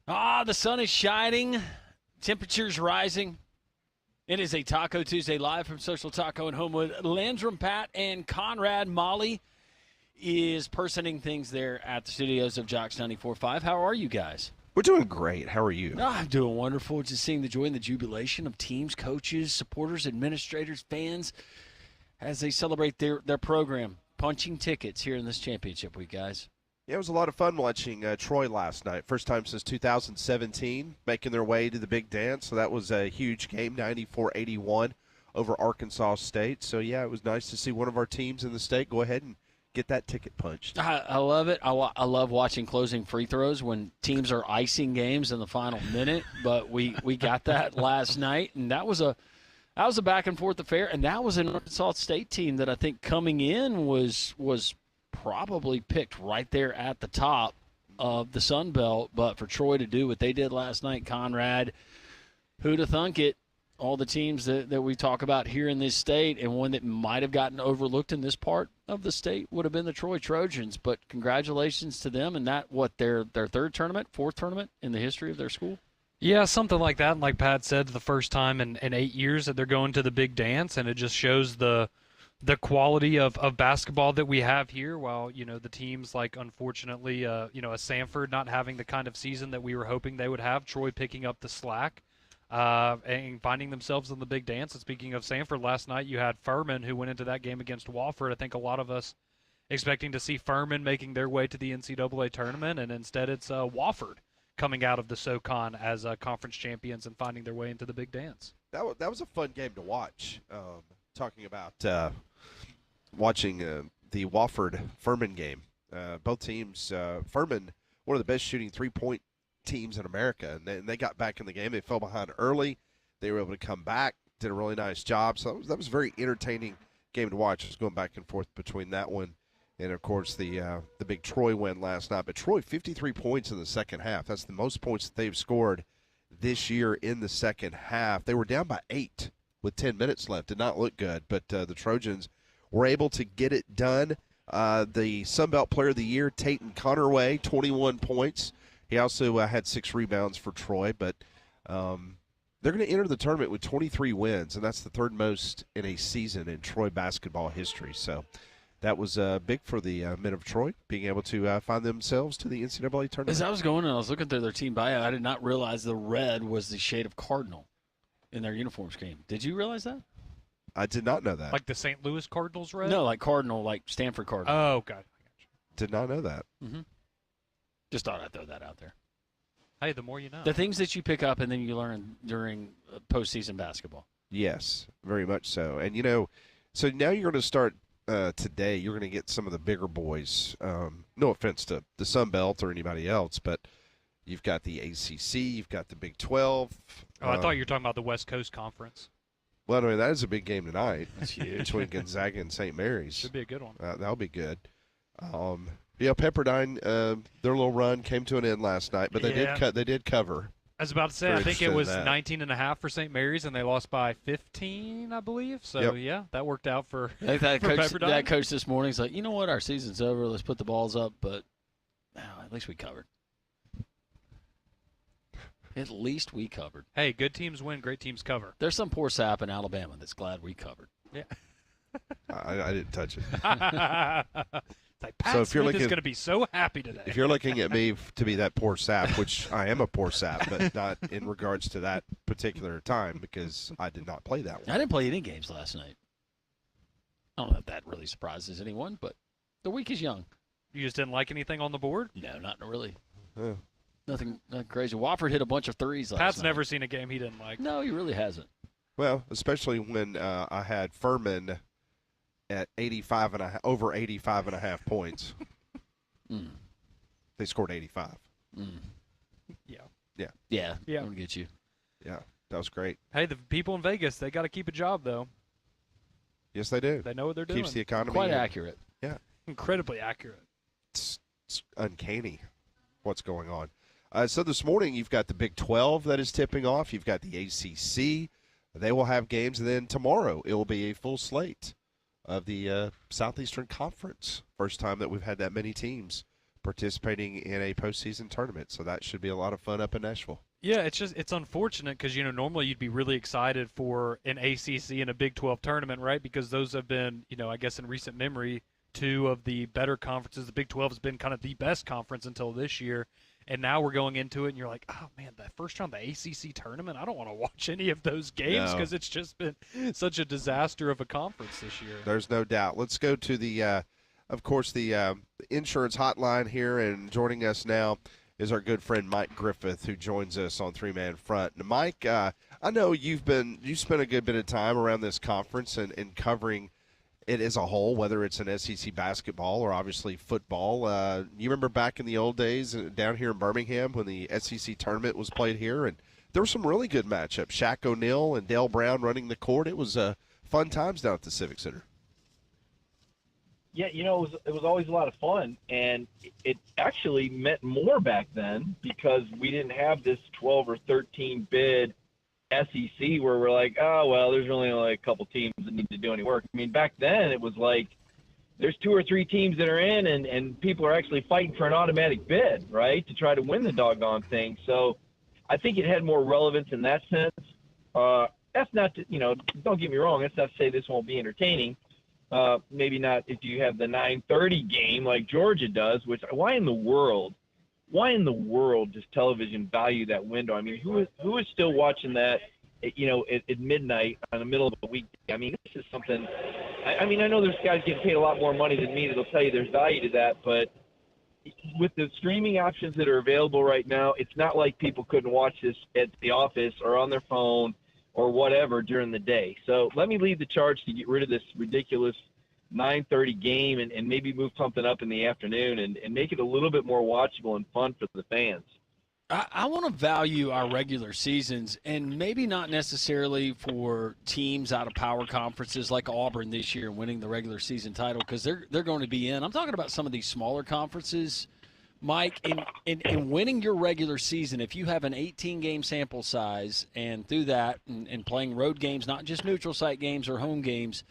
The sun is shining. Temperatures rising. It is a Taco Tuesday live from Social Taco in Homewood. Landrum, Pat, and Conrad. Molly is personing things there at the studios of Jocks 94.5. How are you guys? We're doing great. How are you? I'm doing wonderful. Just seeing the joy and the jubilation of teams, coaches, supporters, administrators, fans as they celebrate their program. Punching tickets here in this championship week, guys. Yeah, it was a lot of fun watching Troy last night. First time since 2017, making their way to the big dance. So that was a huge game, 94-81 over Arkansas State. So, yeah, it was nice to see one of our teams in the state go ahead and get that ticket punched. I love it. I love watching closing free throws when teams are icing games in the final minute. But we got that last night, and that was a back-and-forth affair. And that was an Arkansas State team that I think coming in was probably picked right there at the top of the Sun Belt. But for Troy to do what they did last night, Conrad, who'd have thunk it? All the teams that we talk about here in this state, and one that might have gotten overlooked in this part of the state would have been the Troy Trojans. But congratulations to them, and that, their third tournament, fourth tournament in the history of their school? Yeah, something like that. And like Pat said, the first time in 8 years that they're going to the big dance, and it just shows the quality of basketball that we have here. While, the teams like, unfortunately, a Samford not having the kind of season that we were hoping they would have, Troy picking up the slack and finding themselves in the big dance. And speaking of Samford, last night you had Furman, who went into that game against Wofford. I think a lot of us expecting to see Furman making their way to the NCAA tournament, and instead it's Wofford coming out of the SoCon as conference champions and finding their way into the big dance. That was a fun game to watch. Talking about watching the Wofford-Furman game. Both teams, Furman, one of the best shooting three-point teams in America, and they got back in the game. They fell behind early. They were able to come back, did a really nice job. So that was a very entertaining game to watch. Just going back and forth between that one and, of course, the big Troy win last night. But Troy, 53 points in the second half. That's the most points that they've scored this year in the second half. They were down by 8 with 10 minutes left. Did not look good, but the Trojans were able to get it done. The Sun Belt Player of the Year, Tayton Connerway, 21 points. He also had 6 rebounds for Troy, but they're going to enter the tournament with 23 wins, and that's the third most in a season in Troy basketball history. So that was big for the men of Troy, being able to find themselves to the NCAA tournament. As I was going and I was looking through their team bio, I did not realize the red was the shade of cardinal in their uniform scheme. Did you realize that? I did not know that. Like the St. Louis Cardinals red? No, like Cardinal, like Stanford Cardinal. Oh, God. Did not know that. Mm-hmm. Just thought I'd throw that out there. Hey, the more you know. The things that you pick up and then you learn during postseason basketball. Yes, very much so. And, so now you're going to start today, you're going to get some of the bigger boys. No offense to the Sun Belt or anybody else, but you've got the ACC, you've got the Big 12. Oh, I thought you were talking about the West Coast Conference. Well, I mean, that is a big game tonight. That's huge. Between Gonzaga and St. Mary's. Should be a good one. That'll be good. Pepperdine, their little run came to an end last night, but they did cover. I was about to say, I think it was 19.5 for St. Mary's, and they lost by 15, I believe. So, yeah, that worked out for Pepperdine. That coach this morning is like, you know what, our season's over. Let's put the balls up, but at least we covered. At least we covered. Hey, good teams win, great teams cover. There's some poor sap in Alabama that's glad we covered. Yeah. I didn't touch it. Like, Pat Smith is going to be so happy today. If you're looking at me to be that poor sap, which I am a poor sap, but not in regards to that particular time because I did not play that one. I didn't play any games last night. I don't know if that really surprises anyone, but the week is young. You just didn't like anything on the board? No, not really. Yeah. Nothing crazy. Wofford hit a bunch of threes last night. Pat's never seen a game he didn't like. No, he really hasn't. Well, especially when I had Furman at over 85.5 points. They scored 85. Yeah. I'm going to get you. Yeah, that was great. Hey, the people in Vegas, they got to keep a job, though. Yes, they do. They know what they're doing. Keeps the economy. Quite accurate. Yeah. Incredibly accurate. It's uncanny what's going on. So this morning you've got the Big 12 that is tipping off. You've got the ACC. They will have games. And then tomorrow it will be a full slate of the Southeastern Conference. First time that we've had that many teams participating in a postseason tournament. So that should be a lot of fun up in Nashville. Yeah, it's unfortunate because normally you'd be really excited for an ACC and a Big 12 tournament, right? Because those have been I guess in recent memory two of the better conferences. The Big 12 has been kind of the best conference until this year, and now we're going into it and you're like, oh man, that first round of the ACC tournament, I don't want to watch any of those games because it's just been such a disaster of a conference this year. There's no doubt. Let's go to the of course the insurance hotline here, and joining us now is our good friend Mike Griffith, who joins us on Three Man Front. Now, Mike, I know you spent a good bit of time around this conference and covering it as a whole, whether it's an SEC basketball or obviously football. You remember back in the old days down here in Birmingham when the SEC tournament was played here, and there were some really good matchups. Shaq O'Neal and Dale Brown running the court. It was fun times down at the Civic Center. Yeah, it was always a lot of fun, and it actually meant more back then because we didn't have this 12 or 13 bid SEC where we're like, oh, well, there's really only a couple teams that need to do any work. I mean, back then it was like there's 2 or 3 teams that are in, and people are actually fighting for an automatic bid, right, to try to win the doggone thing. So I think it had more relevance in that sense. That's not to, don't get me wrong, that's not to say this won't be entertaining. Maybe not if you have the 9:30 game like Georgia does, which why in the world does television value that window? I mean, who is still watching that, at midnight on the middle of the week? I mean, this is something, I mean, I know there's guys getting paid a lot more money than me that'll tell you there's value to that, but with the streaming options that are available right now, it's not like people couldn't watch this at the office or on their phone or whatever during the day. So let me lead the charge to get rid of this ridiculous 9:30 game and maybe move something up in the afternoon and make it a little bit more watchable and fun for the fans. I want to value our regular seasons, and maybe not necessarily for teams out of power conferences like Auburn this year winning the regular season title, because they're going to be in. I'm talking about some of these smaller conferences, Mike, in winning your regular season. If you have an 18-game sample size, and through that and playing road games, not just neutral site games or home games,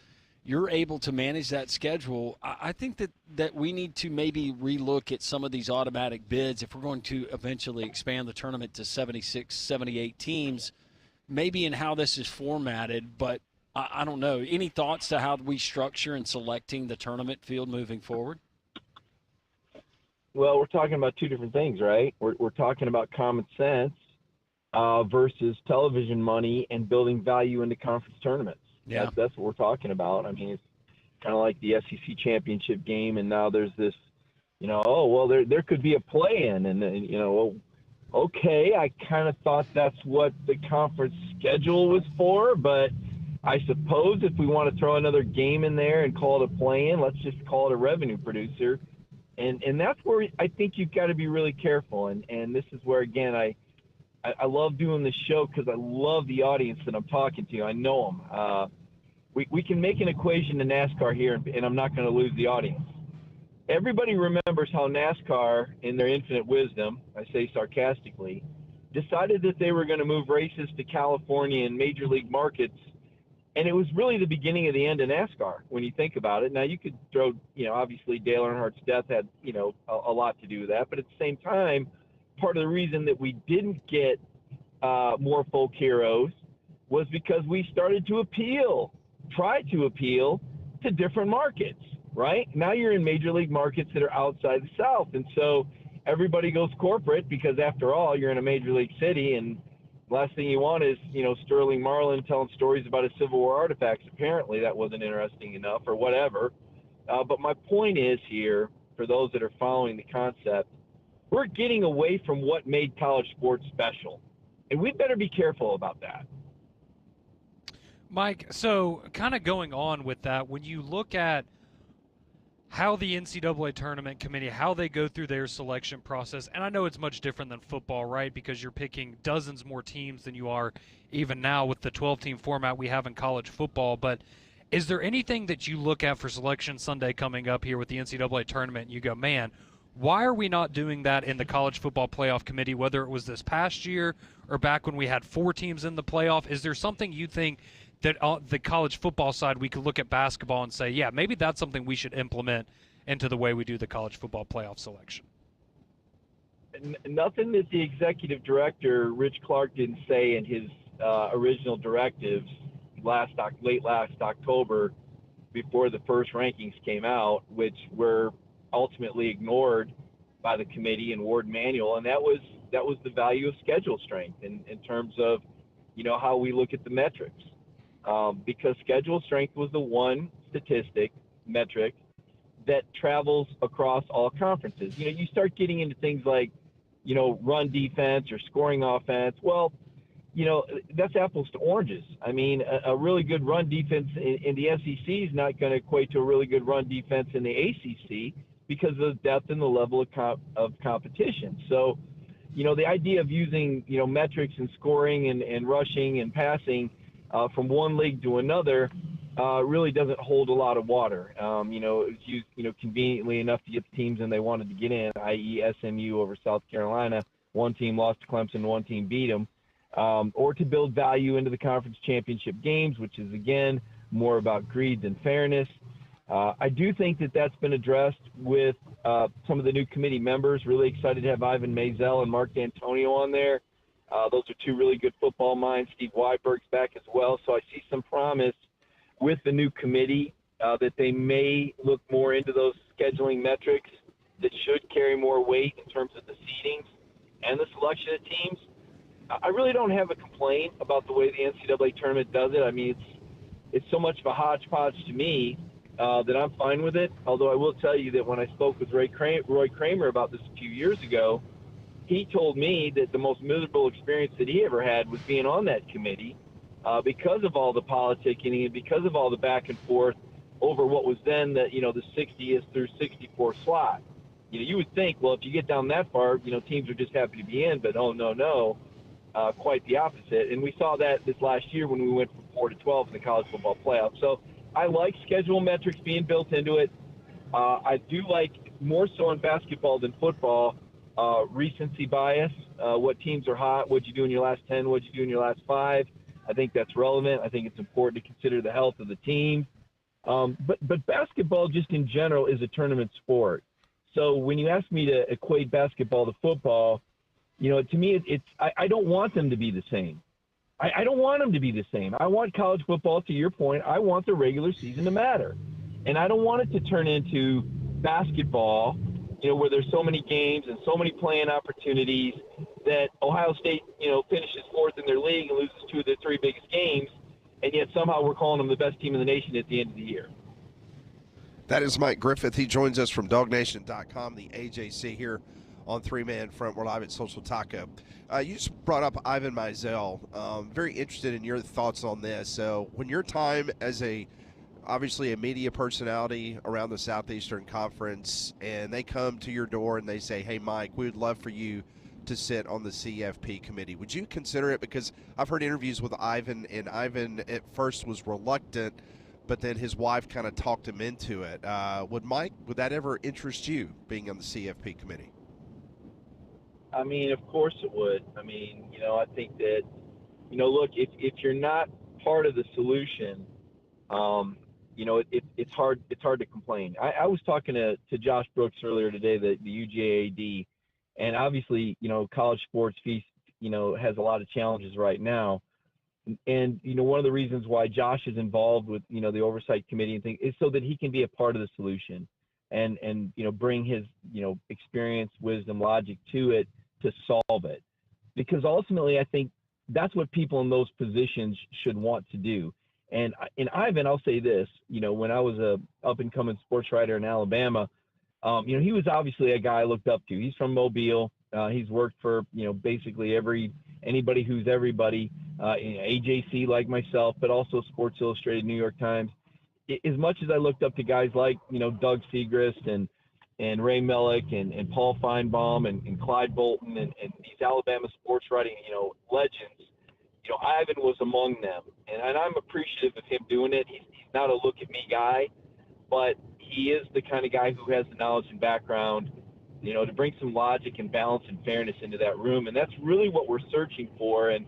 you're able to manage that schedule. I think that we need to maybe relook at some of these automatic bids if we're going to eventually expand the tournament to 76, 78 teams, maybe in how this is formatted. But I don't know. Any thoughts to how we structure and selecting the tournament field moving forward? Well, we're talking about 2 different things, right? We're talking about common sense versus television money and building value into conference tournaments. Yeah, that's what we're talking about. I mean, it's kind of like the SEC championship game, and now there's this, there could be a play-in, and okay, I kind of thought that's what the conference schedule was for, but I suppose if we want to throw another game in there and call it a play-in, let's just call it a revenue producer, and that's where I think you've got to be really careful, and this is where, again, I love doing this show because I love the audience that I'm talking to. I know them. We can make an equation to NASCAR here, and I'm not going to lose the audience. Everybody remembers how NASCAR, in their infinite wisdom, I say sarcastically, decided that they were going to move races to California and major league markets, and it was really the beginning of the end of NASCAR when you think about it. Now, you could throw, obviously Dale Earnhardt's death had, a lot to do with that, but at the same time, part of the reason that we didn't get more folk heroes was because we started to try to appeal to different markets, right? Now you're in major league markets that are outside the South. And so everybody goes corporate because, after all, you're in a major league city. And the last thing you want is, Sterling Marlin telling stories about his Civil War artifacts. Apparently that wasn't interesting enough or whatever. But my point is here, for those that are following the concept, we're getting away from what made college sports special. And we better be careful about that. Mike, so kind of going on with that, when you look at how the NCAA tournament committee, how they go through their selection process, and I know it's much different than football, right, because you're picking dozens more teams than you are even now with the 12-team format we have in college football, but is there anything that you look at for Selection Sunday coming up here with the NCAA tournament and you go, man, why are we not doing that in the college football playoff committee, whether it was this past year or back when we had 4 teams in the playoff? Is there something you think that on the college football side we could look at basketball and say, yeah, maybe that's something we should implement into the way we do the college football playoff selection? nothing that the executive director, Rich Clark, didn't say in his original directives late last October before the first rankings came out, which were ultimately ignored by the committee and Ward Manual, and that was the value of schedule strength in terms of, how we look at the metrics. Because schedule strength was the one metric that travels across all conferences. You start getting into things like, run defense or scoring offense. Well, that's apples to oranges. I mean, a really good run defense in the SEC is not going to equate to a really good run defense in the ACC because of the depth and the level of competition. So, the idea of using, metrics and scoring and rushing and passing from one league to another really doesn't hold a lot of water. It's used, conveniently enough to get the teams in they wanted to get in, i.e. SMU over South Carolina. One team lost to Clemson, one team beat them. Or to build value into the conference championship games, which is, again, more about greed than fairness. I do think that that's been addressed with some of the new committee members. Really excited to have Ivan Maisel and Mark D'Antonio on there. Those are two really good football minds. Steve Weiberg's back as well. So I see some promise with the new committee that they may look more into those scheduling metrics that should carry more weight in terms of the seedings and the selection of teams. I really don't have a complaint about the way the NCAA tournament does it. I mean, it's so much of a hodgepodge to me that I'm fine with it. Although I will tell you that when I spoke with Roy Kramer about this a few years ago, he told me that the most miserable experience that he ever had was being on that committee because of all the politicking and because of all the back and forth over what was then the 60th through 64 slot. You would think, well, if you get down that far, teams are just happy to be in, but no. Quite the opposite. And we saw that this last year when we went from 4 to 12 in the college football playoff. So I like schedule metrics being built into it. I do like, more so in basketball than football, recency bias. What teams are hot, what'd you do in your last 10, what'd you do in your last 5. I think that's relevant. I think it's important to consider the health of the team. But basketball just in general is a tournament sport. So when you ask me to equate basketball to football, to me, I don't want them to be the same. I don't want them to be the same. I want college football, to your point, I want the regular season to matter. And I don't want it to turn into basketball, where there's so many games and so many playing opportunities that Ohio State, finishes 4th in their league and loses 2 of their 3 biggest games, and yet somehow we're calling them the best team in the nation at the end of the year. That is Mike Griffith. He joins us from DogNation.com, the AJC here on 3-Man Front. We're live at Social Taco. You just brought up Ivan Maisel. Very interested in your thoughts on this. So when your time as obviously a media personality around the Southeastern Conference, and they come to your door and they say, hey, Mike, we would love for you to sit on the CFP committee, would you consider it? Because I've heard interviews with Ivan, and Ivan at first was reluctant, but then his wife kind of talked him into it. Would that ever interest you, being on the CFP committee? I mean, of course it would. I mean, I think that, look, if you're not part of the solution, it's hard to complain. I was talking to Josh Brooks earlier today, the UJAD, and obviously, college sports fees, has a lot of challenges right now. And, one of the reasons why Josh is involved with, the oversight committee and things is so that he can be a part of the solution and bring his, experience, wisdom, logic to it to solve it. Because ultimately, I think that's what people in those positions should want to do. And Ivan, I'll say this, when I was a up-and-coming sports writer in Alabama, he was obviously a guy I looked up to. He's from Mobile. He's worked for, basically anybody who's everybody, AJC like myself, but also Sports Illustrated, New York Times. As much as I looked up to guys like, Doug Segrist and Ray Mellick and Paul Feinbaum and Clyde Bolton and these Alabama sports writing, legends, Ivan was among them. And I'm appreciative of him doing it. He's not a look-at-me guy, but he is the kind of guy who has the knowledge and background, to bring some logic and balance and fairness into that room. And that's really what we're searching for. And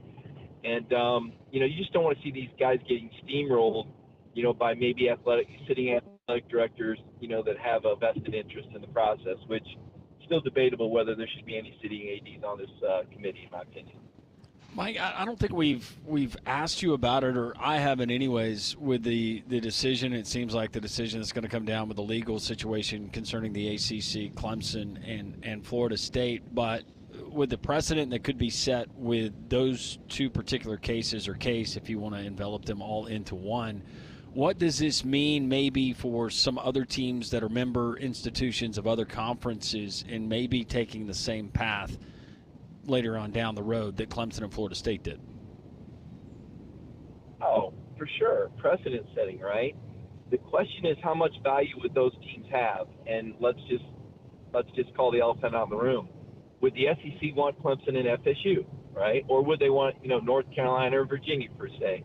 you just don't want to see these guys getting steamrolled, by maybe sitting athletic directors, that have a vested interest in the process, which still debatable whether there should be any sitting ADs on this committee, in my opinion. Mike, I don't think we've asked you about it, or I haven't anyways, with the decision. It seems like the decision is going to come down with the legal situation concerning the ACC, Clemson, and Florida State. But with the precedent that could be set with those two particular cases, or case, if you want to envelop them all into one, what does this mean maybe for some other teams that are member institutions of other conferences and maybe taking the same path later on down the road that Clemson and Florida State did? Oh, for sure. Precedent setting, right? The question is, how much value would those teams have? And let's just call the elephant out in the room. Would the SEC want Clemson and FSU, right? Or would they want, North Carolina or Virginia per se?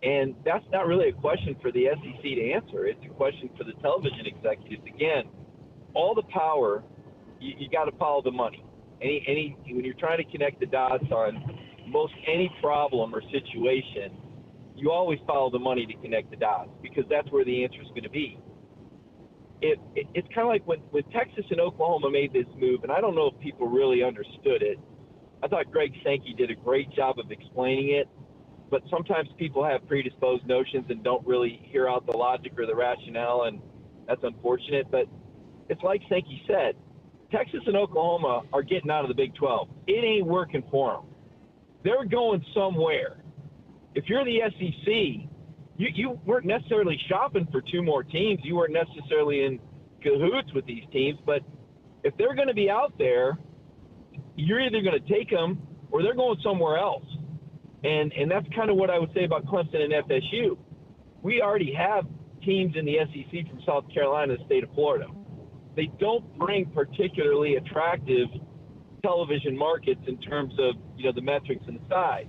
And that's not really a question for the SEC to answer. It's a question for the television executives. Again, all the power, you got to follow the money. When you're trying to connect the dots on most any problem or situation, you always follow the money to connect the dots, because that's where the answer is going to be. It's kind of like when Texas and Oklahoma made this move, and I don't know if people really understood it. I thought Greg Sankey did a great job of explaining it, but sometimes people have predisposed notions and don't really hear out the logic or the rationale, and that's unfortunate. But it's like Sankey said, Texas and Oklahoma are getting out of the Big 12. It ain't working for them. They're going somewhere. If you're the SEC, you weren't necessarily shopping for two more teams. You weren't necessarily in cahoots with these teams. But if they're going to be out there, you're either going to take them or they're going somewhere else. And that's kind of what I would say about Clemson and FSU. We already have teams in the SEC from South Carolina and the state of Florida. They don't bring particularly attractive television markets in terms of, the metrics and the size.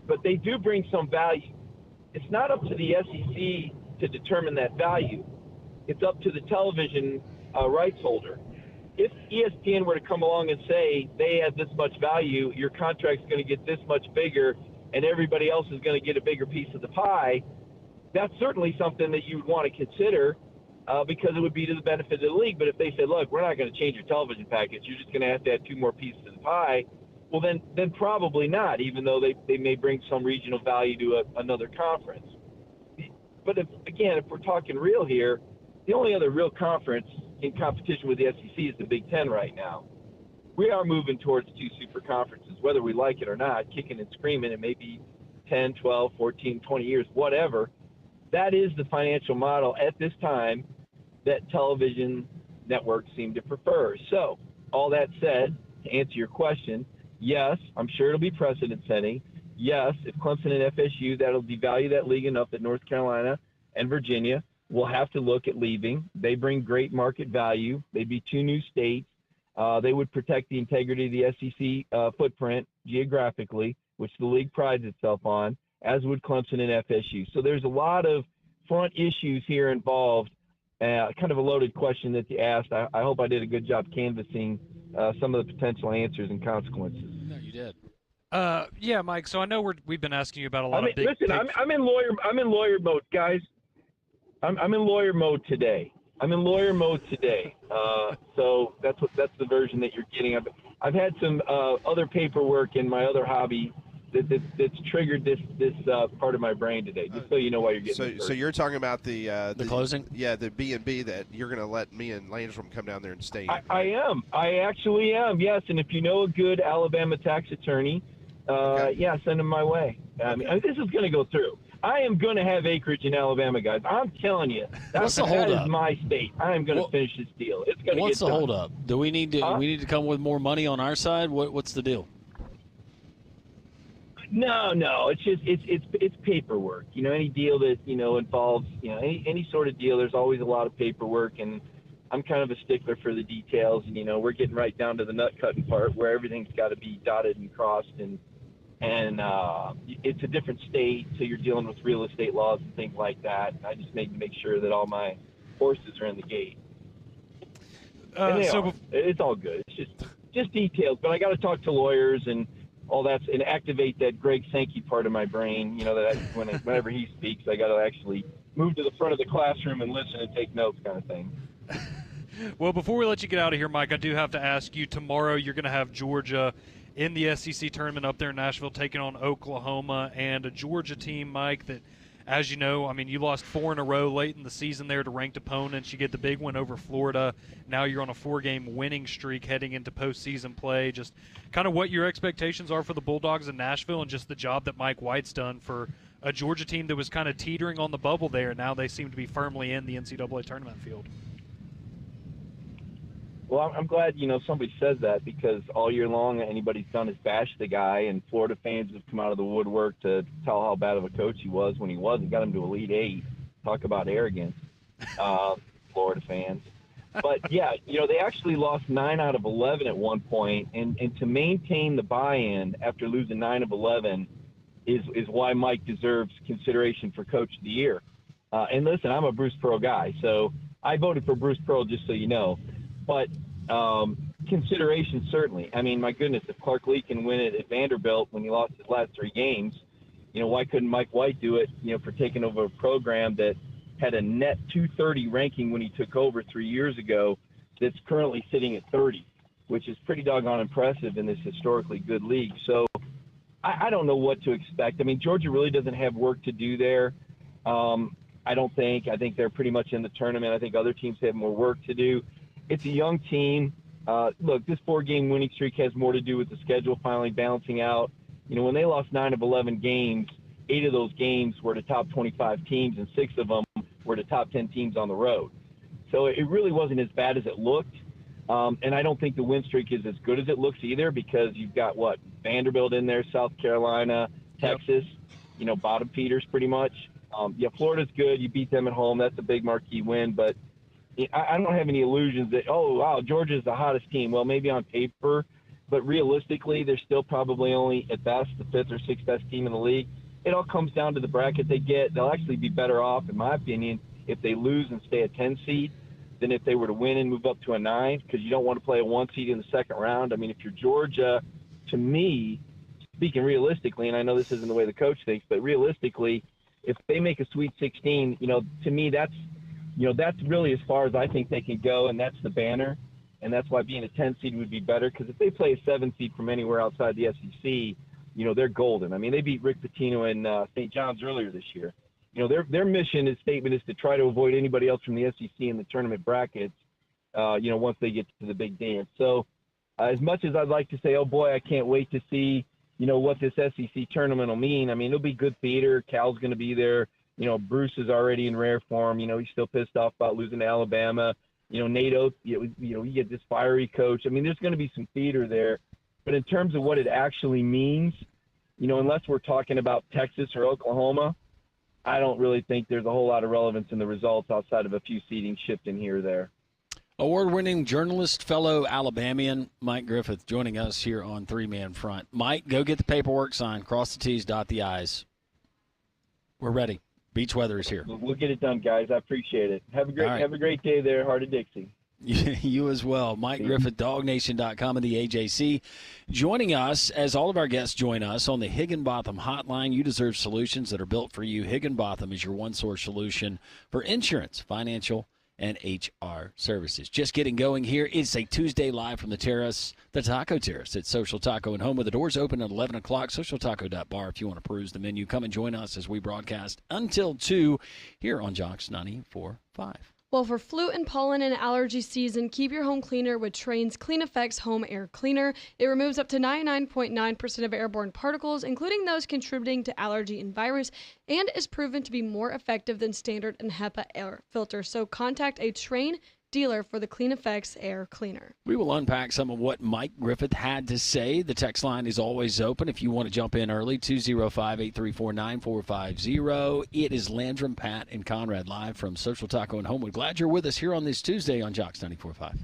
But they do bring some value. It's not up to the SEC to determine that value. It's up to the television rights holder. If ESPN were to come along and say they have this much value, your contract's going to get this much bigger, and everybody else is going to get a bigger piece of the pie, that's certainly something that you would want to consider. Because it would be to the benefit of the league. But if they said, look, we're not going to change your television package, you're just going to have two more pieces of the pie, well, then probably not, even though they may bring some regional value to another conference. But if we're talking real here, the only other real conference in competition with the SEC is the Big Ten right now. We are moving towards two super conferences, whether we like it or not, kicking and screaming, and maybe 10, 12, 14, 20 years, whatever. That is the financial model at this time that television networks seem to prefer. So, all that said, to answer your question, yes, I'm sure it'll be precedent setting. Yes, if Clemson and FSU, that'll devalue that league enough that North Carolina and Virginia will have to look at leaving. They bring great market value. They'd be two new states. They would protect the integrity of the SEC footprint geographically, which the league prides itself on, as would Clemson and FSU. So there's a lot of front issues here involved. Kind of a loaded question that you asked. I hope I did a good job canvassing some of the potential answers and consequences. No, you did. Yeah, Mike. So I know we've been asking you about a lot of big. Listen, I'm in lawyer mode, guys. I'm in lawyer mode today. So that's the version that you're getting. I've had some other paperwork in my other hobby that's triggered this part of my brain today. Just so you know why you're getting. So you're talking about the closing? Yeah, the B&B that you're going to let me and Landrum come down there and stay in. I am. I actually am. Yes, and if you know a good Alabama tax attorney, yeah, send him my way. I mean, this is going to go through. I am going to have acreage in Alabama, guys. I'm telling you. What's the holdup? That is my state. I am going to finish this deal. It's going to get done. What's the holdup? Do we need to come with more money on our side? What's the deal? No. It's just it's paperwork. Any deal that involves any sort of deal. There's always a lot of paperwork, and I'm kind of a stickler for the details. We're getting right down to the nut cutting part where everything's got to be dotted and crossed, and it's a different state, so you're dealing with real estate laws and things like that. I just need to make sure that all my horses are in the gate. It's all good. It's just details, but I got to talk to lawyers and all that, and activate that Greg Sankey part of my brain. That whenever he speaks, I got to actually move to the front of the classroom and listen and take notes, kind of thing. Well, before we let you get out of here, Mike, I do have to ask you, tomorrow you're going to have Georgia in the SEC tournament up there in Nashville taking on Oklahoma, and a Georgia team, Mike, that, as you know, I mean, you lost 4 in a row late in the season there to ranked opponents. You get the big win over Florida. Now you're on a 4-game winning streak heading into postseason play. Just kind of what your expectations are for the Bulldogs in Nashville, and just the job that Mike White's done for a Georgia team that was kind of teetering on the bubble there, and now they seem to be firmly in the NCAA tournament field. Well, I'm glad, somebody says that, because all year long anybody's done is bash the guy, and Florida fans have come out of the woodwork to tell how bad of a coach he was when he wasn't. Got him to Elite Eight. Talk about arrogance, Florida fans. But, yeah, they actually lost 9 out of 11 at one point, and to maintain the buy-in after losing 9 of 11 is why Mike deserves consideration for Coach of the Year. And listen, I'm a Bruce Pearl guy, so I voted for Bruce Pearl, just so you know. But consideration, certainly. I mean, my goodness, if Clark Lee can win it at Vanderbilt when he lost his last 3 games, why couldn't Mike White do it, for taking over a program that had a net 230 ranking when he took over 3 years ago that's currently sitting at 30, which is pretty doggone impressive in this historically good league. So I don't know what to expect. I mean, Georgia really doesn't have work to do there. I don't think. I think they're pretty much in the tournament. I think other teams have more work to do. It's a young team. Look, this 4-game winning streak has more to do with the schedule finally balancing out. When they lost 9 of 11 games, 8 of those games were to top 25 teams, and 6 of them were to top 10 teams on the road. So it really wasn't as bad as it looked. And I don't think the win streak is as good as it looks either, because you've got, Vanderbilt in there, South Carolina, Texas, bottom feeders pretty much. Florida's good. You beat them at home. That's a big marquee win. But I don't have any illusions that, Georgia's the hottest team. Well, maybe on paper, but realistically, they're still probably only, at best, the 5th or 6th best team in the league. It all comes down to the bracket they get. They'll actually be better off, in my opinion, if they lose and stay a 10 seed than if they were to win and move up to a 9, because you don't want to play a 1 seed in the second round. I mean, if you're Georgia, to me, speaking realistically, and I know this isn't the way the coach thinks, but realistically, if they make a Sweet 16, to me, that's really as far as I think they can go, and that's the banner. And that's why being a 10 seed would be better, because if they play a 7 seed from anywhere outside the SEC, they're golden. I mean, they beat Rick Pitino in St. John's earlier this year. Their mission statement is to try to avoid anybody else from the SEC in the tournament brackets, once they get to the big dance. So as much as I'd like to say, oh, boy, I can't wait to see, what this SEC tournament will mean. I mean, it'll be good theater. Cal's going to be there. Bruce is already in rare form. He's still pissed off about losing to Alabama. Nate Oates, you get this fiery coach. I mean, there's going to be some theater there. But in terms of what it actually means, unless we're talking about Texas or Oklahoma, I don't really think there's a whole lot of relevance in the results outside of a few seedings shifting here or there. Award-winning journalist, fellow Alabamian Mike Griffith joining us here on Three Man Front. Mike, go get the paperwork signed. Cross the T's, dot the I's. We're ready. Beach weather is here. We'll get it done, guys. I appreciate it. Have a great day there, Heart of Dixie. You as well. Mike Griffith, DogNation.com and the AJC. Joining us, as all of our guests join us, on the Higginbotham Hotline. You deserve solutions that are built for you. Higginbotham is your one-source solution for insurance, financial, and HR services. Just getting going here. It's a Tuesday live from the terrace, the Taco Terrace at Social Taco and Home, with the doors open at 11 o'clock. SocialTaco.bar if you want to peruse the menu. Come and join us as we broadcast until 2 here on Jocks 94.5. Well, for flu and pollen and allergy season, keep your home cleaner with Trane's Clean Effects Home Air Cleaner. It removes up to 99.9% of airborne particles, including those contributing to allergy and virus, and is proven to be more effective than standard and HEPA air filters. So contact a Trane dealer for the Clean Effects Air Cleaner. We will unpack some of what Mike Griffith had to say. The text line is always open if you want to jump in early, 205-834-9450. It is Landrum, Pat, and Conrad live from Social Taco and Home. We're glad you're with us here on this Tuesday on Jocks 94.5.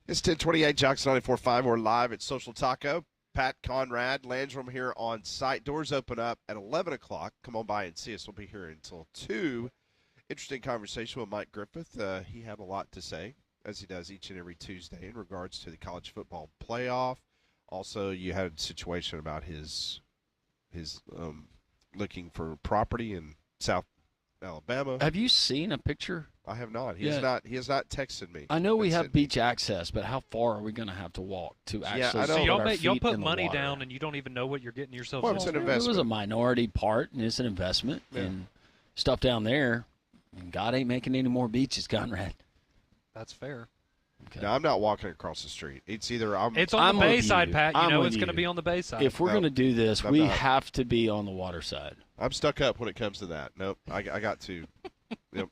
It's 1028 Jackson 94.5. We're live at Social Taco. Pat Conrad, Landrum here on site. Doors open up at 11 o'clock. Come on by and see us. We'll be here until 2. Interesting conversation with Mike Griffith. He had a lot to say, as he does each and every Tuesday, in regards to the college football playoff. Also, you had a situation about his looking for property in South Alabama. Have you seen a picture? I have not. He has not texted me. I know we have beach access, but how far are we going to have to walk to actually? I know. So put y'all put in the money water? down, and you don't even know what you're getting yourself Well, into. it's an It investment. was a minority part, and it's an investment. Yeah. And stuff down there, and God ain't making any more beaches, Conrad. That's fair. Okay. No, I'm not walking across the street. It's either It's on I'm the with Bayside, you. Pat. You I'm know with it's going to you. be on the Bayside. If we're No, going to do this, I'm we not. have to be on the water side. I'm stuck up when it comes to that. Nope, I got to. Yep,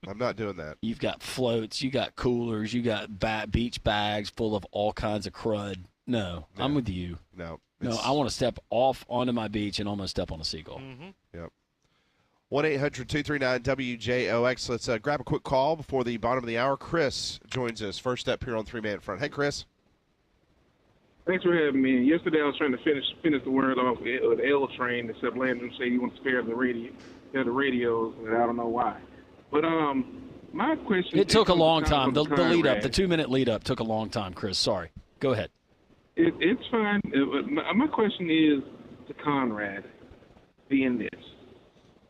I'm not doing that. You've got floats, you got coolers, you got beach bags full of all kinds of crud. No, Yeah. I'm with you. No. No, I want to step off onto my beach and almost step on a seagull. Mm-hmm. 1-800-239-WJOX. Let's grab a quick call before the bottom of the hour. Chris joins us first up here on Three Man Front. Hey, Chris. Thanks for having me. Yesterday I was trying to finish the word off with the L train, except Landon said he wants to spare the radios, and I don't know why. But my question. It took a long time. The Conrad. lead up, the 2-minute lead up, took a long time. Chris, sorry. Go ahead. It's fine. My question is to Conrad, being this.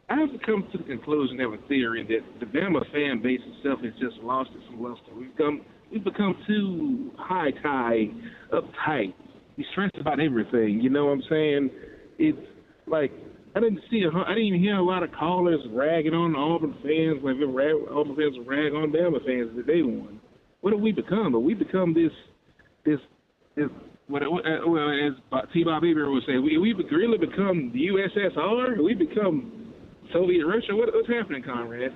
I have to come to the conclusion of a theory that the Bama fan base itself has just lost its luster. We've become too high-tie, uptight. We stress about everything. You know what I'm saying? It's like I didn't even hear a lot of callers ragging on the Auburn fans like Auburn fans rag on Bama fans that they won. What have we become? Have we become this what as T-Bob Eber would say, we really become the USSR? We become Soviet Russia? What's happening, Conrad?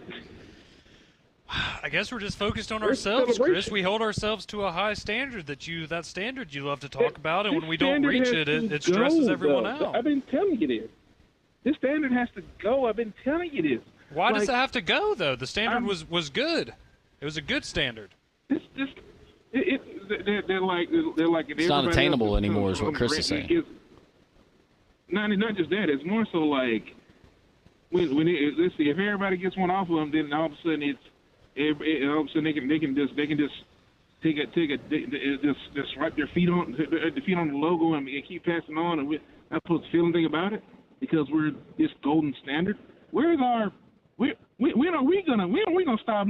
I guess we're just focused on Where's ourselves, Chris. celebration? We hold ourselves to a high standard that standard you love to talk about, and This when we don't standard reach has it, to it stresses go, everyone though. out. I've been telling you this. This standard has to go. I've been telling you this. Why does Like, it have to go, though? The standard I'm- was good. It was a good standard. They're like It's not attainable anymore is what Chris is saying. Not just that. It's more so like when let's see, if everybody gets one off of them, then all of a sudden all of a sudden they can just just swipe their feet on the logo and keep passing on, and we're not supposed to feel anything about it because we're this golden standard. Where's our when are we gonna stop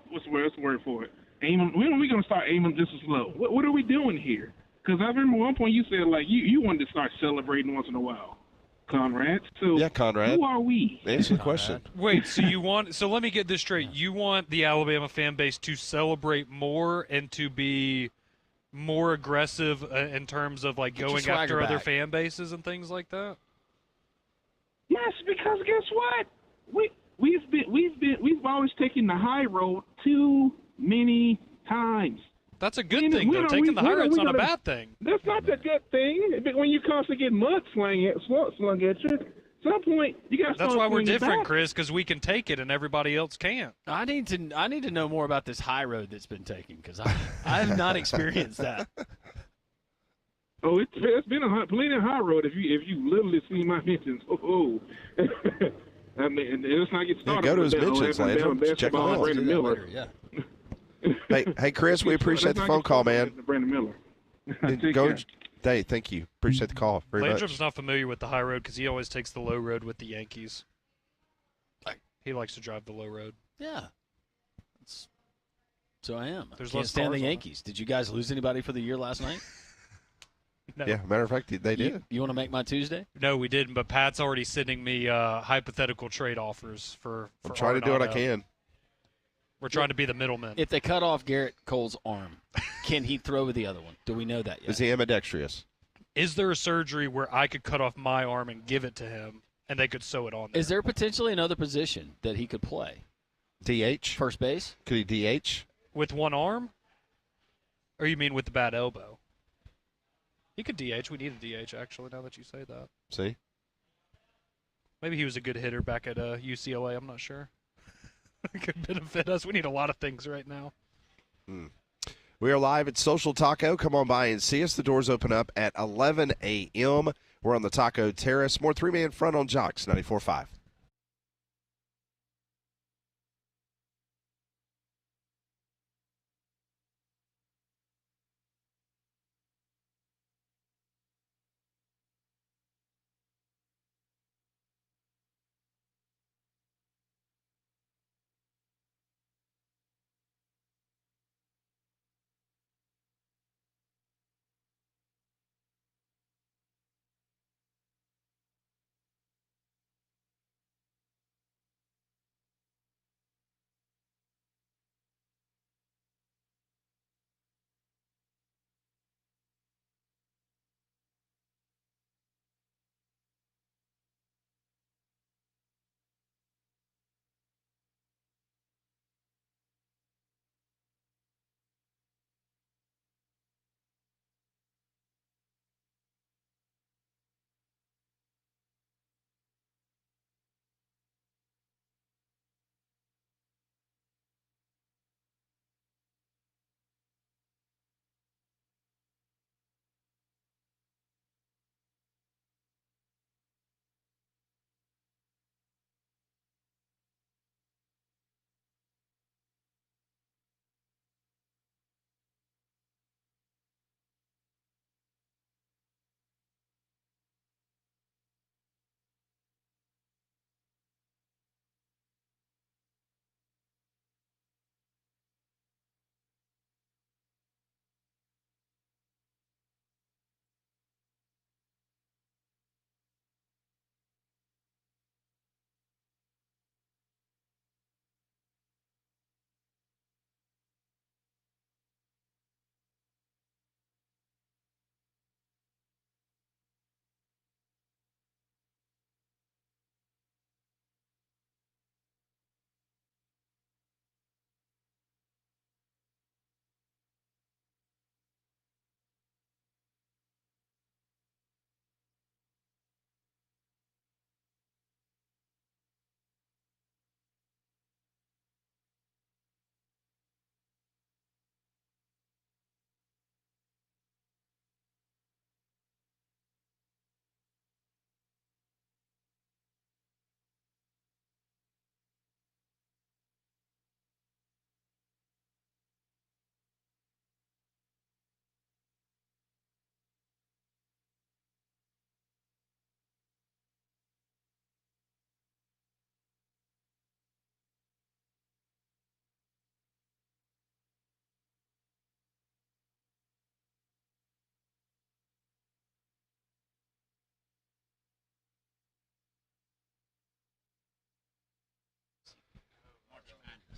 what's the word for it? Aiming. When are we gonna start aiming just as low? What are we doing here? Because I remember one point you said like you wanted to start celebrating once in a while, Conrad. So Yeah, Conrad. who are we? Answer the question. Wait, so let me get this straight. You want the Alabama fan base to celebrate more and to be more aggressive in terms of like Get your going swagger after other back. fan bases and things like that? Yes, because guess what? We've always taken the high road too many times. That's a good When- thing, when though. are Taking we- the high when are road's we not a gonna- bad thing. That's not the good thing. But when you constantly get mud slung at you, at some point you got to start That's why we're swinging different, back. Chris, because we can take it and everybody else can't. I need to know more about this high road that's been taken because I have not experienced that. Oh, it's been plenty of high road if you literally see my mentions. I mean, and let's not get started. go to with his that mentions, Alabama Landrum. Check basketball them and out. Brandon Miller. Yeah. Hey, Chris, we appreciate the Let's not phone get call, started man. with Brandon Miller. Take Go. care. Hey, thank you. Appreciate the call very Landrum's much. not familiar with the high road because he always takes the low road with the Yankees. He likes to drive the low road. Yeah. So I am. There's Can't less stand the cars on it. Yankees. Did you guys lose anybody for the year last night? No. Yeah, matter of fact, they did. You want to make my Tuesday? No, we didn't, but Pat's already sending me hypothetical trade offers for I'm trying to do what I Arenado. can. We're trying to be the middleman. If they cut off Garrett Cole's arm, can he throw with the other one? Do we know that yet? Is he ambidextrous? Is there a surgery where I could cut off my arm and give it to him, and they could sew it on there? Is there potentially another position that he could play? DH? First base? Could he DH? With one arm? Or you mean with the bad elbow? He could DH. We need a DH, actually, now that you say that. See? Maybe he was a good hitter back at UCLA. I'm not sure. Could benefit us. We need a lot of things right now. We are live at Social Taco. Come on by and see us. The doors open up at 11 a.m. We're on the Taco Terrace. More three-man front on Jocks 94.5.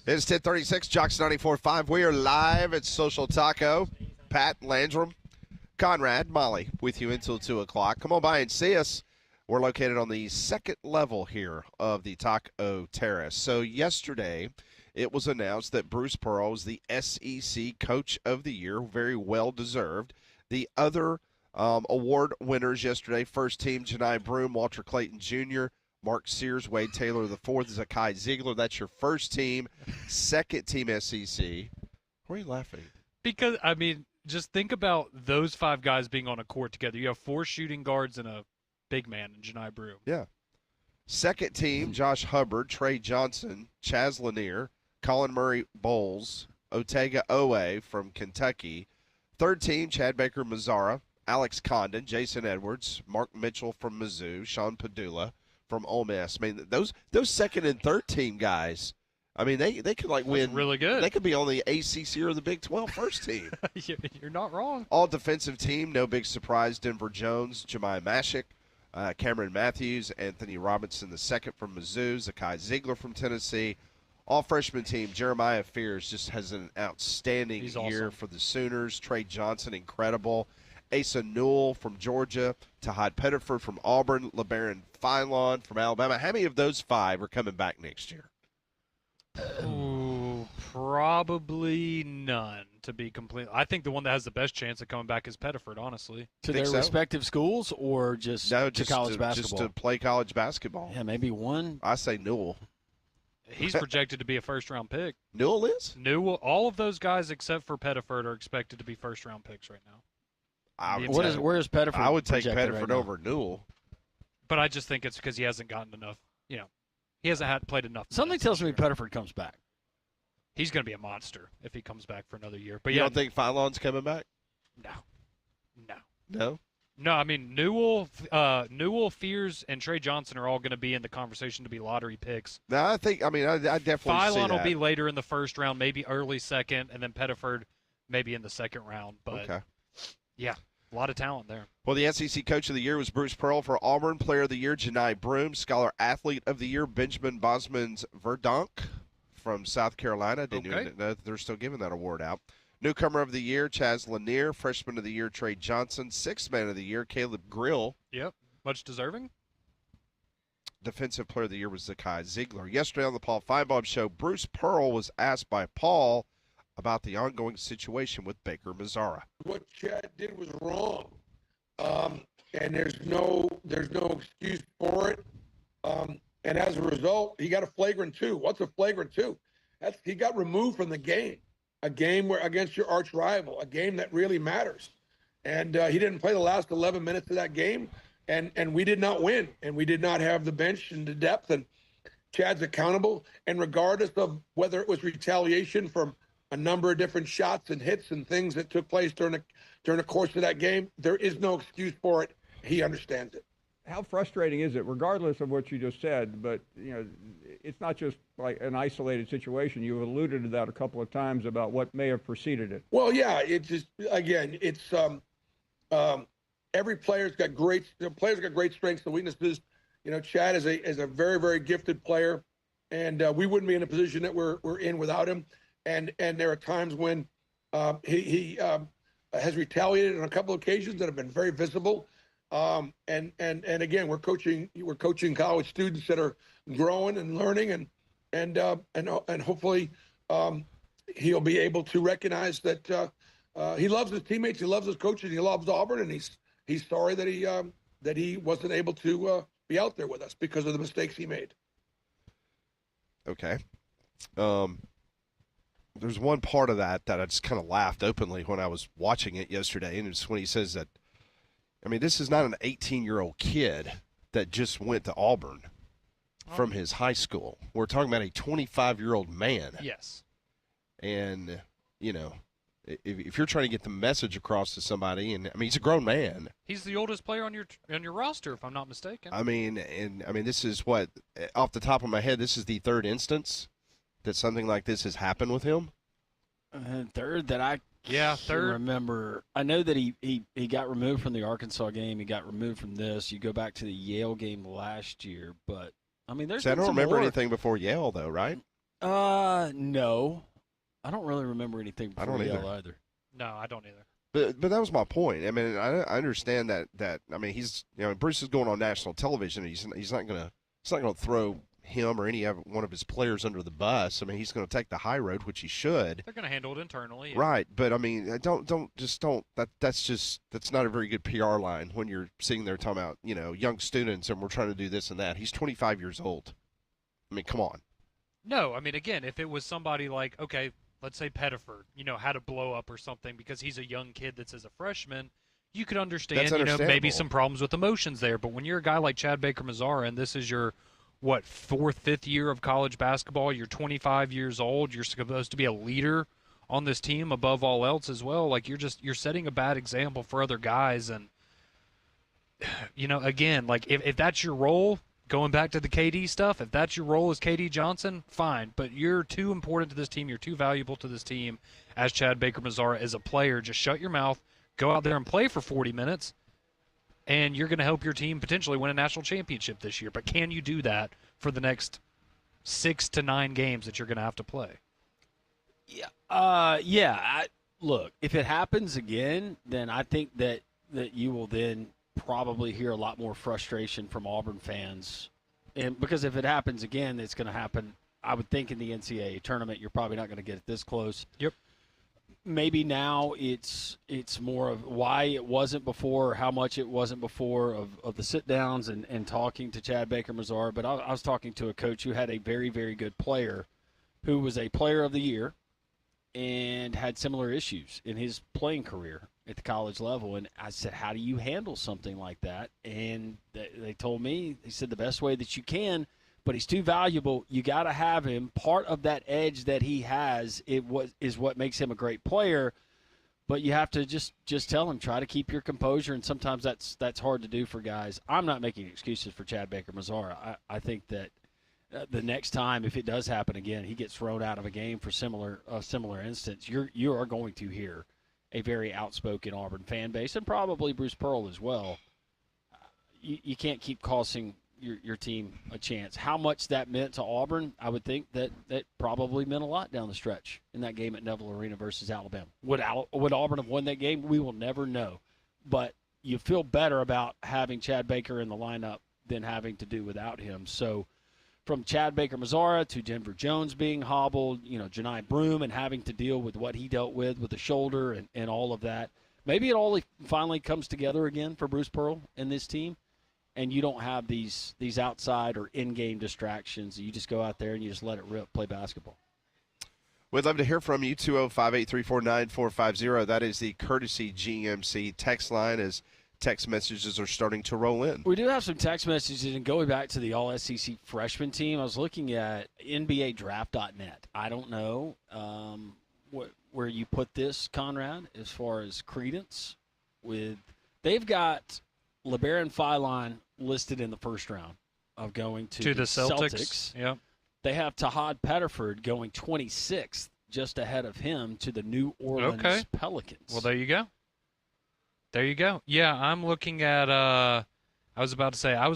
It's 10:36, Jocks 94.5. We are live at Social Taco. Pat, Landrum, Conrad, Molly with you until 2 o'clock. Come on by and see us. We're located on the second level here of the Taco Terrace. So yesterday, it was announced that Bruce Pearl is the SEC Coach of the Year, very well deserved. The other award winners yesterday, first team, Janai Broom, Walter Clayton Jr., Mark Sears, Wade Taylor IV, Zakai Ziegler. That's your first team. Second team SEC. Why are you laughing? Because, I mean, just think about those five guys being on a court together. You have four shooting guards and a big man in Janai Broom. Yeah. Second team, Josh Hubbard, Trey Johnson, Chaz Lanier, Colin Murray Bowles, Otega Owe from Kentucky. Third team, Chad Baker Mazzara, Alex Condon, Jason Edwards, Mark Mitchell from Mizzou, Sean Padula from Ole Miss. I mean, those second and third team guys, I mean, they could like win. That's really good. They could be on the ACC or the Big 12 first team. You're not wrong. All defensive team, no big surprise. Denver Jones, Jemiah Mashik, Cameron Matthews, Anthony Robinson the second from Mizzou, Zakai Ziegler from Tennessee. All freshman team, Jeremiah Fears just has an outstanding year awesome for the Sooners. Trey Johnson, incredible. Asa Newell from Georgia, Tahad Pettiford from Auburn, LeBaron Philon from Alabama. How many of those five are coming back next year? Ooh, probably none, to be complete. I think the one that has the best chance of coming back is Pettiford, honestly. To their respective schools or just No, to college basketball? Just to play college basketball. Yeah, maybe one. I say Newell. He's projected to be a first-round pick. Newell is? Newell, all of those guys except for Pettiford are expected to be first-round picks right now. Where is Pettiford? I would take projected Pettiford right over Newell. But I just think it's because he hasn't gotten enough. He hasn't played enough. Something tells me Pettiford comes back. He's going to be a monster if he comes back for another year. But You don't think Philon's coming back? No. No, I mean Newell, Fears, and Trey Johnson are all going to be in the conversation to be lottery picks. No, I definitely see Philon that. will be later in the first round, maybe early second, and then Pettiford maybe in the second round. But Okay. yeah, a lot of talent there. Well, the SEC Coach of the Year was Bruce Pearl. For Auburn, Player of the Year, Janai Broom. Scholar Athlete of the Year, Benjamin Bosmans Verdonk from South Carolina. Didn't even know that they're still giving that award out. Newcomer of the Year, Chaz Lanier. Freshman of the Year, Trey Johnson. Sixth Man of the Year, Caleb Grill. Yep, much deserving. Defensive Player of the Year was Zakai Ziegler. Yesterday on the Paul Feinbaum Show, Bruce Pearl was asked by Paul about the ongoing situation with Baker Mazzara. What Chad did was wrong, and there's no excuse for it. And as a result, he got a flagrant 2. What's a flagrant 2? He got removed from the game. A game where against your arch rival, a game that really matters. And he didn't play the last 11 minutes of that game, and we did not win, and we did not have the bench and the depth, and Chad's accountable. And regardless of whether it was retaliation from a number of different shots and hits and things that took place during the course of that game, there is no excuse for it. He understands it. How frustrating is it, regardless of what you just said, but it's not just like an isolated situation. You've alluded to that a couple of times about what may have preceded it. Well, yeah, it's just, again, it's every player's got great strengths and weaknesses. Chad is a very, very gifted player, and we wouldn't be in a position that we're in without him. And there are times when he has retaliated on a couple of occasions that have been very visible. And again, we're coaching college students that are growing and learning, and hopefully he'll be able to recognize that he loves his teammates, he loves his coaches, he loves Auburn, and he's sorry that he wasn't able to be out there with us because of the mistakes he made. Okay. There's one part of that I just kind of laughed openly when I was watching it yesterday, and it's when he says that, this is not an 18-year-old kid that just went to Auburn from his high school. We're talking about a 25-year-old man. Yes. And, if you're trying to get the message across to somebody, and he's a grown man. He's the oldest player on your roster, if I'm not mistaken. This is what, off the top of my head, this is the third instance that something like this has happened with him. Third that I third. remember. I know that he got removed from the Arkansas game. He got removed from this. You go back to the Yale game last year, but there's. I don't remember anything before Yale, though, right? No, I don't really remember anything before Yale either. No, I don't either. But that was my point. I understand that. He's Bruce is going on national television. He's not gonna throw him or any one of his players under the bus. He's going to take the high road, which he should. They're going to handle it internally. Yeah. Right, but don't. That's not a very good PR line when you're sitting there talking about young students and we're trying to do this and that. He's 25 years old. Come on. No, again, if it was somebody like, okay, let's say Pettiford, had a blow up or something because he's a young kid that's as a freshman, you could understand, maybe some problems with emotions there. But when you're a guy like Chad Baker Mazzara and this is your fourth, fifth year of college basketball, you're 25 years old, you're supposed to be a leader on this team above all else as well. Like you're setting a bad example for other guys. And, again, like if that's your role, going back to the KD stuff, if that's your role as KD Johnson, fine. But you're too important to this team. You're too valuable to this team as Chad Baker Mazzara as a player. Just shut your mouth, go out there and play for 40 minutes. And you're going to help your team potentially win a national championship this year. But can you do that for the next 6 to 9 games that you're going to have to play? Yeah. Look, if it happens again, then I think that you will then probably hear a lot more frustration from Auburn fans. And because if it happens again, it's going to happen, I would think, in the NCAA tournament. You're probably not going to get it this close. Yep. maybe now it's more of why it wasn't before, or how much it wasn't before of the sit-downs and talking to Chad Baker-Mazara. But I was talking to a coach who had a very, very good player who was a player of the year and had similar issues in his playing career at the college level. And I said, how do you handle something like that? And they told me, they said the best way that you can, but he's too valuable. You got to have him. Part of that edge that he has is what makes him a great player. But you have to just tell him, try to keep your composure, and sometimes that's hard to do for guys. I'm not making excuses for Chad Baker-Mazara. I think that the next time, if it does happen again, he gets thrown out of a game for a similar instance, you are going to hear a very outspoken Auburn fan base, and probably Bruce Pearl as well. You can't keep costing your team a chance. How much that meant to Auburn, I would think that probably meant a lot down the stretch in that game at Neville Arena versus Alabama. Would Auburn have won that game? We will never know. But you feel better about having Chad Baker in the lineup than having to do without him. So from Chad Baker-Mazara to Denver Jones being hobbled, Janai Broome and having to deal with what he dealt with the shoulder and all of that, maybe it all finally comes together again for Bruce Pearl and this team. And you don't have these outside or in-game distractions. You just go out there and you just let it rip, play basketball. We'd love to hear from you, 205-834-9450. That is the Courtesy GMC text line as text messages are starting to roll in. We do have some text messages, and going back to the All-SEC freshman team, I was looking at NBADraft.net. I don't know where you put this, Conrad, as far as credence. They've got LeBaron Philon listed in the first round of going to the Celtics. Yep. They have Tahad Pettiford going 26th, just ahead of him, to the New Orleans Pelicans. Well, there you go. Yeah, I'm looking at I was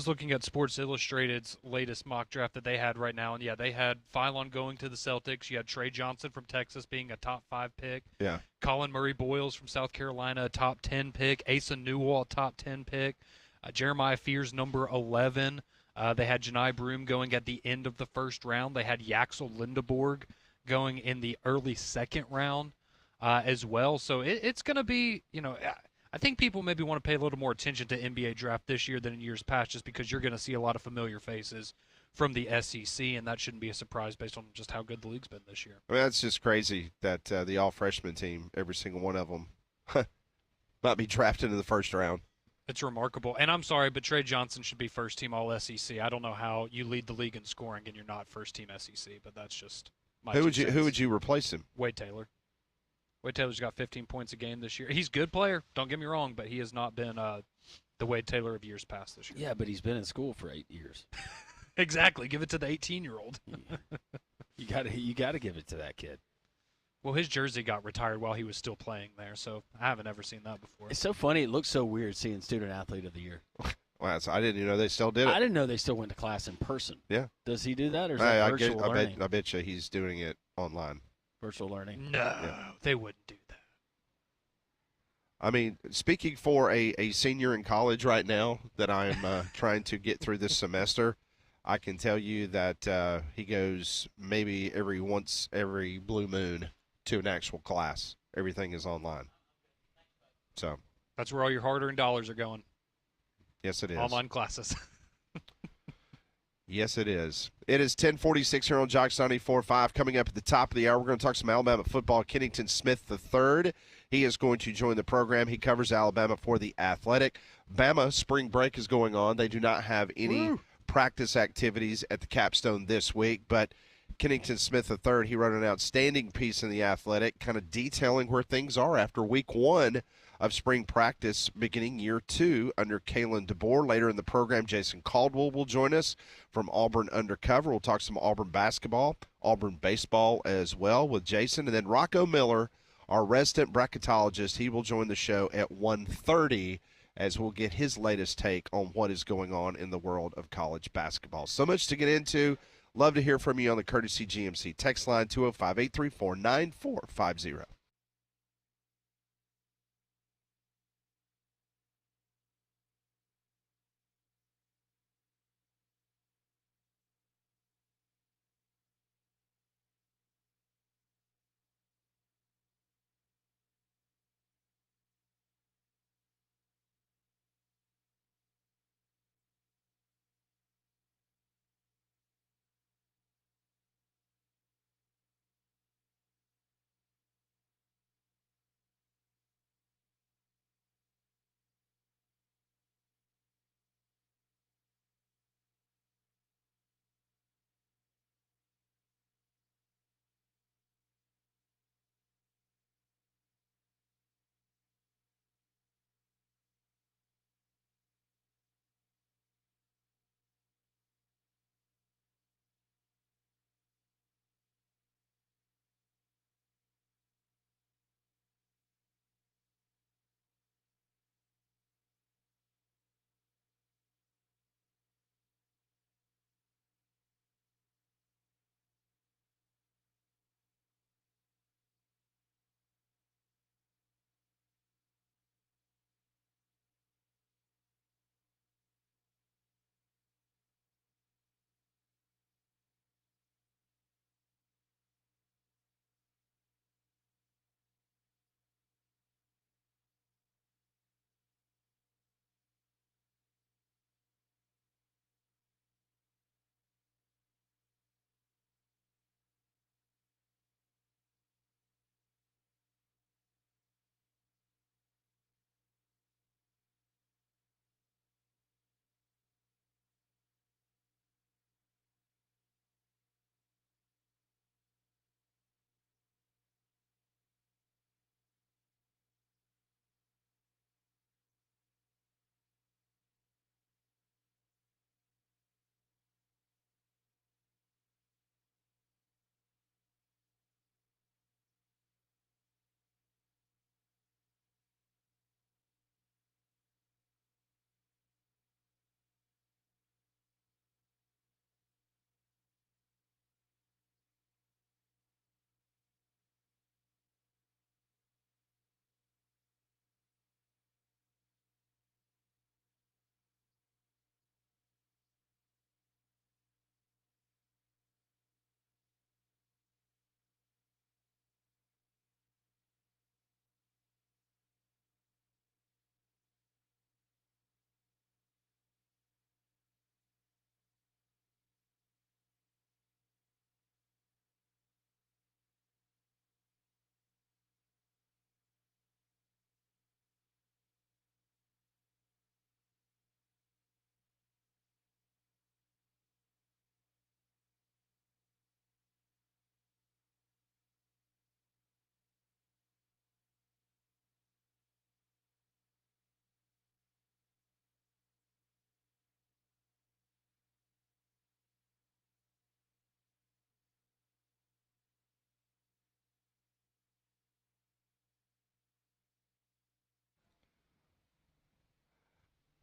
looking at Sports Illustrated's latest mock draft that they had right now, and yeah, they had Philon going to the Celtics. You had Trey Johnson from Texas being a top 5 pick. Yeah. Colin Murray Boyles from South Carolina, a top 10 pick. Asa Newell, top 10 pick. Jeremiah Fears, number 11. They had Janai Broome going at the end of the first round. They had Yaxel Lindeborg going in the early second round as well. So it's going to be, I think people maybe want to pay a little more attention to NBA draft this year than in years past, just because you're going to see a lot of familiar faces from the SEC, and that shouldn't be a surprise based on just how good the league's been this year. I mean, that's just crazy that the all-freshman team, every single one of them, might be drafted in the first round. It's remarkable. And I'm sorry, but Trey Johnson should be first-team All-SEC. I don't know how you lead the league in scoring and you're not first-team SEC, but that's just my Who would you replace him? Wade Taylor. Wade Taylor's got 15 points a game this year. He's a good player, don't get me wrong, but he has not been the Wade Taylor of years past this year. Yeah, but he's been in school for 8 years. Exactly. Give it to the 18-year-old. You got to give it to that kid. Well, his jersey got retired while he was still playing there, so I haven't ever seen that before. It's so funny. It looks so weird seeing Student Athlete of the Year. Wow, I didn't even know they still did it. I didn't know they still went to class in person. Yeah. Does he do that, or is that virtual learning? I bet you he's doing it online. Virtual learning? No, they wouldn't do that. I mean, speaking for a senior in college right now that I am trying to get through this semester, I can tell you that he goes maybe every blue moon to an actual class. Everything is online. So that's where all your hard-earned dollars are going. Yes, it is. Online classes. Yes, it is. It is 10:46 here on Jocks 94.5. Coming up at the top of the hour, we're going to talk some Alabama football. Kennington Smith III, he is going to join the program. He covers Alabama for The Athletic. Bama spring break is going on. They do not have any practice activities at the Capstone this week, but Kennington Smith III, he wrote an outstanding piece in The Athletic, kind of detailing where things are after week 1 of spring practice, beginning year 2 under Kalen DeBoer. Later in the program, Jason Caldwell will join us from Auburn Undercover. We'll talk some Auburn basketball, Auburn baseball as well with Jason. And then Rocco Miller, our resident bracketologist, he will join the show at 1:30 as we'll get his latest take on what is going on in the world of college basketball. So much to get into. Love to hear from you on the Courtesy GMC text line, 205-834-9450.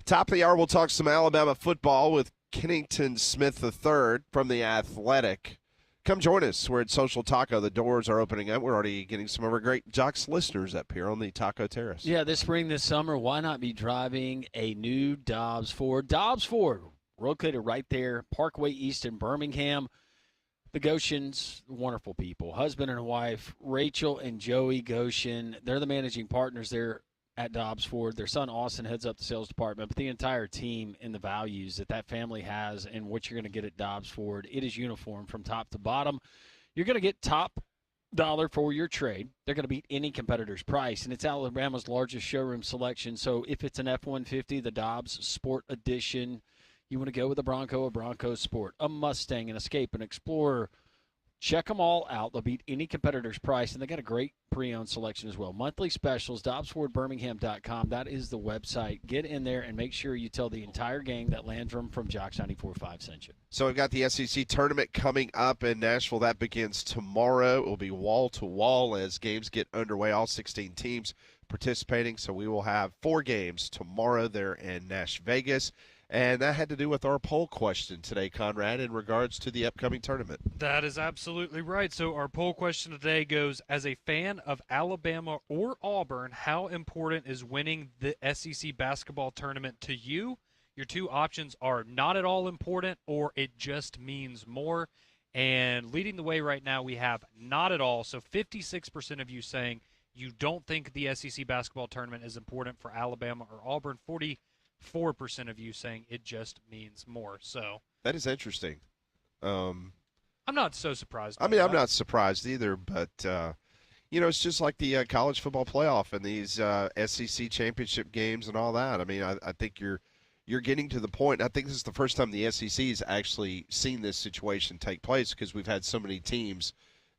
Top of the hour, we'll talk some Alabama football with Kennington Smith III from The Athletic. Come join us. We're at Social Taco. The doors are opening up. We're already getting some of our great Jocks listeners up here on the Taco Terrace. Yeah, this spring, this summer, why not be driving a new Dobbs Ford? Dobbs Ford, located right there, Parkway East in Birmingham. The Goshens, wonderful people, husband and wife, Rachel and Joey Goshen. They're the managing partners there at Dobbs Ford. Their son, Austin, heads up the sales department, but the entire team and the values that family has and what you're going to get at Dobbs Ford, it is uniform from top to bottom. You're going to get top dollar for your trade. They're going to beat any competitor's price, and it's Alabama's largest showroom selection. So if it's an F-150, the Dobbs Sport Edition, you want to go with a Bronco Sport, a Mustang, an Escape, an Explorer, check them all out. They'll beat any competitor's price, and they got a great pre-owned selection as well. Monthly specials, DobbsFordBirmingham.com. That is the website. Get in there and make sure you tell the entire gang that Landrum from Jocks 94.5 sent you. So we've got the SEC tournament coming up in Nashville. That begins tomorrow. It will be wall-to-wall as games get underway. All 16 teams participating. So we will have 4 games tomorrow there in Nash Vegas. And that had to do with our poll question today, Conrad, in regards to the upcoming tournament. That is absolutely right. So our poll question today goes, as a fan of Alabama or Auburn, how important is winning the SEC basketball tournament to you? Your 2 options are not at all important or it just means more. And leading the way right now, we have not at all. So 56% of you saying you don't think the SEC basketball tournament is important for Alabama or Auburn. 44% of you saying it just means more. So that is interesting. I'm not so surprised. I'm not surprised either, but it's just like the college football playoff and these SEC championship games and all that. I mean, I think you're getting to the point. I think this is the first time the SEC has actually seen this situation take place because we've had so many teams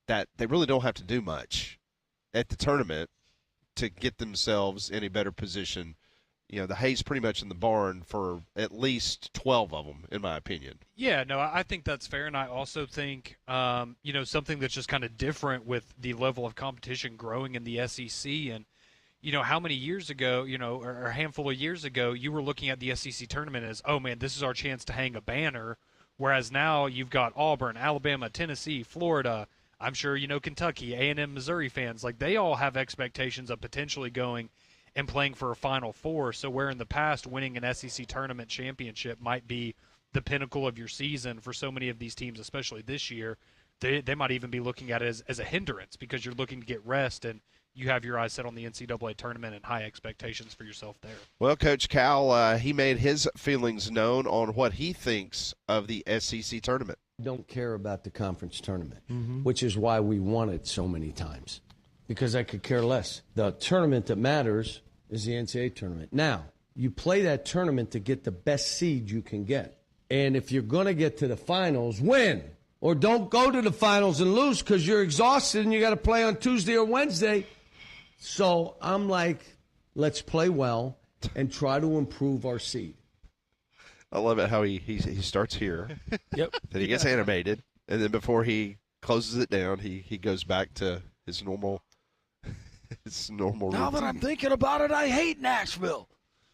that they really don't have to do much at the tournament to get themselves in a better position. The hay's pretty much in the barn for at least 12 of them, in my opinion. Yeah, no, I think that's fair, and I also think, something that's just kind of different with the level of competition growing in the SEC. And, how many years ago, or a handful of years ago, you were looking at the SEC tournament as, oh, man, this is our chance to hang a banner, whereas now you've got Auburn, Alabama, Tennessee, Florida, I'm sure, Kentucky, A&M, Missouri fans. Like, they all have expectations of potentially going and playing for a Final Four. So where in the past winning an SEC tournament championship might be the pinnacle of your season for so many of these teams, especially this year, they might even be looking at it as a hindrance because you're looking to get rest and you have your eyes set on the NCAA tournament and high expectations for yourself there. Well, Coach Cal, he made his feelings known on what he thinks of the SEC tournament. Don't care about the conference tournament, which is why we won it so many times. Because I could care less. The tournament that matters is the NCAA tournament. Now, you play that tournament to get the best seed you can get. And if you're going to get to the finals, win. Or don't go to the finals and lose because you're exhausted and you got to play on Tuesday or Wednesday. So I'm like, let's play well and try to improve our seed. I love it how he starts here. Yep. Then he gets animated. And then before he closes it down, he goes back to his normal routine. Now that I'm thinking about it, I hate Nashville.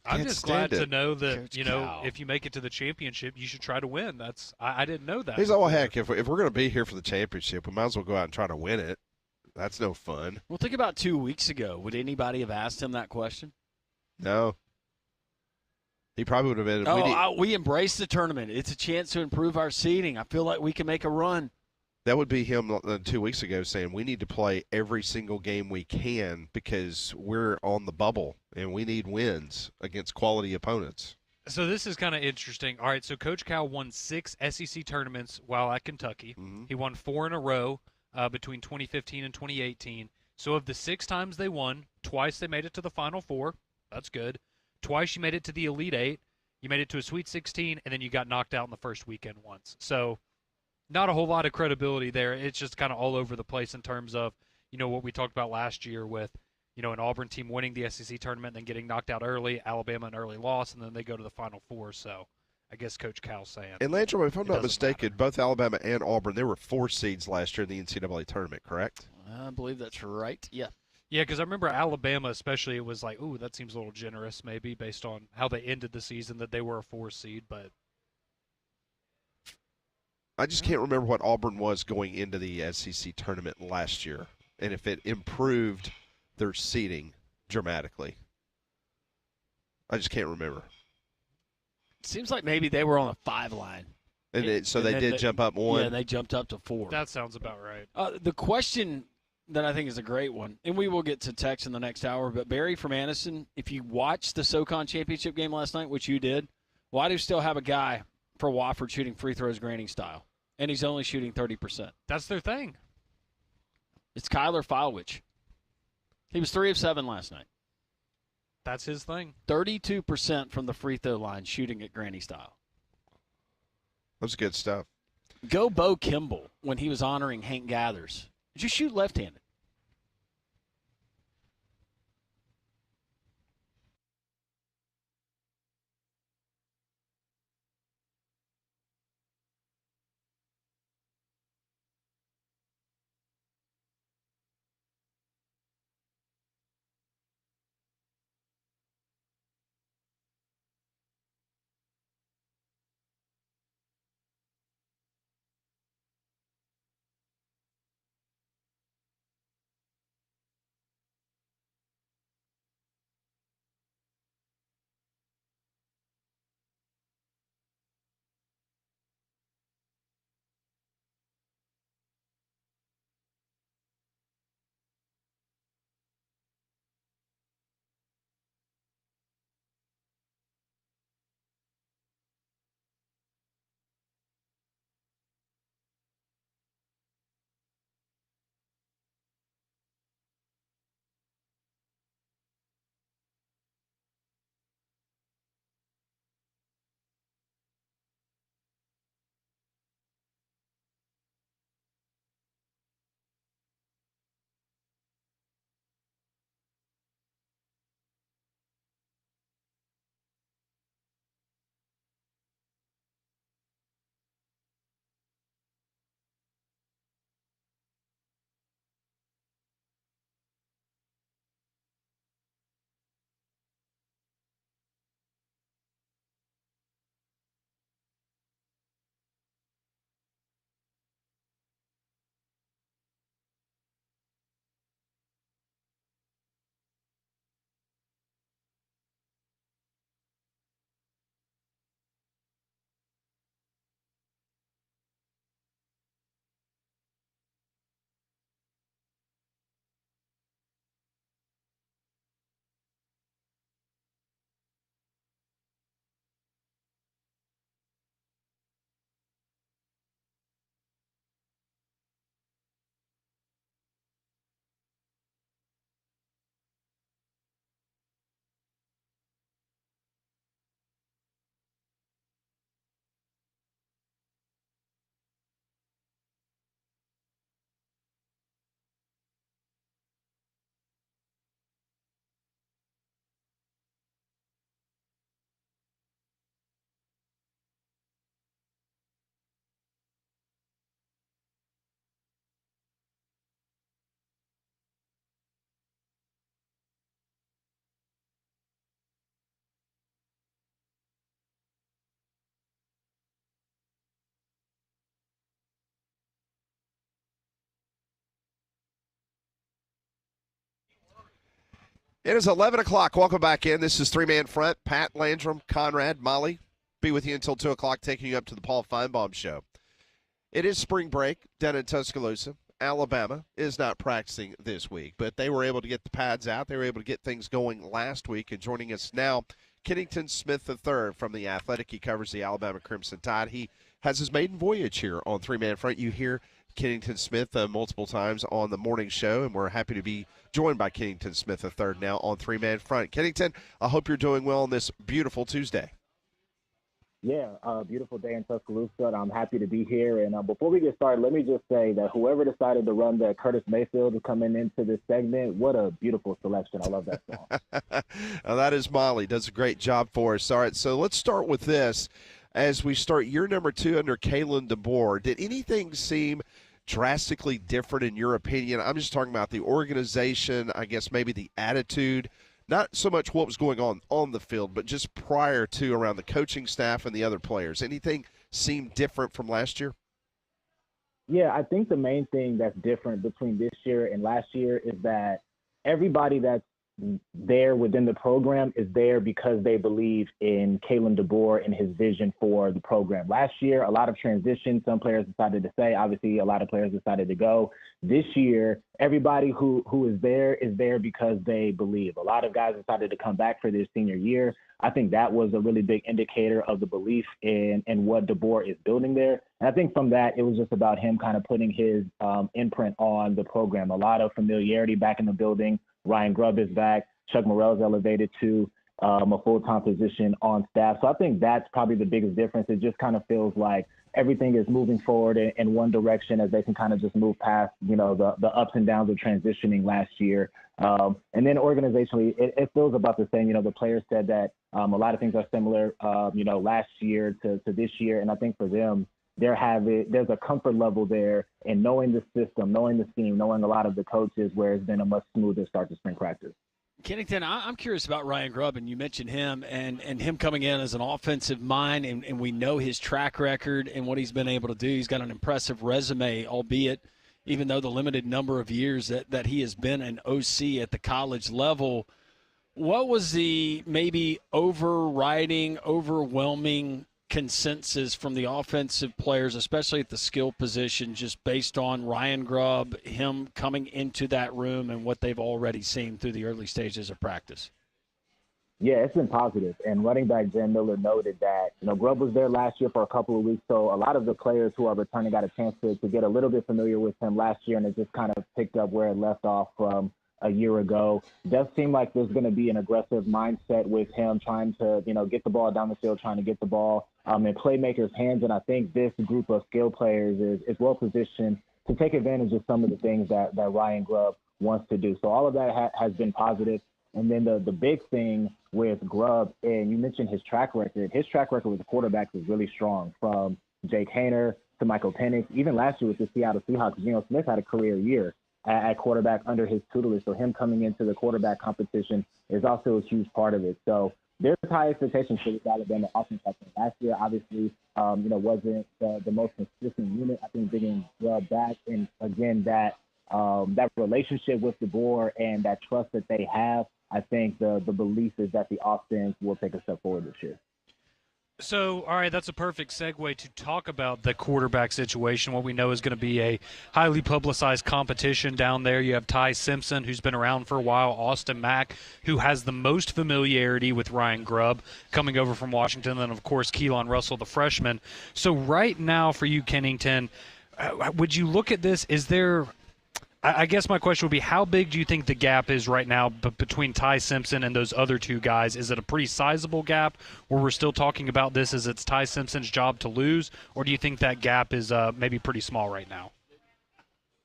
I'm just glad to know that, Coach Cal. if you make it to the championship, you should try to win. I didn't know that. He's like, well, heck, if we're going to be here for the championship, we might as well go out and try to win it. That's no fun. Well, think about 2 weeks ago. Would anybody have asked him that question? No. He probably would have been. We embrace the tournament. It's a chance to improve our seeding. I feel like we can make a run. That would be him 2 weeks ago saying we need to play every single game we can because we're on the bubble and we need wins against quality opponents. So this is kind of interesting. All right, so Coach Cal won 6 SEC tournaments while at Kentucky. Mm-hmm. He won 4 in a row between 2015 and 2018. So of the 6 times they won, twice they made it to the Final Four. That's good. Twice you made it to the Elite Eight. You made it to a Sweet 16, and then you got knocked out in the first weekend once. So not a whole lot of credibility there. It's just kind of all over the place in terms of, what we talked about last year with, an Auburn team winning the SEC tournament, then getting knocked out early, Alabama an early loss, and then they go to the Final Four. So I guess Coach Cal's saying. And Landrum, if I'm not mistaken, matter. both Alabama and Auburn, there were 4 seeds last year in the NCAA tournament, correct? I believe that's right. Yeah. Yeah, because I remember Alabama especially, it was like, ooh, that seems a little generous maybe based on how they ended the season, that they were a 4 seed. But I just can't remember what Auburn was going into the SEC tournament last year and if it improved their seeding dramatically. I just can't remember. Seems like maybe they were on a 5 line. So they did jump up 1? Yeah, they jumped up to 4. that sounds about right. The question that I think is a great one, and we will get to text in the next hour, but Barry from Anniston, if you watched the SoCon championship game last night, which you did, why do you still have a guy for Wofford shooting free throws granny style? And he's only shooting 30%. That's their thing. It's Kyler Filewich. He was 3 of 7 last night. That's his thing. 32% from the free throw line shooting at granny style. That's good stuff. Go Bo Kimball when he was honoring Hank Gathers. Did you shoot left-handed? It is 11 o'clock. Welcome back in. This is Three Man Front. Pat, Landrum, Conrad, Molly. Be with you until 2 o'clock, taking you up to the Paul Feinbaum Show. It is spring break down in Tuscaloosa. Alabama is not practicing this week, but they were able to get the pads out. They were able to get things going last week. And joining us now, Kennington Smith III from The Athletic. He covers the Alabama Crimson Tide. He has his maiden voyage here on Three Man Front. You hear Kennington Smith multiple times on the morning show, and we're happy to be joined by Kennington Smith III now on Three Man Front. Kennington, I hope you're doing well on this beautiful Tuesday. Yeah, beautiful day in Tuscaloosa, and I'm happy to be here. And before we get started, let me just say that whoever decided to run that Curtis Mayfield to come into this segment, what a beautiful selection. I love that song. That is Molly. Does a great job for us. All right, so let's start with this. As we start year number 2 under Kalen DeBoer, did anything seem drastically different in your opinion? I'm just talking about the organization, I guess maybe the attitude, not so much what was going on the field, but just prior to around the coaching staff and the other players. Anything seem different from last year? Yeah, I think the main thing that's different between this year and last year is that everybody that's there within the program is there because they believe in Kalen DeBoer and his vision for the program. Last year, a lot of transition. Some players decided to stay. Obviously, a lot of players decided to go. This year, everybody who is there because they believe. A lot of guys decided to come back for their senior year. I think that was a really big indicator of the belief in what DeBoer is building there. And I think from that, it was just about him kind of putting his imprint on the program. A lot of familiarity back in the building. Ryan Grubb is back. Chuck Morrell's elevated to a full-time position on staff. So I think that's probably the biggest difference. It just kind of feels like everything is moving forward in one direction as they can kind of just move past, the ups and downs of transitioning last year. And then organizationally, it feels about the same. The players said that a lot of things are similar, last year to this year. And I think for them, there's a comfort level there in knowing the system, knowing the scheme, knowing a lot of the coaches, where it's been a much smoother start to spring practice. Kennington, I'm curious about Ryan Grubb, and you mentioned him and him coming in as an offensive mind, and we know his track record and what he's been able to do. He's got an impressive resume, albeit even though the limited number of years that he has been an OC at the college level. What was the maybe overwhelming consensus from the offensive players, especially at the skill position, just based on Ryan Grubb, him coming into that room and what they've already seen through the early stages of practice? Yeah, it's been positive. And running back Jen Miller noted that, Grubb was there last year for a couple of weeks. So a lot of the players who are returning got a chance to get a little bit familiar with him last year, and it just kind of picked up where it left off from a year ago. It does seem like there's going to be an aggressive mindset with him trying to, get the ball down the field, trying to get the ball in playmakers' hands. And I think this group of skill players is well positioned to take advantage of some of the things that Ryan Grubb wants to do. So all of that has been positive. And then the big thing with Grubb, and you mentioned his track record with the quarterbacks is really strong, from Jake Haener to Michael Penix. Even last year with the Seattle Seahawks, Geno Smith had a career year at quarterback under his tutelage. So him coming into the quarterback competition is also a huge part of it. So there's high expectations for this Alabama offense. Last year, obviously, wasn't the most consistent unit. I think bringing Grubb back, and again, that relationship with DeBoer and that trust that they have, I think the belief is that the offense will take a step forward this year. So, all right, that's a perfect segue to talk about the quarterback situation, what we know is going to be a highly publicized competition down there. You have Ty Simpson, who's been around for a while, Austin Mack, who has the most familiarity with Ryan Grubb, coming over from Washington, and, of course, Keelan Russell, the freshman. So right now for you, Kennington, would you look at this? Is there – I guess my question would be, how big do you think the gap is right now between Ty Simpson and those other two guys? Is it a pretty sizable gap where we're still talking about this as it's Ty Simpson's job to lose, or do you think that gap is maybe pretty small right now?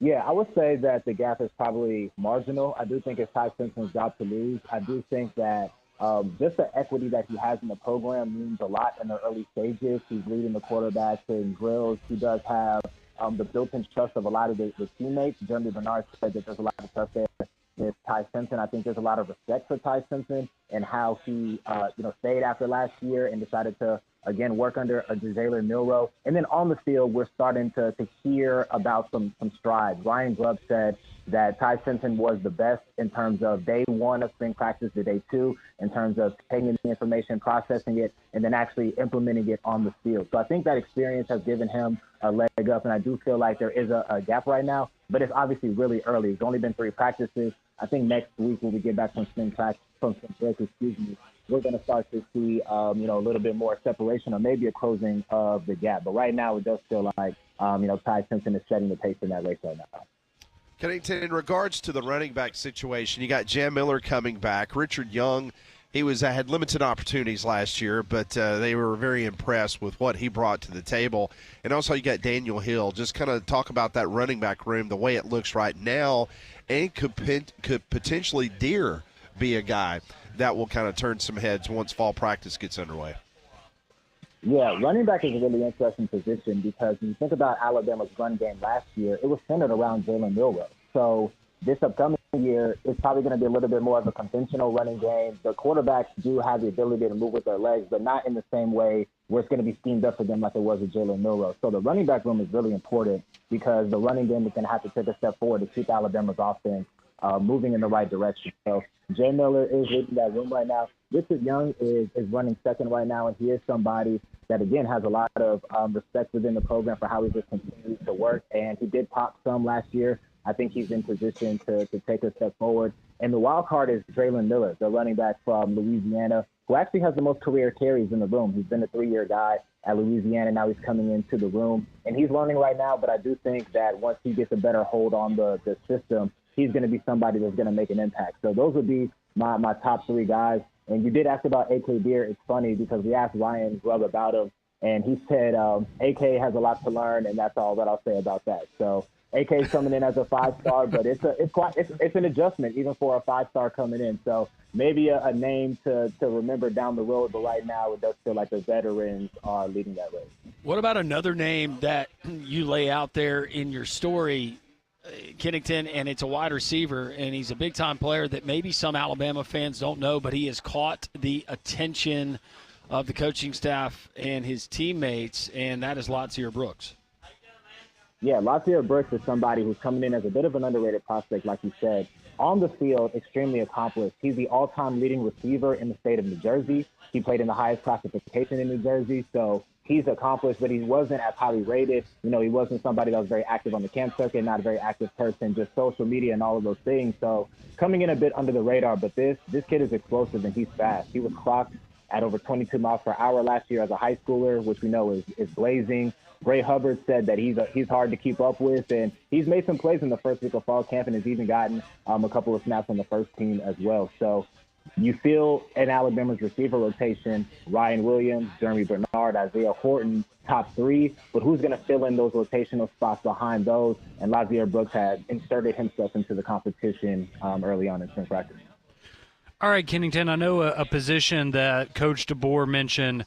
Yeah, I would say that the gap is probably marginal. I do think it's Ty Simpson's job to lose. I do think that just the equity that he has in the program means a lot in the early stages. He's leading the quarterbacks in drills. He does have the built-in trust of a lot of the teammates. Jeremy Bernard said that there's a lot of trust there with Ty Simpson. I think there's a lot of respect for Ty Simpson and how he, stayed after last year and decided to, again, work under Jalen Milroe. And then on the field, we're starting to hear about some strides. Ryan Grubb said that Ty Simpson was the best in terms of day one of spring practice to day two, in terms of taking the information, processing it, and then actually implementing it on the field. So I think that experience has given him a leg up, and I do feel like there is a gap right now, but it's obviously really early. It's only been 3 practices. I think next week when we get back from spring practice, we're going to start to see, a little bit more separation or maybe a closing of the gap. But right now it does feel like, Ty Simpson is setting the pace in that race right now. Kennington, in regards to the running back situation, you got Jan Miller coming back. Richard Young, he had limited opportunities last year, but they were very impressed with what he brought to the table. And also you got Daniel Hill. Just kind of talk about that running back room, the way it looks right now, and could potentially Deere be a guy that will kind of turn some heads once fall practice gets underway. Yeah, running back is a really interesting position because when you think about Alabama's run game last year, it was centered around Jalen Milroe. So this upcoming year, it's probably going to be a little bit more of a conventional running game. The quarterbacks do have the ability to move with their legs, but not in the same way where it's going to be schemed up for them like it was with Jalen Milroe. So the running back room is really important because the running game is going to have to take a step forward to keep Alabama's offense moving in the right direction. So Jay Miller is leading that room right now. Richard Young is running second right now, and he is somebody that, again, has a lot of respect within the program for how he just continues to work. And he did pop some last year. I think he's in position to take a step forward. And the wild card is Draylon Miller, the running back from Louisiana, who actually has the most career carries in the room. He's been a 3-year guy at Louisiana. Now he's coming into the room. And he's learning right now, but I do think that once he gets a better hold on the system, he's going to be somebody that's going to make an impact. So those would be my top 3 guys. And you did ask about A.K. Beer. It's funny because we asked Ryan Grubb about him, and he said A.K. has a lot to learn, and that's all that I'll say about that. So A.K. is coming in as a 5-star, but it's an adjustment even for a 5-star coming in. So maybe a name to remember down the road, but right now it does feel like the veterans are leading that race. What about another name that you lay out there in your story, Kennington, and it's a wide receiver, and he's a big-time player that maybe some Alabama fans don't know, but he has caught the attention of the coaching staff and his teammates, and that is Latsier Brooks. Yeah, Latsier Brooks is somebody who's coming in as a bit of an underrated prospect, like you said. On the field, extremely accomplished. He's the all-time leading receiver in the state of New Jersey. He played in the highest classification in New Jersey, so he's accomplished, but he wasn't as highly rated. You know, he wasn't somebody that was very active on the camp circuit, not a very active person, just social media and all of those things. So coming in a bit under the radar, but this kid is explosive and he's fast. He was clocked at over 22 miles per hour last year as a high schooler, which we know is blazing. Bray Hubbard said that he's hard to keep up with, and he's made some plays in the first week of fall camp and has even gotten a couple of snaps on the first team as well. So you feel in Alabama's receiver rotation, Ryan Williams, Jeremy Bernard, Isaiah Horton, top 3, but who's going to fill in those rotational spots behind those? And Latsier Brooks had inserted himself into the competition early on in spring practice. All right, Kennington, I know a position that Coach DeBoer mentioned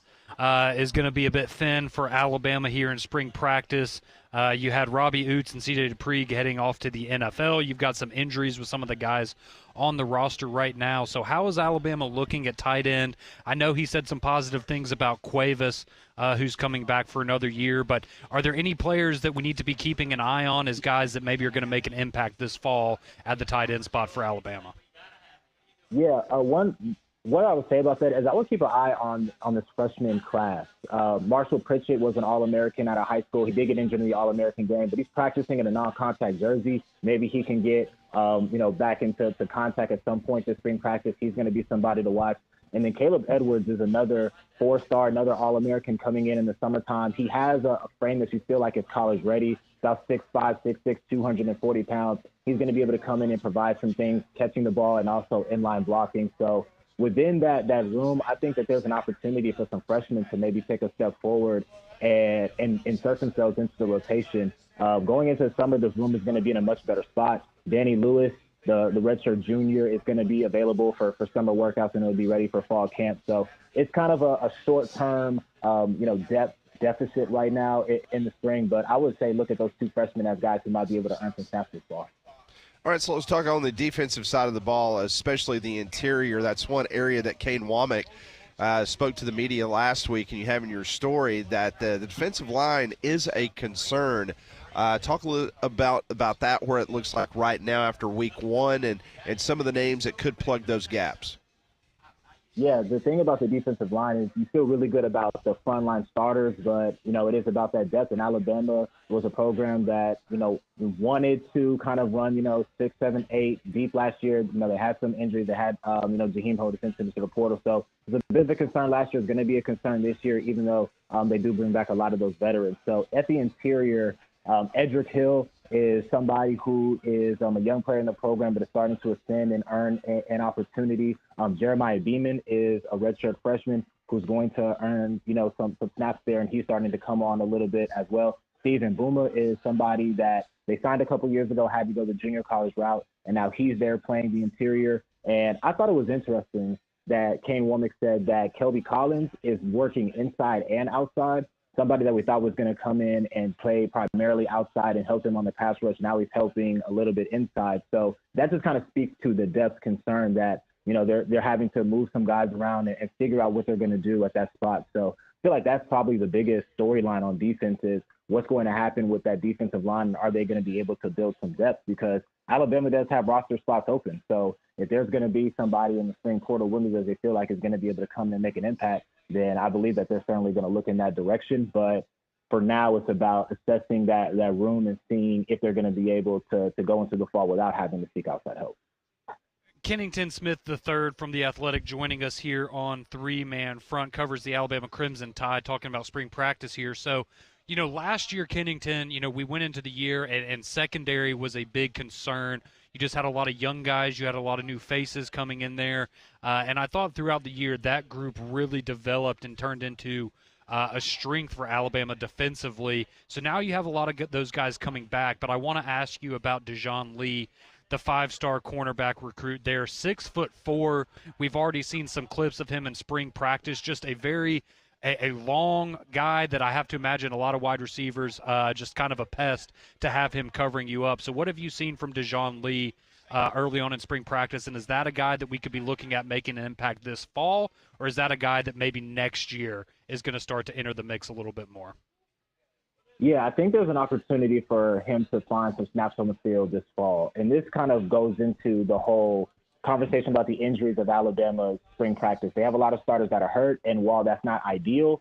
is going to be a bit thin for Alabama here in spring practice. You had Robbie Oots and C.J. Dupree heading off to the NFL. You've got some injuries with some of the guys on the roster right now. So how is Alabama looking at tight end? I know he said some positive things about Cuevas, who's coming back for another year, but are there any players that we need to be keeping an eye on as guys that maybe are going to make an impact this fall at the tight end spot for Alabama? Yeah, what I would say about that is I would keep an eye on this freshman class. Marshall Pritchett was an All-American out of high school. He did get injured in the All-American game, but he's practicing in a non-contact jersey. Maybe he can get back into contact at some point this spring practice. He's going to be somebody to watch. And then Caleb Edwards is another 4-star, another All-American coming in the summertime. He has a frame that you feel like is college ready. About 6'5", 6'6", 240 pounds. He's going to be able to come in and provide some things, catching the ball and also inline blocking. So within that room, I think that there's an opportunity for some freshmen to maybe take a step forward and insert themselves into the rotation. Going into the summer, this room is going to be in a much better spot. Danny Lewis, the redshirt junior, is going to be available for summer workouts, and it'll be ready for fall camp. So it's kind of a short-term, depth deficit right now in the spring. But I would say look at those 2 freshmen as guys who might be able to earn some snaps this fall. All right, so let's talk on the defensive side of the ball, especially the interior. That's one area that Kane Womack spoke to the media last week, and you have in your story that the defensive line is a concern. Talk a little about that, where it looks like right now after week 1 and some of the names that could plug those gaps. Yeah, the thing about the defensive line is you feel really good about the frontline starters, but, it is about that depth. And Alabama was a program that, wanted to kind of run, 6, 7, 8 deep last year. They had some injuries. They had, Jaheim Holdis into the portal. So it was a bit of a concern last year. It's going to be a concern this year, even though they do bring back a lot of those veterans. So at the interior, Edric Hill is somebody who is a young player in the program but is starting to ascend and earn an opportunity. Jeremiah Beeman is a redshirt freshman who's going to earn, some snaps there, and he's starting to come on a little bit as well. Steven Boomer is somebody that they signed a couple years ago, had to go the junior college route, and now he's there playing the interior. And I thought it was interesting that Kane Womack said that Kelby Collins is working inside and outside. Somebody that we thought was going to come in and play primarily outside and help them on the pass rush. Now he's helping a little bit inside. So that just kind of speaks to the depth concern that, you know, they're having to move some guys around and figure out what they're going to do at that spot. So I feel like that's probably the biggest storyline on defense is what's going to happen with that defensive line. Are they going to be able to build some depth? Because Alabama does have roster spots open. So if there's going to be somebody in the spring portal window that they feel like is going to be able to come and make an impact, then I believe that they're certainly going to look in that direction. But for now, it's about assessing that room and seeing if they're going to be able to go into the fall without having to seek outside help. Kennington Smith III from The Athletic joining us here on Three Man Front, covers the Alabama Crimson Tide, talking about spring practice here. So, you know, last year, Kennington, you know, we went into the year and secondary was a big concern. You just had a lot of young guys. You had a lot of new faces coming in there. And I thought throughout the year that group really developed and turned into a strength for Alabama defensively. So now you have a lot of those guys coming back. But I want to ask you about Dejon Lee, the five-star cornerback recruit there, 6'4". We've already seen some clips of him in spring practice. Just a long guy that I have to imagine a lot of wide receivers, just kind of a pest to have him covering you up. So what have you seen from Dejon Lee early on in spring practice, and is that a guy that we could be looking at making an impact this fall, or is that a guy that maybe next year is going to start to enter the mix a little bit more? Yeah, I think there's an opportunity for him to find some snaps on the field this fall. And this kind of goes into the whole conversation about the injuries of Alabama's spring practice. They have a lot of starters that are hurt, and while that's not ideal,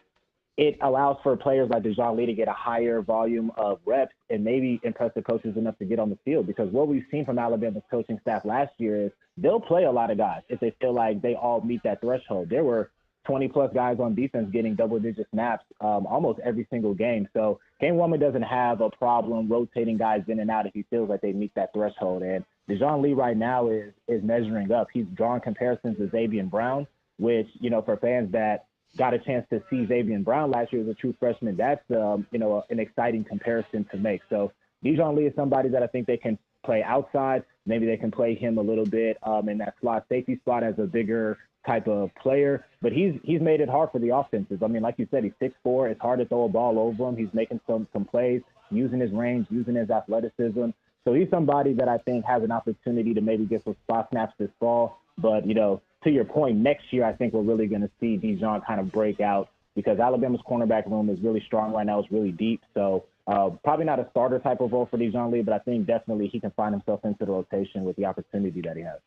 it allows for players like Dejon Lee to get a higher volume of reps and maybe impress the coaches enough to get on the field. Because what we've seen from Alabama's coaching staff last year is they'll play a lot of guys if they feel like they all meet that threshold. There were 20-plus guys on defense getting double-digit snaps almost every single game. So Kane Womack doesn't have a problem rotating guys in and out if he feels like they meet that threshold. And Dejon Lee right now is measuring up. He's drawing comparisons to Xavier Brown, which, you know, for fans that got a chance to see Xavier Brown last year as a true freshman, that's, you know, an exciting comparison to make. So Dejon Lee is somebody that I think they can play outside. Maybe they can play him a little bit in that slot safety spot as a bigger type of player, but he's made it hard for the offenses. I mean, like you said, he's 6'4". It's hard to throw a ball over him. He's making some plays, using his range, using his athleticism. So he's somebody that I think has an opportunity to maybe get some spot snaps this fall. But, you know, to your point, next year I think we're really going to see Dejon kind of break out because Alabama's cornerback room is really strong right now. It's really deep. So probably not a starter type of role for Dejon Lee, but I think definitely he can find himself into the rotation with the opportunity that he has.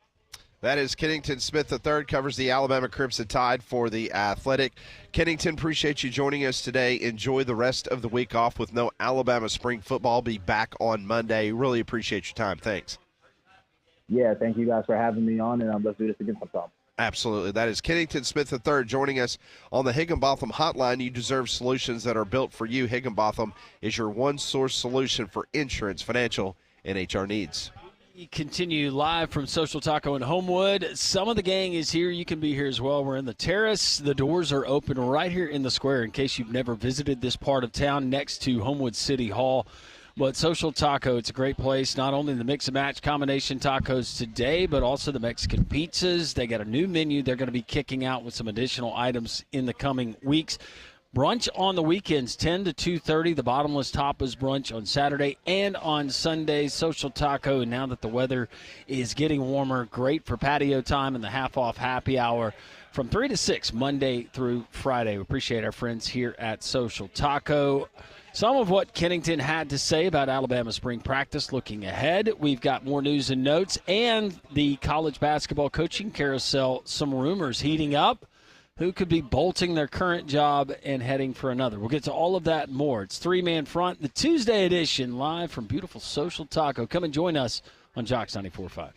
That is Kennington Smith III, covers the Alabama Crimson Tide for The Athletic. Kennington, appreciate you joining us today. Enjoy the rest of the week off with no Alabama spring football. Be back on Monday. Really appreciate your time. Thanks. Yeah, thank you guys for having me on, and let's do this again sometime. Absolutely. That is Kennington Smith III joining us on the Higginbotham Hotline. You deserve solutions that are built for you. Higginbotham is your one-source solution for insurance, financial, and HR needs. Continue live from Social Taco in Homewood. Some of the gang is here. You can be here as well. We're in the terrace. The doors are open right here in the square in case you've never visited this part of town next to Homewood City Hall. But Social Taco, it's a great place. Not only the mix and match combination tacos today, but also the Mexican pizzas. They got a new menu they're going to be kicking out with some additional items in the coming weeks. Brunch on the weekends, 10 to 2:30. The Bottomless Tapas brunch on Saturday and on Sundays. Social Taco, and now that the weather is getting warmer, great for patio time and the half-off happy hour from 3 to 6, Monday through Friday. We appreciate our friends here at Social Taco. Some of what Kennington had to say about Alabama spring practice looking ahead. We've got more news and notes and the college basketball coaching carousel, some rumors heating up. Who could be bolting their current job and heading for another? We'll get to all of that and more. It's Three Man Front, the Tuesday edition, live from beautiful Social Taco. Come and join us on Jocks 94.5.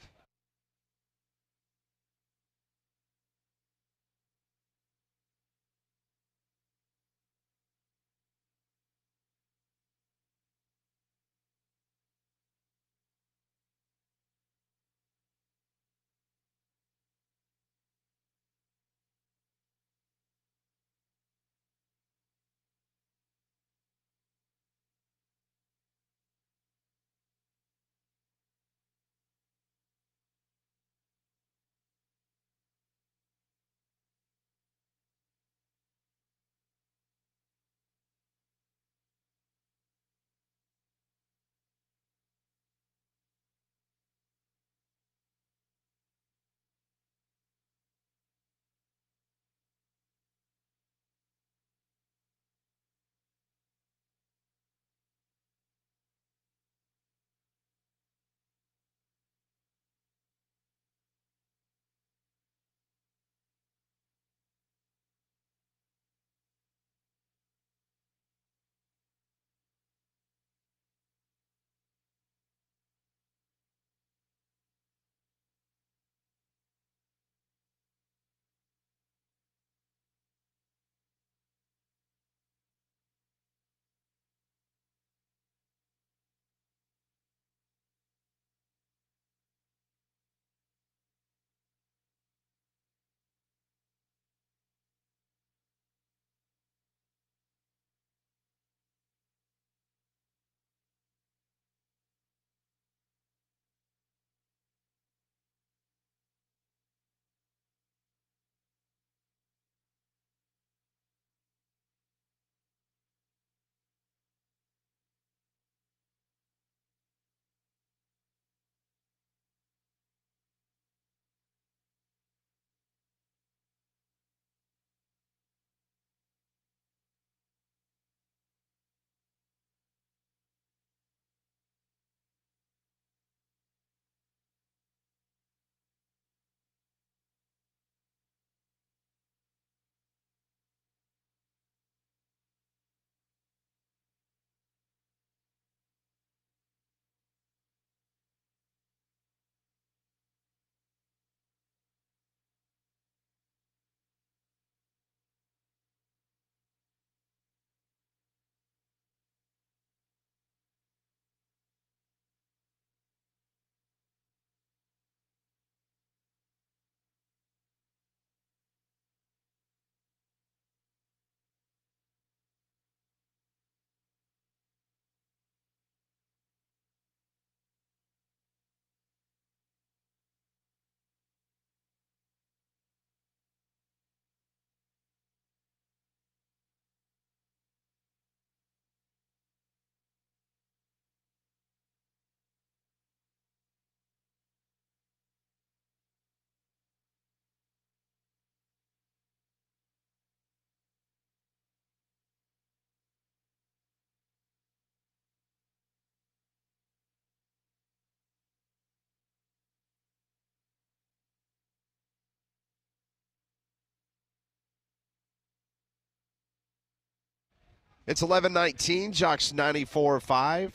It's 11:19. Jocks 94.5.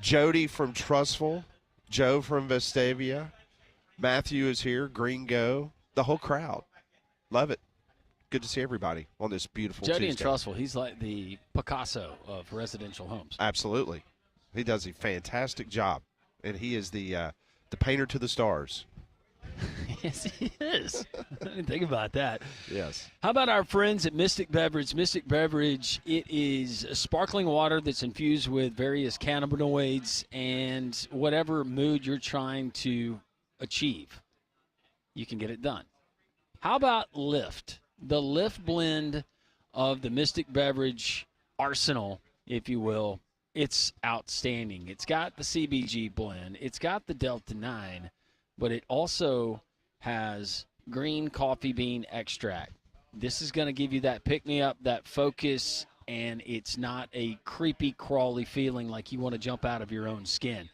Jody from Trussville. Joe from Vestavia. Matthew is here. Gringo. The whole crowd. Love it. Good to see everybody on this beautiful Jody Tuesday. in Trussville, he's like the Picasso of residential homes. Absolutely. He does a fantastic job, and he is the painter to the stars. Yes, he is. I didn't think about that. Yes. How about our friends at Mystic Beverage? Mystic Beverage, it is sparkling water that's infused with various cannabinoids and whatever mood you're trying to achieve, you can get it done. How about Lift? The Lift blend of the Mystic Beverage arsenal, if you will, it's outstanding. It's got the CBG blend. It's got the Delta 9, but it also has green coffee bean extract. This is going to give you that pick-me-up, that focus, and it's not a creepy, crawly feeling like you want to jump out of your own skin.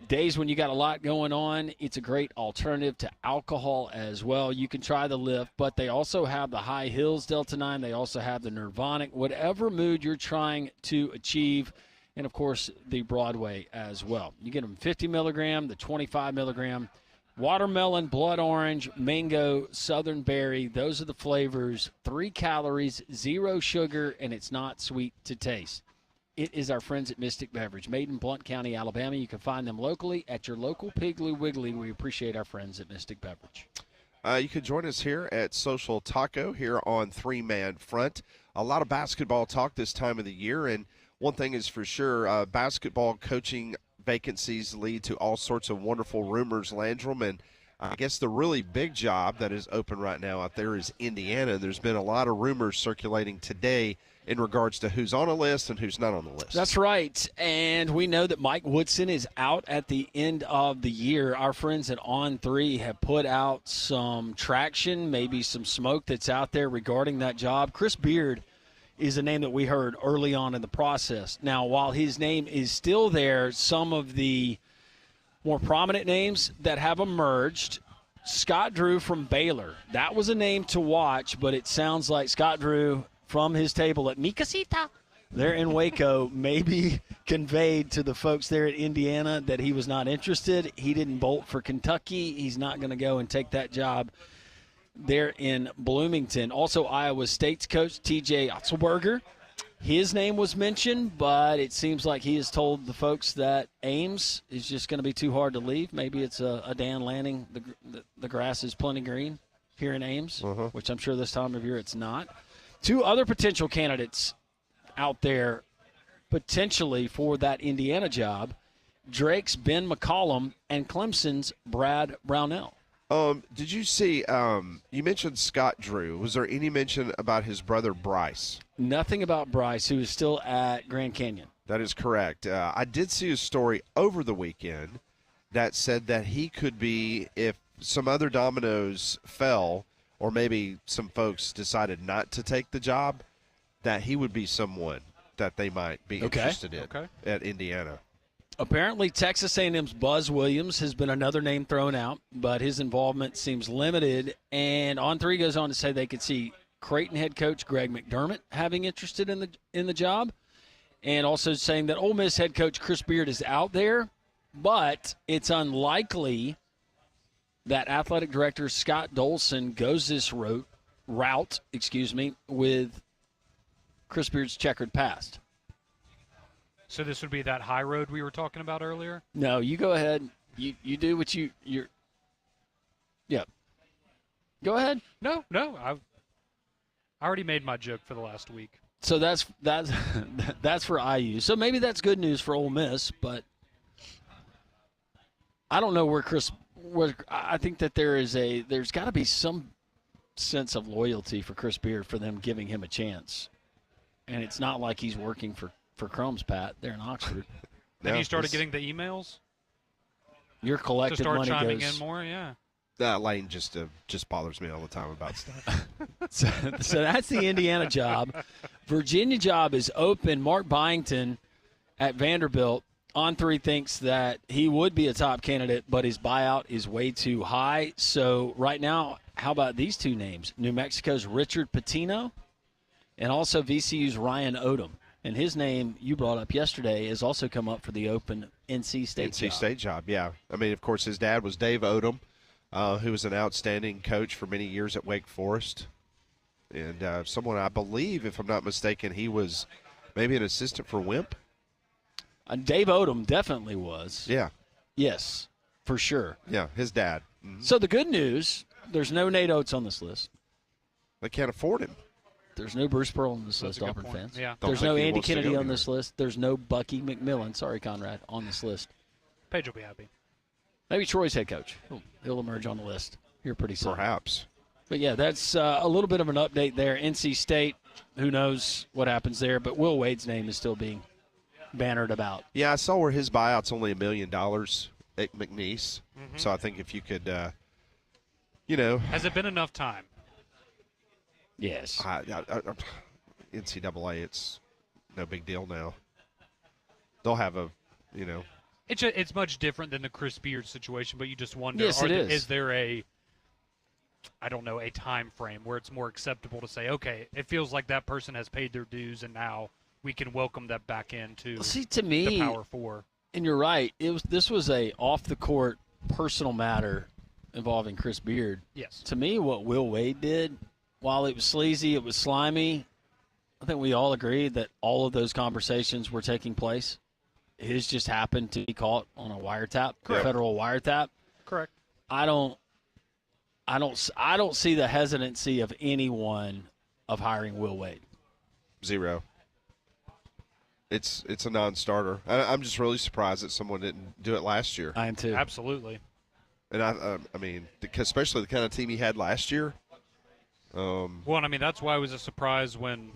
Days when you got a lot going on, it's a great alternative to alcohol as well. You can try the Lift, but they also have the High Hills Delta 9. They also have the Nirvanic, whatever mood you're trying to achieve, and, of course, the Broadway as well. You get them 50 milligram, the 25 milligram, watermelon, blood orange, mango, southern berry. Those are the flavors. 3 calories, 0 sugar, and it's not sweet to taste. It is our friends at Mystic Beverage, made in Blount County, Alabama. You can find them locally at your local Piggly Wiggly. We appreciate our friends at Mystic Beverage. You can join us here at Social Taco here on Three Man Front. A lot of basketball talk this time of the year, and one thing is for sure, basketball coaching vacancies lead to all sorts of wonderful rumors, Landrum, and I guess the really big job that is open right now out there is Indiana. There's been a lot of rumors circulating today in regards to who's on a list and who's not on the list. That's right. And we know that Mike Woodson is out at the end of the year. Our friends at On3 have put out some traction, maybe some smoke that's out there regarding that job. Chris Beard is a name that we heard early on in the process. Now, while his name is still there, some of the more prominent names that have emerged, Scott Drew from Baylor. That was a name to watch, but it sounds like Scott Drew from his table at Mi Casita there in Waco maybe conveyed to the folks there at Indiana that he was not interested. He didn't bolt for Kentucky. He's not going to go and take that job there in Bloomington. Also, Iowa State's coach, T.J. Otzelberger. His name was mentioned, but it seems like he has told the folks that Ames is just going to be too hard to leave. Maybe it's a Dan Lanning. The grass is plenty green here in Ames, which I'm sure this time of year it's not. 2 other potential candidates out there potentially for that Indiana job, Drake's Ben McCollum and Clemson's Brad Brownell. Did you see, you mentioned Scott Drew. Was there any mention about his brother Bryce? Nothing about Bryce, who is still at Grand Canyon. That is correct. I did see a story over the weekend that said that he could be, if some other dominoes fell, or maybe some folks decided not to take the job, that he would be someone that they might be interested in at Indiana. Apparently, Texas A&M's Buzz Williams has been another name thrown out, but his involvement seems limited. And On3 goes on to say they could see Creighton head coach Greg McDermott having interested in the job, and also saying that Ole Miss head coach Chris Beard is out there, but it's unlikely that athletic director Scott Dolson goes this route, with Chris Beard's checkered past. So this would be that high road we were talking about earlier? No, you go ahead. You do what you're. Yeah. Go ahead. No. I already made my joke for the last week. So that's for IU. So maybe that's good news for Ole Miss, but I don't know where I think that there's got to be some sense of loyalty for Chris Beard for them giving him a chance, and it's not like he's working for Crumbs, Pat. They're in Oxford. Have you started getting the emails? Your collective money to start chiming goes in more, yeah. Lane just bothers me all the time about stuff. so that's the Indiana job. Virginia job is open. Mark Byington at Vanderbilt. On3 thinks that he would be a top candidate, but his buyout is way too high. So right now, how about these 2 names? New Mexico's Richard Pitino And also VCU's Ryan Odom. And his name you brought up yesterday has also come up for the open NC State job. NC State job, yeah. I mean, of course, his dad was Dave Odom, who was an outstanding coach for many years at Wake Forest. And someone, I believe, if I'm not mistaken, he was maybe an assistant for Wimp. Dave Odom definitely was. Yeah. Yes, for sure. Yeah, his dad. Mm-hmm. So the good news, there's no Nate Oates on this list. They can't afford him. There's no Bruce Pearl on this list, a good Auburn point. fans. Yeah. There's no Andy Kennedy on this list. There's no Bucky McMillan, sorry, Conrad, on this list. Paige will be happy. Maybe Troy's head coach. He'll emerge on the list here pretty soon. Perhaps. But, yeah, that's a little bit of an update there. NC State, who knows what happens there, but Will Wade's name is still being bannered about. Yeah, I saw where his buyout's only $1 million at McNeese. Mm-hmm. So I think if you could, Has it been enough time? Yes. NCAA, it's no big deal now. They'll have It's much different than the Chris Beard situation, but you just wonder, Yes, it is. Is there a time frame where it's more acceptable to say, okay, it feels like that person has paid their dues and now we can welcome that back into to me, the Power Four. And you're right. This was a off-the-court personal matter involving Chris Beard. Yes. To me, what Will Wade did, while it was sleazy, it was slimy, I think we all agreed that all of those conversations were taking place. His just happened to be caught on a wiretap, federal wiretap. Correct. I don't see the hesitancy of anyone of hiring Will Wade. Zero. It's a non-starter. I'm just really surprised that someone didn't do it last year. I am too. Absolutely. And I mean, especially the kind of team he had last year. Well, I mean, that's why it was a surprise when,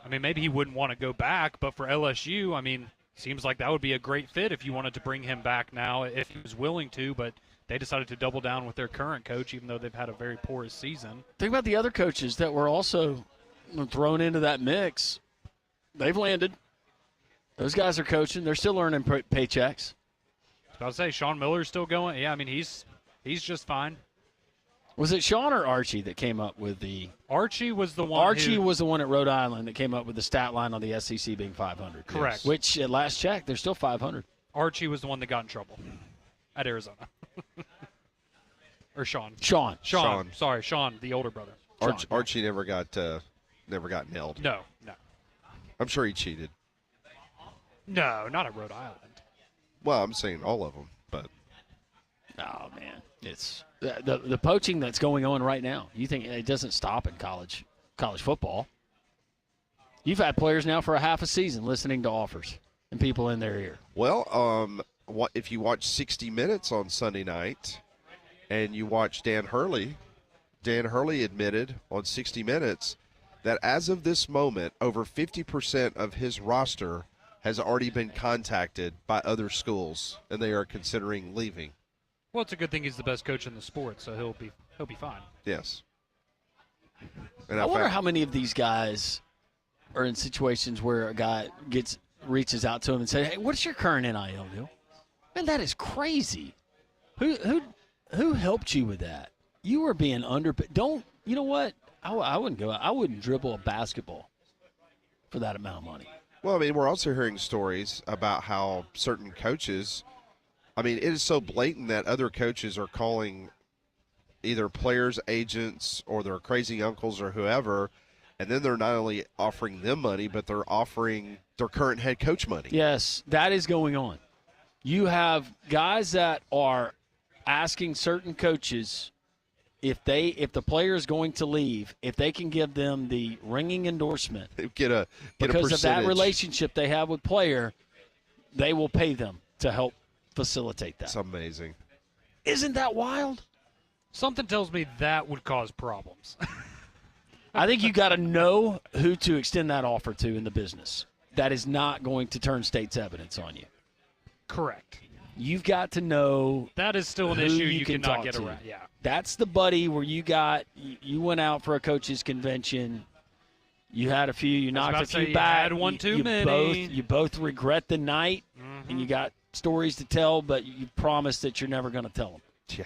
maybe he wouldn't want to go back, but for LSU, seems like that would be a great fit if you wanted to bring him back now, if he was willing to, but they decided to double down with their current coach, even though they've had a very porous season. Think about the other coaches that were also thrown into that mix. They've landed. Those guys are coaching. They're still earning paychecks. I was about to say, Sean Miller's still going. Yeah, he's just fine. Was it Sean or Archie that came up with the – Archie was the one Archie was the one at Rhode Island that came up with the stat line on the SEC being 500. Correct. Yes. Which, at last check, they're still 500. Archie was the one that got in trouble at Arizona. Or Sean. Sean. Sorry, Sean, the older brother. Archie never got nailed. No. I'm sure he cheated. No, not at Rhode Island. Well, I'm saying all of them, but. Oh, man. It's the poaching that's going on right now. You think it doesn't stop in college football. You've had players now for a half a season listening to offers and people in their ear. Well, if you watch 60 Minutes on Sunday night and you watch Dan Hurley admitted on 60 Minutes that as of this moment, over 50% of his roster has already been contacted by other schools, and they are considering leaving. Well, it's a good thing he's the best coach in the sport, so he'll be fine. Yes. And I wonder how many of these guys are in situations where a guy reaches out to him and says, "Hey, what's your current NIL deal?" Man, that is crazy. Who helped you with that? You were being you know what? I wouldn't go. I wouldn't dribble a basketball for that amount of money. Well, we're also hearing stories about how certain coaches. It is so blatant that other coaches are calling either players, agents, or their crazy uncles or whoever, and then they're not only offering them money, but they're offering their current head coach money. Yes, that is going on. You have guys that are asking certain coaches if the player is going to leave, if they can give them the ringing endorsement, get because of that relationship they have with player, they will pay them to help facilitate that. It's amazing. Isn't that wild? Something tells me that would cause problems. I think you got to know who to extend that offer to in the business. That is not going to turn state's evidence on you. Correct. You've got to know that is still an issue you cannot get around. Yeah. That's the buddy where you went out for a coaches convention. You had a few, you knocked a few back. You had one too many. You both regret the night, and you got stories to tell, but you promised that you're never going to tell them. Yeah.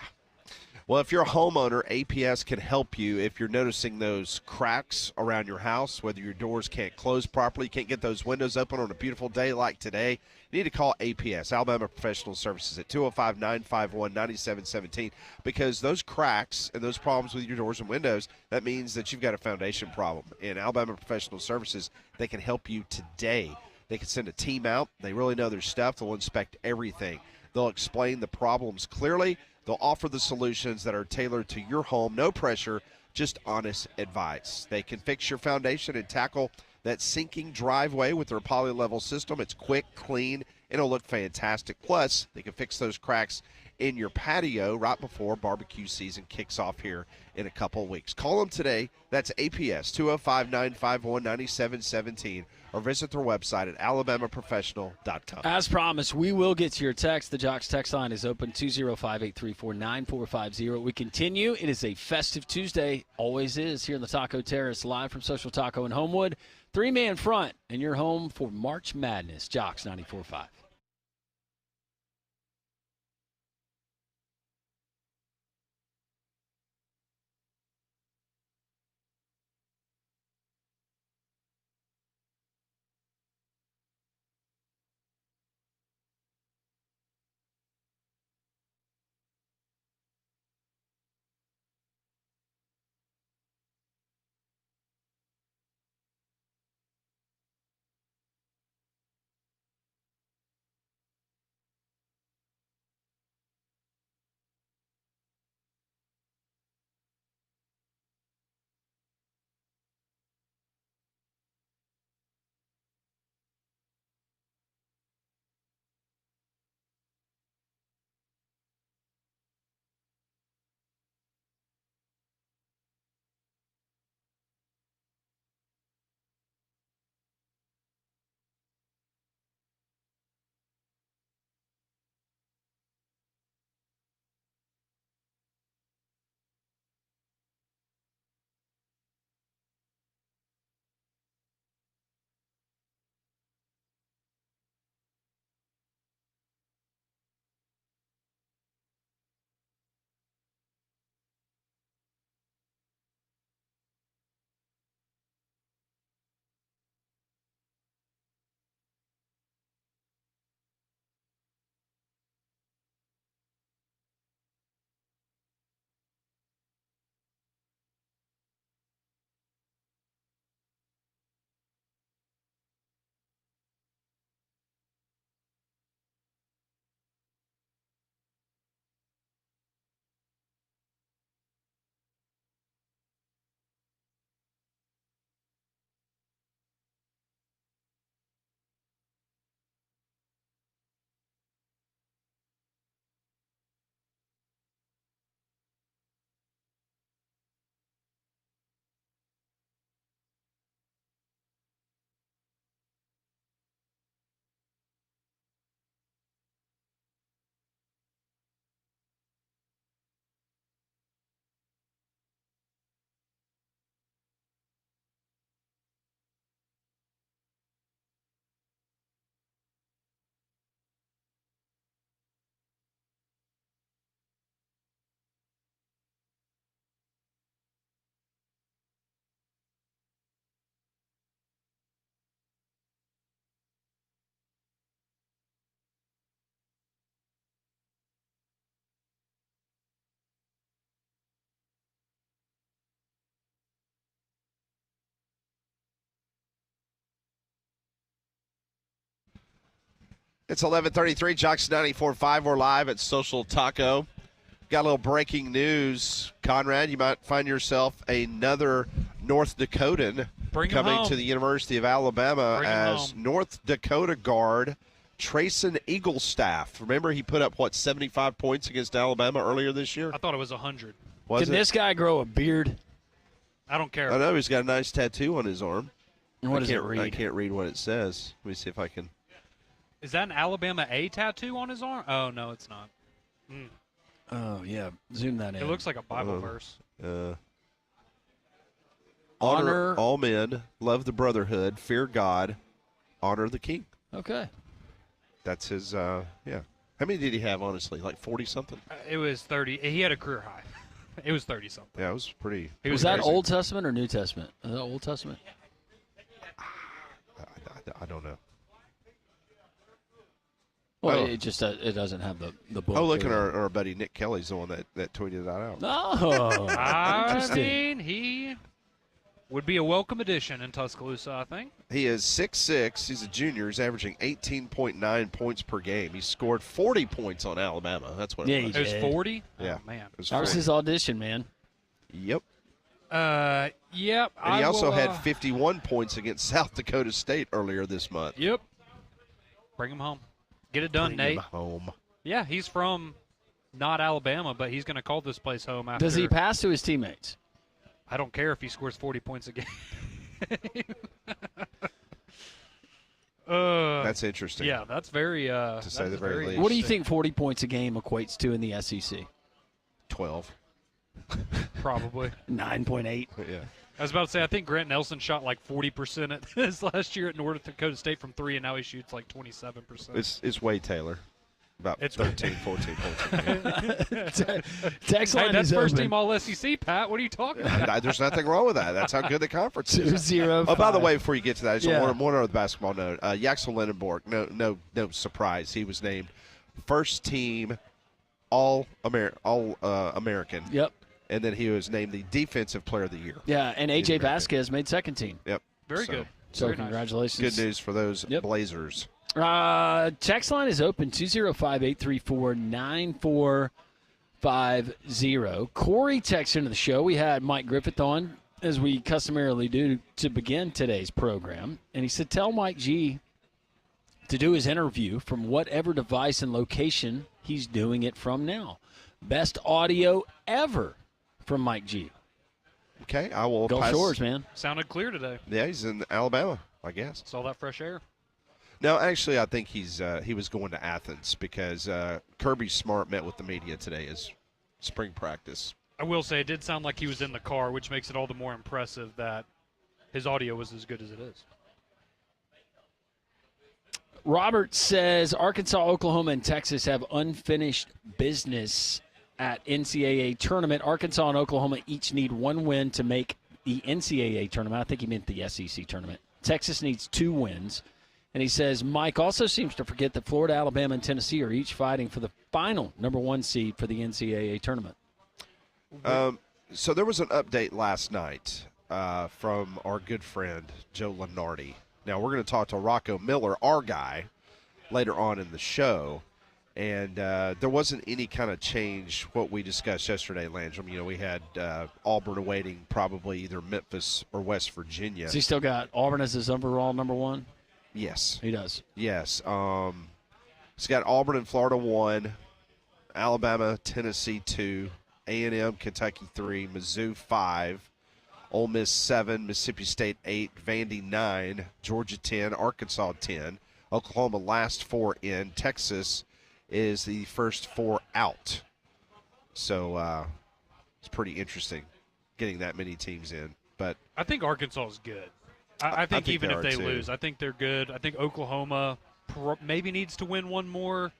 Well, if you're a homeowner, APS can help you if you're noticing those cracks around your house, whether your doors can't close properly, can't get those windows open on a beautiful day like today. You need to call APS, Alabama Professional Services, at 205-951-9717, because those cracks and those problems with your doors and windows, that means that you've got a foundation problem. In Alabama Professional Services, they can help you today. They can send a team out. They really know their stuff. They'll inspect everything. They'll explain the problems clearly. They'll offer the solutions that are tailored to your home. No pressure, just honest advice. They can fix your foundation and tackle that sinking driveway with their poly-level system. It's quick, clean, and it'll look fantastic. Plus, they can fix those cracks in your patio right before barbecue season kicks off here in a couple of weeks. Call them today. That's APS, 205-951-9717. Or visit their website at alabamaprofessional.com. As promised, we will get to your text. The Jocks text line is open, 205-834-9450. We continue. It is a festive Tuesday, always is, here in the Taco Terrace, live from Social Taco in Homewood. Three-man front, and you're home for March Madness. Jocks 94.5. It's 11:33, Jocks 94.5. We're live at Social Taco. Got a little breaking news. Conrad, you might find yourself another North Dakotan coming to the University of Alabama as North Dakota guard Trayson Eaglestaff. Remember, he put up, 75 points against Alabama earlier this year? I thought it was 100. Can this guy grow a beard? I don't care. I know he's got a nice tattoo on his arm. And what does it read? I can't read what it says. Let me see if I can. Is that an Alabama A tattoo on his arm? Oh, no, it's not. Mm. Oh, yeah. Zoom that in. It looks like a Bible verse. Honor all men, love the brotherhood, fear God, honor the king. Okay. That's his, yeah. How many did he have, honestly? Like 40-something? It was 30. He had a career high. It was 30-something. Yeah, it was pretty. Was that Old Testament or New Testament? Is that Old Testament? I don't know. Well, it just it doesn't have the book. Oh, look at our buddy Nick Kelly's the one that tweeted that out. Oh, I mean, he would be a welcome addition in Tuscaloosa, I think. He is 6'6". He's a junior. He's averaging 18.9 points per game. He scored 40 points on Alabama. That's what it was. It was 40? Yeah. Oh, man. That was his audition, man. Yep. Yep. And he also had 51 points against South Dakota State earlier this month. Yep. Bring him home. Get it done, Bring Nate. him home. Yeah, he's from not Alabama, but he's going to call this place home after. Does he pass to his teammates? I don't care if he scores 40 points a game. That's interesting. Yeah, that's very. To say the very least. What do you think 40 points a game equates to in the SEC? 12. Probably. 9.8. Yeah. I was about to say, I think Grant Nelson shot like 40% at his last year at North Dakota State from 3, and now he shoots like 27%. It's Wade Taylor. About 13, 14 points a game. Text line that's is first open. team All SEC, Pat. What are you talking about? There's nothing wrong with that. That's how good the conference is. 2-0. Oh, by the way, before you get to that, just one other basketball note. Yaxel Lindenborg, no surprise. He was named first team All-American. Yep. And then he was named the Defensive Player of the Year. Yeah, and A.J. Vasquez made second team. Yep. Very good. So Very nice. congratulations. Good news for those Blazers. Text line is open, 205-834-9450. Corey texted into the show. We had Mike Griffith on, as we customarily do, to begin today's program. And he said, tell Mike G to do his interview from whatever device and location he's doing it from now. Best audio ever from Mike G. Okay, I will Gulf pass. Shores, man. Sounded clear today. Yeah, he's in Alabama, I guess. Saw that fresh air. No, actually, I think he was going to Athens because Kirby Smart met with the media today as spring practice. I will say it did sound like he was in the car, which makes it all the more impressive that his audio was as good as it is. Robert says Arkansas, Oklahoma, and Texas have unfinished business at NCAA tournament. Arkansas and Oklahoma each need one win to make the NCAA tournament. I think he meant the SEC tournament. Texas needs 2 wins. And he says Mike also seems to forget that Florida, Alabama, and Tennessee are each fighting for the final number 1 seed for the NCAA tournament. So there was an update last night from our good friend Joe Lenardi. Now we're going to talk to Rocco Miller, our guy, later on in the show. And there wasn't any kind of change what we discussed yesterday, Landrum. You know, we had Auburn awaiting probably either Memphis or West Virginia. Has he still got Auburn as his overall number 1? Yes. He does. Yes. He's got Auburn and Florida 1, Alabama, Tennessee 2, A&M, Kentucky 3, Mizzou 5, Ole Miss 7, Mississippi State 8, Vandy 9, Georgia 10, Arkansas 10, Oklahoma last 4 in, Texas is the first 4 out. So it's pretty interesting getting that many teams in. But I think Arkansas is good. I think even if they too. lose, I think they're good. I think Oklahoma maybe needs to win one more.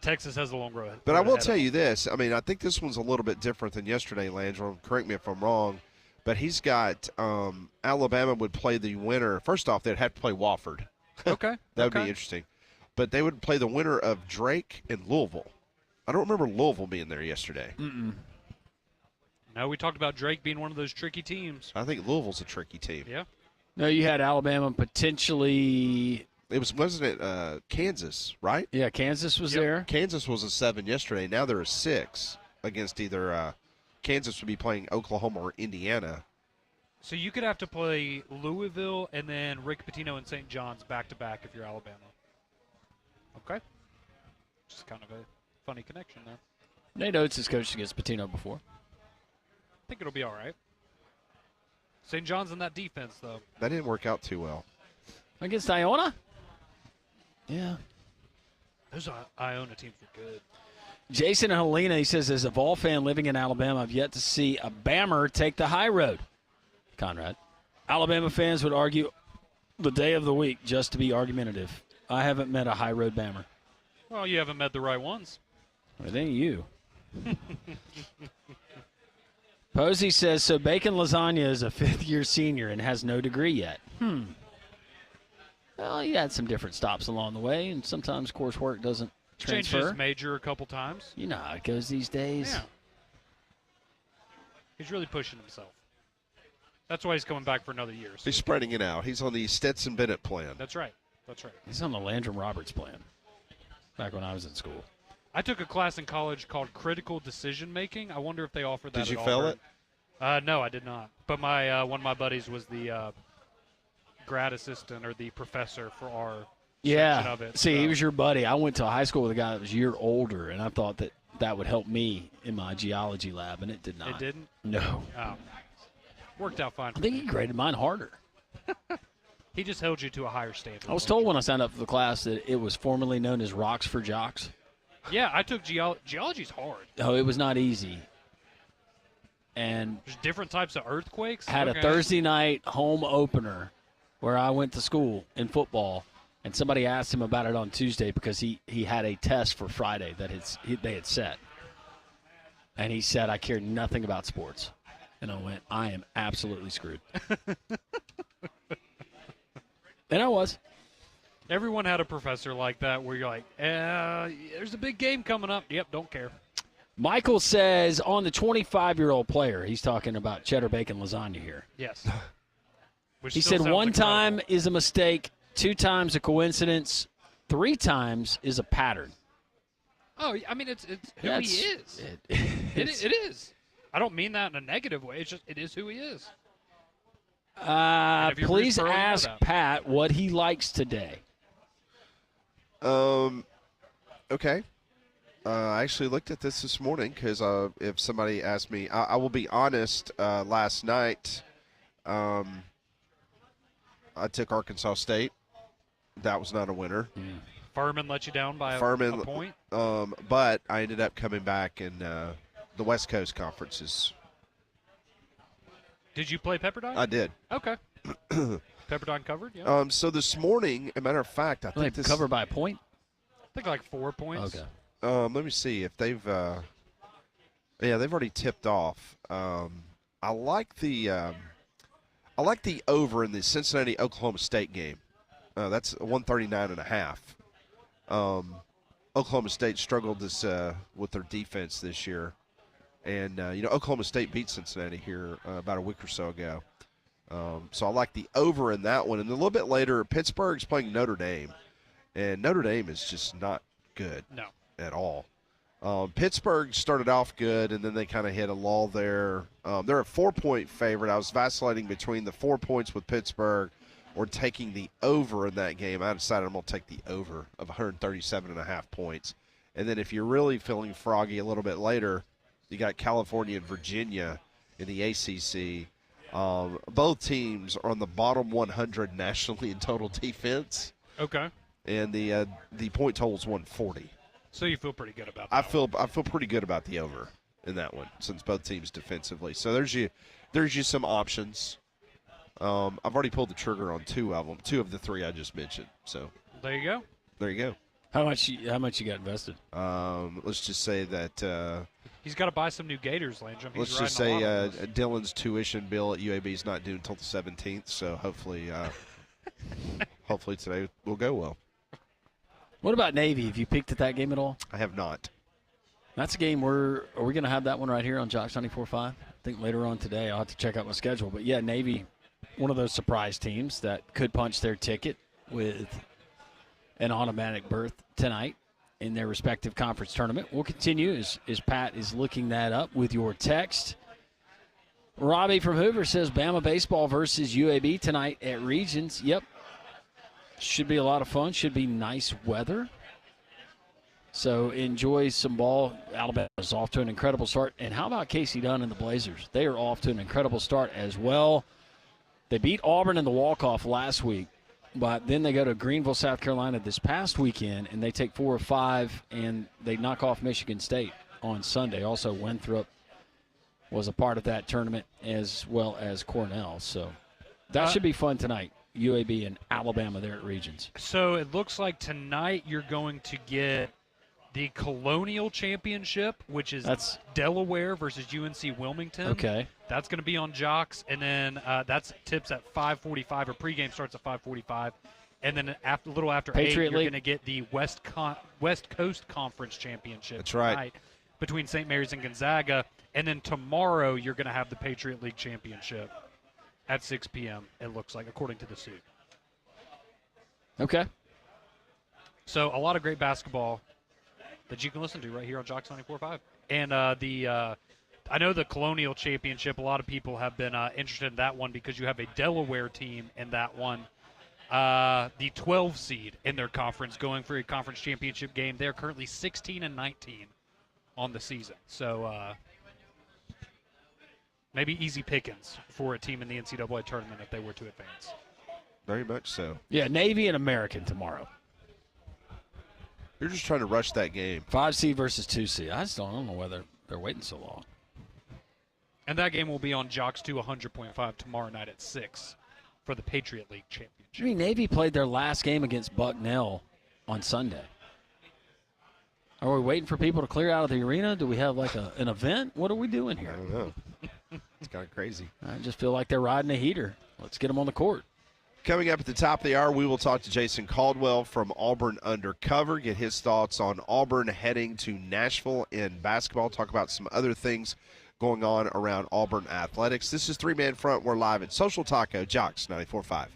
Texas has a long road. But I will tell you this. I mean, I think this one's a little bit different than yesterday, Landrum. Correct me if I'm wrong. But he's got Alabama would play the winner. First off, they'd have to play Wofford. Okay. That would be interesting. But they would play the winner of Drake and Louisville. I don't remember Louisville being there yesterday. No, we talked about Drake being one of those tricky teams. I think Louisville's a tricky team. Yeah. No, you had Alabama potentially. Wasn't it Kansas, right? Yeah, Kansas was there. Kansas was a 7 yesterday. Now they're a 6 against either Kansas would be playing Oklahoma or Indiana. So you could have to play Louisville and then Rick Pitino and St. John's back-to-back if you're Alabama. Okay. Just kind of a funny connection there. Nate Oates has coached against Pitino before. I think it'll be all right. St. John's in that defense, though. That didn't work out too well. Against Iona? Yeah. Those Iona teams were good. Jason and Helena, he says, as a Vol fan living in Alabama, I've yet to see a Bammer take the high road. Conrad. Alabama fans would argue the day of the week just to be argumentative. I haven't met a high road Bammer. Well, you haven't met the right ones. It ain't you. Posey says, so Bacon Lasagna is a fifth-year senior and has no degree yet. Well, he had some different stops along the way, and sometimes coursework doesn't transfer. Changed his major a couple times. You know how it goes these days. Yeah. He's really pushing himself. That's why he's coming back for another year. So He's spreading it out. He's on the Stetson Bennett plan. That's right. That's right. He's on the Landrum Roberts plan back when I was in school. I took a class in college called Critical Decision Making. I wonder if they offered that Did you at fail Auburn. it? No, I did not. But my one of my buddies was the grad assistant or the professor for our section of it. See, so. he was your buddy. I went to high school with a guy that was a year older, and I thought that would help me in my geology lab, and it did not. It didn't? No. Oh. Worked out fine. I think he graded mine harder. He just held you to a higher standard. I was told when I signed up for the class that it was formerly known as Rocks for Jocks. Yeah, I took geology's hard. Oh, it was not easy. And There's different types of earthquakes. had a Thursday night home opener where I went to school in football, and somebody asked him about it on Tuesday because he had a test for Friday that they had set. And he said, I care nothing about sports. And I went, I am absolutely screwed. And I was. Everyone had a professor like that where you're like, there's a big game coming up. Yep, don't care. Michael says on the 25-year-old player, he's talking about cheddar bacon lasagna here. Yes. Which He still said sounds one incredible. time is a mistake, 2 times a coincidence, 3 times is a pattern. Oh, I mean, it's who he is. It is. I don't mean that in a negative way. It's just it is who he is. If you're Please Bruce Pearl, you know ask that. Pat what he likes today. Okay. I actually looked at this morning because if somebody asked me, I will be honest. Last night, I took Arkansas State. That was not a winner. Furman let you down by a point. But I ended up coming back in the West Coast conferences. Did you play Pepperdine? I did. Okay. Pepperdine covered, yeah. So this morning, a matter of fact, I think They covered by a point? I think like 4 points. Okay. Let me see if they've. They've already tipped off. I like the over in the Cincinnati Oklahoma State game. That's 139.5. Oklahoma State struggled with their defense this year, and Oklahoma State beat Cincinnati here about a week or so ago. So I like the over in that one. And a little bit later, Pittsburgh's playing Notre Dame, and Notre Dame is just not good. No. At all. Pittsburgh started off good, and then they kind of hit a lull there. They're a 4-point favorite. I was vacillating between the 4 points with Pittsburgh or taking the over in that game. I decided I'm going to take the over of 137.5 points. And then if you're really feeling froggy a little bit later, you got California and Virginia in the ACC. Both teams are on the bottom 100 nationally in total defense. Okay. And the point total is 140. So you feel pretty good about that. I feel pretty good about the over in that one since both teams defensively. So there's you some options. I've already pulled the trigger on 2 of them, 2 of the 3 I just mentioned. So There you go. there you go. How much you got invested? Let's just say that. He's got to buy some new Gators, Landrum. Let's just say Dylan's tuition bill at UAB is not due until the 17th. So hopefully today will go well. What about Navy? Have you peeked at that game at all? I have not. That's a game are we going to have that one right here on Jocks 94.5? I think later on today. I'll have to check out my schedule. But, yeah, Navy, one of those surprise teams that could punch their ticket with an automatic berth tonight in their respective conference tournament. We'll continue as Pat is looking that up with your text. Robbie from Hoover says Bama baseball versus UAB tonight at Regions. Yep. Should be a lot of fun. Should be nice weather. So enjoy some ball. Alabama's off to an incredible start. And how about Casey Dunn and the Blazers? They are off to an incredible start as well. They beat Auburn in the walk-off last week, but then they go to Greenville, South Carolina this past weekend, and they take 4 of 5, and they knock off Michigan State on Sunday. Also, Winthrop was a part of that tournament as well as Cornell. So that should be fun tonight. UAB and Alabama there at Regions. So it looks like tonight you're going to get the Colonial Championship, which is Delaware versus UNC Wilmington. Okay. That's going to be on Jocks, and then that's tips at 5:45, or pregame starts at 5:45. And then a little after Patriot 8, you're League. going to get the West Coast Conference Championship. That's right. Tonight between St. Mary's and Gonzaga. And then tomorrow you're going to have the Patriot League Championship at 6 p.m., it looks like, according to the suit. Okay. So a lot of great basketball that you can listen to right here on Jocks 94.5. And I know the Colonial Championship, a lot of people have been interested in that one because you have a Delaware team in that one. The 12 seed in their conference going for a conference championship game. They're currently 16-19 on the season. So maybe easy pickings for a team in the NCAA tournament if they were to advance. Very much so. Yeah, Navy and American tomorrow. You're just trying to rush that game. 5 seed versus 2 seed. I don't know whether they're waiting so long. And that game will be on Jocks 2 100.5 tomorrow night at 6 for the Patriot League Championship. I mean, Navy played their last game against Bucknell on Sunday. Are we waiting for people to clear out of the arena? Do we have like an event? What are we doing here? I don't know. It's kind of crazy. I just feel like they're riding a heater. Let's get them on the court. Coming up at the top of the hour, we will talk to Jason Caldwell from Auburn Undercover, get his thoughts on Auburn heading to Nashville in basketball, talk about some other things going on around Auburn athletics. This is Three Man Front. We're live at Social Taco, Jocks 94.5.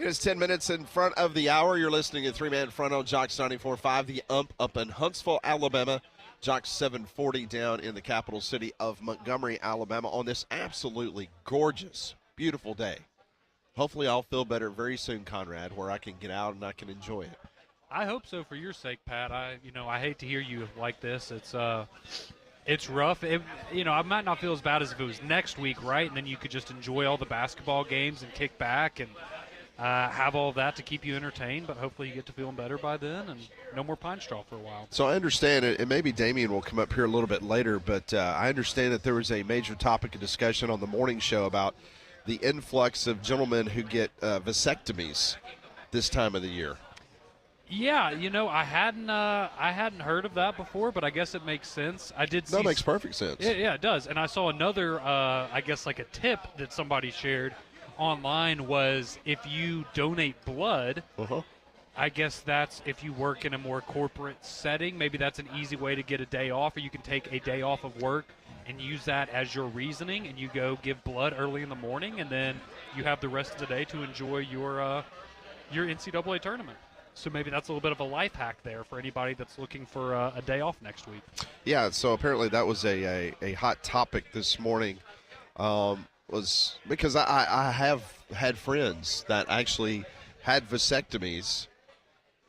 It is 10 minutes in front of the hour. You're listening to Three-Man Front on Jocks 94.5, the Ump up in Huntsville, Alabama. Jocks 740 down in the capital city of Montgomery, Alabama on this absolutely gorgeous, beautiful day. Hopefully I'll feel better very soon, Conrad, where I can get out and I can enjoy it. I hope so for your sake, Pat. I hate to hear you like this. It's rough. I might not feel as bad as if it was next week, right? And then you could just enjoy all the basketball games and kick back and have all of that to keep you entertained. But hopefully you get to feeling better by then and no more pine straw for a while. So I understand it, and maybe Damien will come up here a little bit later, but I understand that there was a major topic of discussion on the morning show about the influx of gentlemen who get vasectomies this time of the year. Yeah, I hadn't heard of that before, but I guess it makes sense. I did see. That makes perfect sense. Yeah, it does. And I saw another, I guess like a tip that somebody shared online was if you donate blood, I guess that's if you work in a more corporate setting, maybe that's an easy way to get a day off, or you can take a day off of work and use that as your reasoning, and you go give blood early in the morning, and then you have the rest of the day to enjoy your NCAA tournament. So maybe that's a little bit of a life hack there for anybody that's looking for a day off next week. Yeah, so apparently that was a hot topic this morning. Was because I have had friends that actually had vasectomies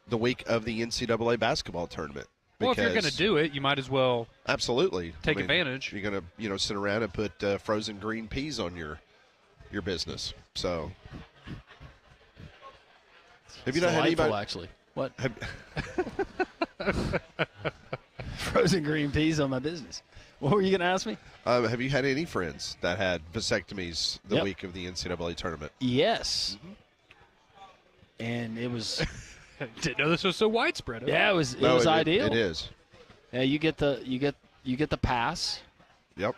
the week of the NCAA basketball tournament. Well, if you're going to do it, you might as well absolutely take advantage. You're going to sit around and put frozen green peas on your business. So have you not had anybody actually? What? Frozen green peas on my business. What were you going to ask me? Have you had any friends that had vasectomies the Yep. week of the NCAA tournament? Yes. And it was. Didn't know this was so widespread. Yeah, it was ideal. It is. Yeah, you get the pass. Yep.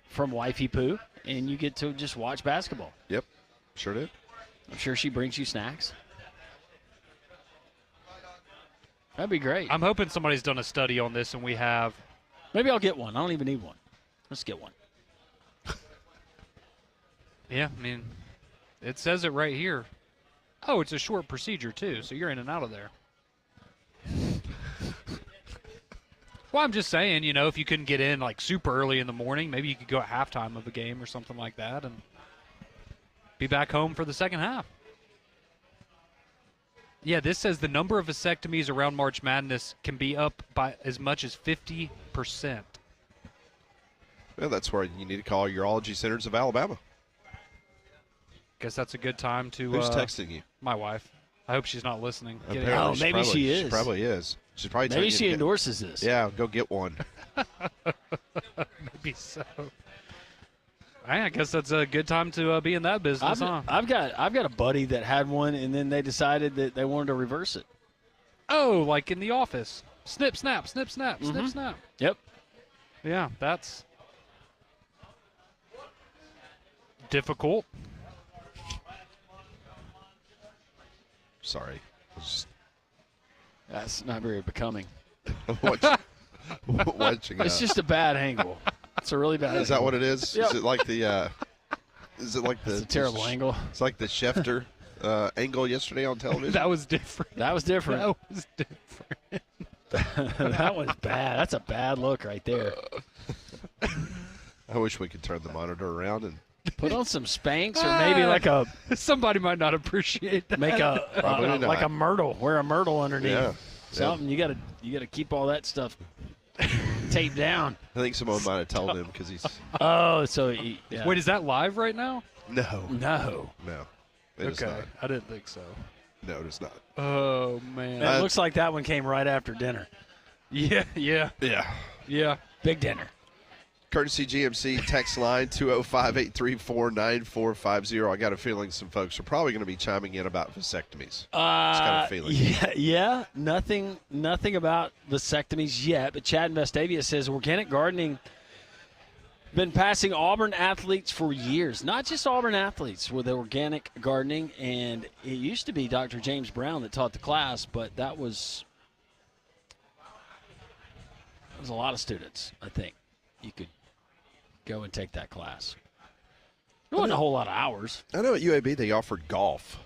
From Wifey Poo, and you get to just watch basketball. Yep. Sure did. I'm sure she brings you snacks. That'd be great. I'm hoping somebody's done a study on this, and we have. Maybe I'll get one. I don't even need one. Let's get one. Yeah, I mean, it says it right here. Oh, it's a short procedure, too, so you're in and out of there. Well, I'm just saying, if you couldn't get in, like, super early in the morning, maybe you could go at halftime of a game or something like that and be back home for the second half. Yeah, this says the number of vasectomies around March Madness can be up by as much as 50%. Well, that's where you need to call Urology Centers of Alabama. Guess that's a good time to. Who's texting you? My wife. I hope she's not listening. Oh, maybe she is. She probably is. She's probably maybe she endorses this. Yeah, go get one. Maybe so. I guess that's a good time to be in that business, huh? I've got a buddy that had one, and then they decided that they wanted to reverse it. Oh, like in The Office. Snip, snap, snip, snap, snip, snap. Yep. Yeah, that's difficult. Sorry. That's not very becoming. Watching it's just a bad angle. It's a really bad angle. Is that what it is? Yep. Is it like the it's a terrible angle. It's like the Schefter angle yesterday on television? That was different. That was different. That was bad. That's a bad look right there. I wish we could turn the monitor around and put on some Spanx, or maybe like a. Somebody might not appreciate that. Make a like a myrtle. Wear a myrtle underneath. Yeah. Something you gotta keep all that stuff taped down. I think someone might have told him because he's. Oh, so yeah. Wait, is that live right now? No. It is okay, not. I didn't think so. No, it is not. Oh man, it looks like that one came right after dinner. Yeah. Big dinner. Courtesy GMC text line 205-834-9450. I got a feeling some folks are probably going to be chiming in about vasectomies. Just got a feeling. Yeah. Nothing about vasectomies yet. But Chad in Vestavia says organic gardening been passing Auburn athletes for years. Not just Auburn athletes with organic gardening. And it used to be Dr. James Brown that taught the class, but that was a lot of students, I think. You could go and take that class. It wasn't a whole lot of hours. I know at UAB they offered golf.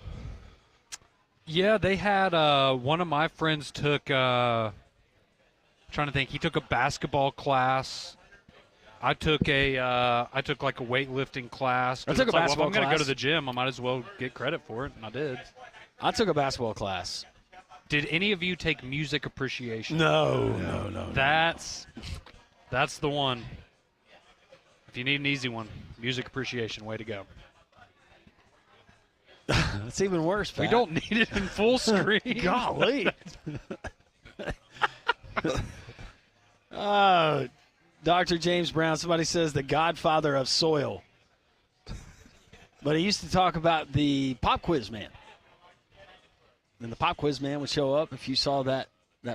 Yeah, they had one of my friends took trying to think. He took a basketball class. I took like a weightlifting class. I took a basketball Well, if I'm going to go class. to the gym, I might as well get credit for it, and I did. I took a basketball class. Did any of you take music appreciation? No. That's the one. If you need an easy one, music appreciation, way to go. That's even worse, Pat. We don't need it in full screen. Golly. Dr. James Brown, somebody says the godfather of soil. But he used to talk about the pop quiz man. And the pop quiz man would show up. If you saw that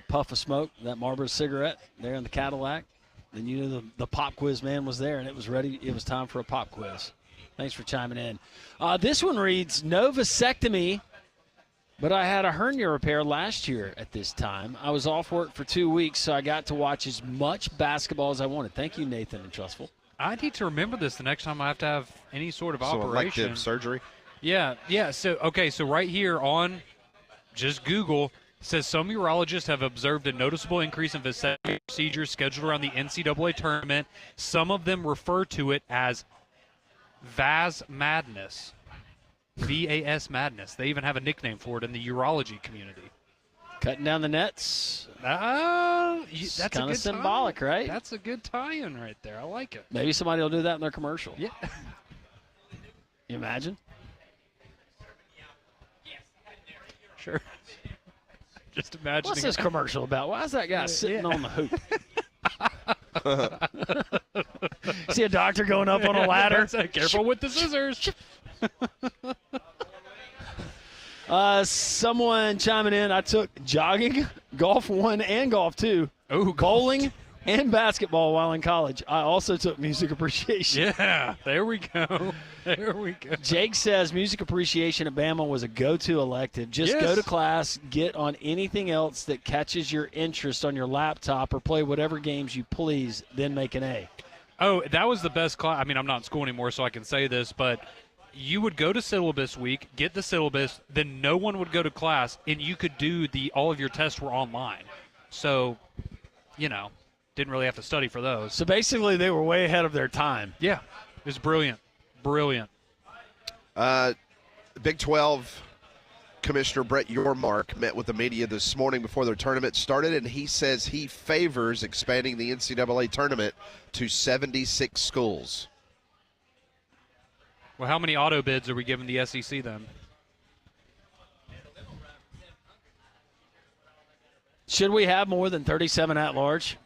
puff of smoke, that Marlboro cigarette there in the Cadillac, then you knew the pop quiz man was there, and it was ready. It was time for a pop quiz. Thanks for chiming in. This one reads, no vasectomy, but I had a hernia repair last year at this time. I was off work for 2 weeks, so I got to watch as much basketball as I wanted. Thank you, Nathan and Trustful. I need to remember this the next time I have to have any sort of So operation. elective surgery. Yeah. So right here on just Google, it says some urologists have observed a noticeable increase in vasectomy procedures scheduled around the NCAA tournament. Some of them refer to it as Vaz Madness. VAS Madness. They even have a nickname for it in the urology community. Cutting down the nets. That's That's a kind of good symbolic, tie-in. right? That's a good tie-in right there. I like it. Maybe somebody will do that in their commercial. Yeah. You imagine? Sure. Just imagine. What's this commercial about? Why is that guy sitting on the hoop? See a doctor going up on a ladder? Careful with the scissors. Someone chiming in. I took jogging, golf 1 and golf 2, bowling, and basketball while in college. I also took music appreciation. Yeah, there we go. There we go. Jake says music appreciation at Bama was a go-to elective. Just go to class, get on anything else that catches your interest on your laptop, or play whatever games you please, then make an A. Oh, that was the best class. I mean, I'm not in school anymore, so I can say this, but you would go to syllabus week, get the syllabus, then no one would go to class, and you could do all of your tests were online. So, didn't really have to study for those. So basically they were way ahead of their time. Yeah, it was brilliant. Brilliant. Big 12 Commissioner Brett Yormark met with the media this morning before their tournament started, and he says he favors expanding the NCAA tournament to 76 schools. Well, how many auto bids are we giving the SEC then? Should we have more than 37 at large?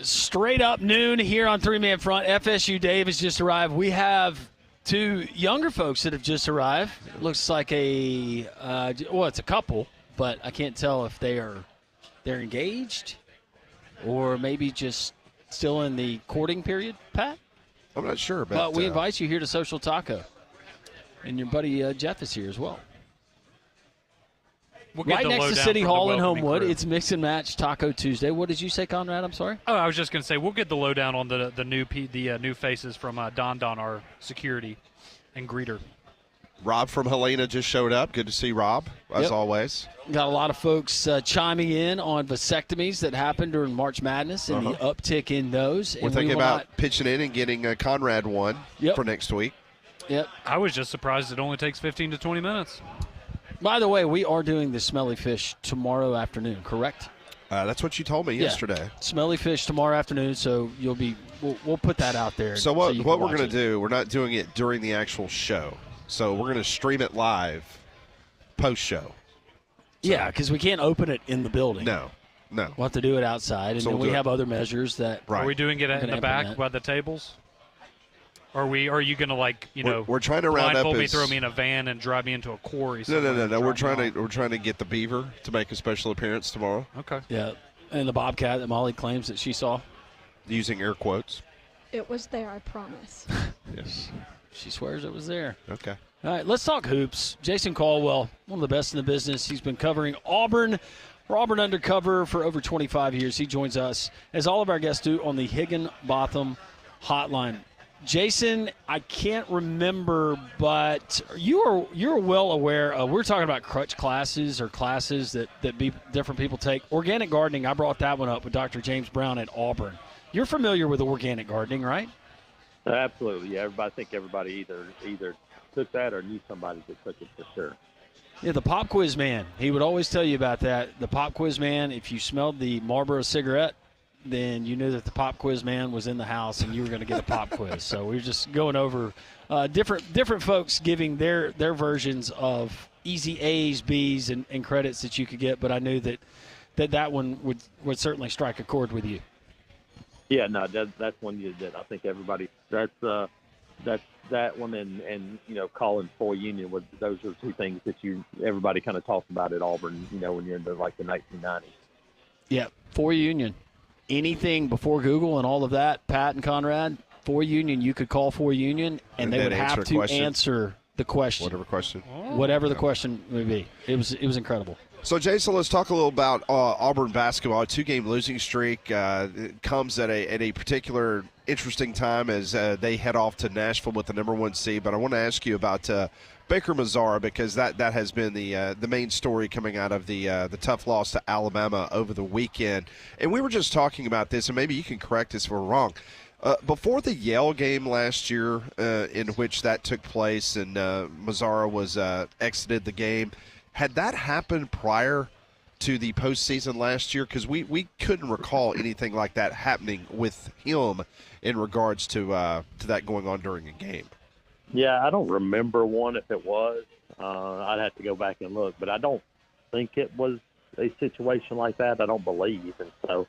straight up noon here on Three Man Front. FSU Dave has just arrived. We have two younger folks that have just arrived. It looks like it's a couple, but I can't tell if they're engaged or maybe just still in the courting period, Pat. I'm not sure. But we invite you here to Social Taco. And your buddy Jeff is here as well. We'll get right the next to lowdown City from the Hall in welcoming Homewood, crew. it's Mix and Match Taco Tuesday. What did you say, Conrad? I'm sorry? Oh, I was just going to say, we'll get the lowdown on the new faces from Don, our security and greeter. Rob from Helena just showed up. Good to see Rob, as always. Got a lot of folks chiming in on vasectomies that happened during March Madness and the uptick in those. We're and thinking about pitching in and getting Conrad one for next week. Yep. I was just surprised it only takes 15 to 20 minutes. By the way, we are doing the Smelly Fish tomorrow afternoon, correct? That's what you told me yesterday. Smelly Fish tomorrow afternoon, so we'll put that out there. So what we're going to it. do, we're not doing it during the actual show. So we're going to stream it live post-show. Yeah, because we can't open it in the building. No. We'll have to do it outside, and So then we'll we do have other measures that Are we doing it in the back implement. by the tables? Are you going to We're trying to round up blindfold me, as- throw me in a van, and drive me into a quarry? No. somewhere and We're drop me trying to get the beaver to make a special appearance tomorrow. off? Okay. Yeah, and the bobcat that Molly claims that she saw. Using air quotes. It was there, I promise. Yes. She swears it was there. Okay. All right, let's talk hoops. Jason Caldwell, one of the best in the business. He's been covering Auburn undercover for over 25 years. He joins us, as all of our guests do, on the Higginbotham Hotline. Jason, I can't remember, but you're well aware of, we're talking about crutch classes or classes that different people take. Organic gardening, I brought that one up with Dr. James Brown at Auburn. You're familiar with organic gardening, right? Absolutely, yeah. I think everybody either took that or knew somebody that took it for sure. Yeah, the pop quiz man. He would always tell you about that. The pop quiz man, if you smelled the Marlboro cigarette, then you knew that the pop quiz man was in the house and you were going to get a pop quiz. So we were just going over different folks giving their versions of easy A's, B's, and credits that you could get. But I knew that one would certainly strike a chord with you. Yeah, no, that's one you did. I think everybody that's that one and calling for union was those are two things that everybody kind of talks about at Auburn. When you're in the 1990s. Yeah, for union. Anything before Google and all of that, Pat and Conrad, for union, you could call for union, and they would have to answer the question. Whatever the question would be. It was incredible. So, Jason, let's talk a little about Auburn basketball. A 2-game losing streak it comes at a particular interesting time as they head off to Nashville with the number 1 seed. But I want to ask you about Baker Mazzara, because that has been the main story coming out of the tough loss to Alabama over the weekend. And we were just talking about this, and maybe you can correct us if we're wrong. Before the Yale game last year, in which that took place and Mazzara was exited the game, had that happened prior to the postseason last year? Because we couldn't recall anything like that happening with him in regards to that going on during a game. Yeah, I don't remember one if it was. I'd have to go back and look, but I don't think it was a situation like that. I don't believe, and so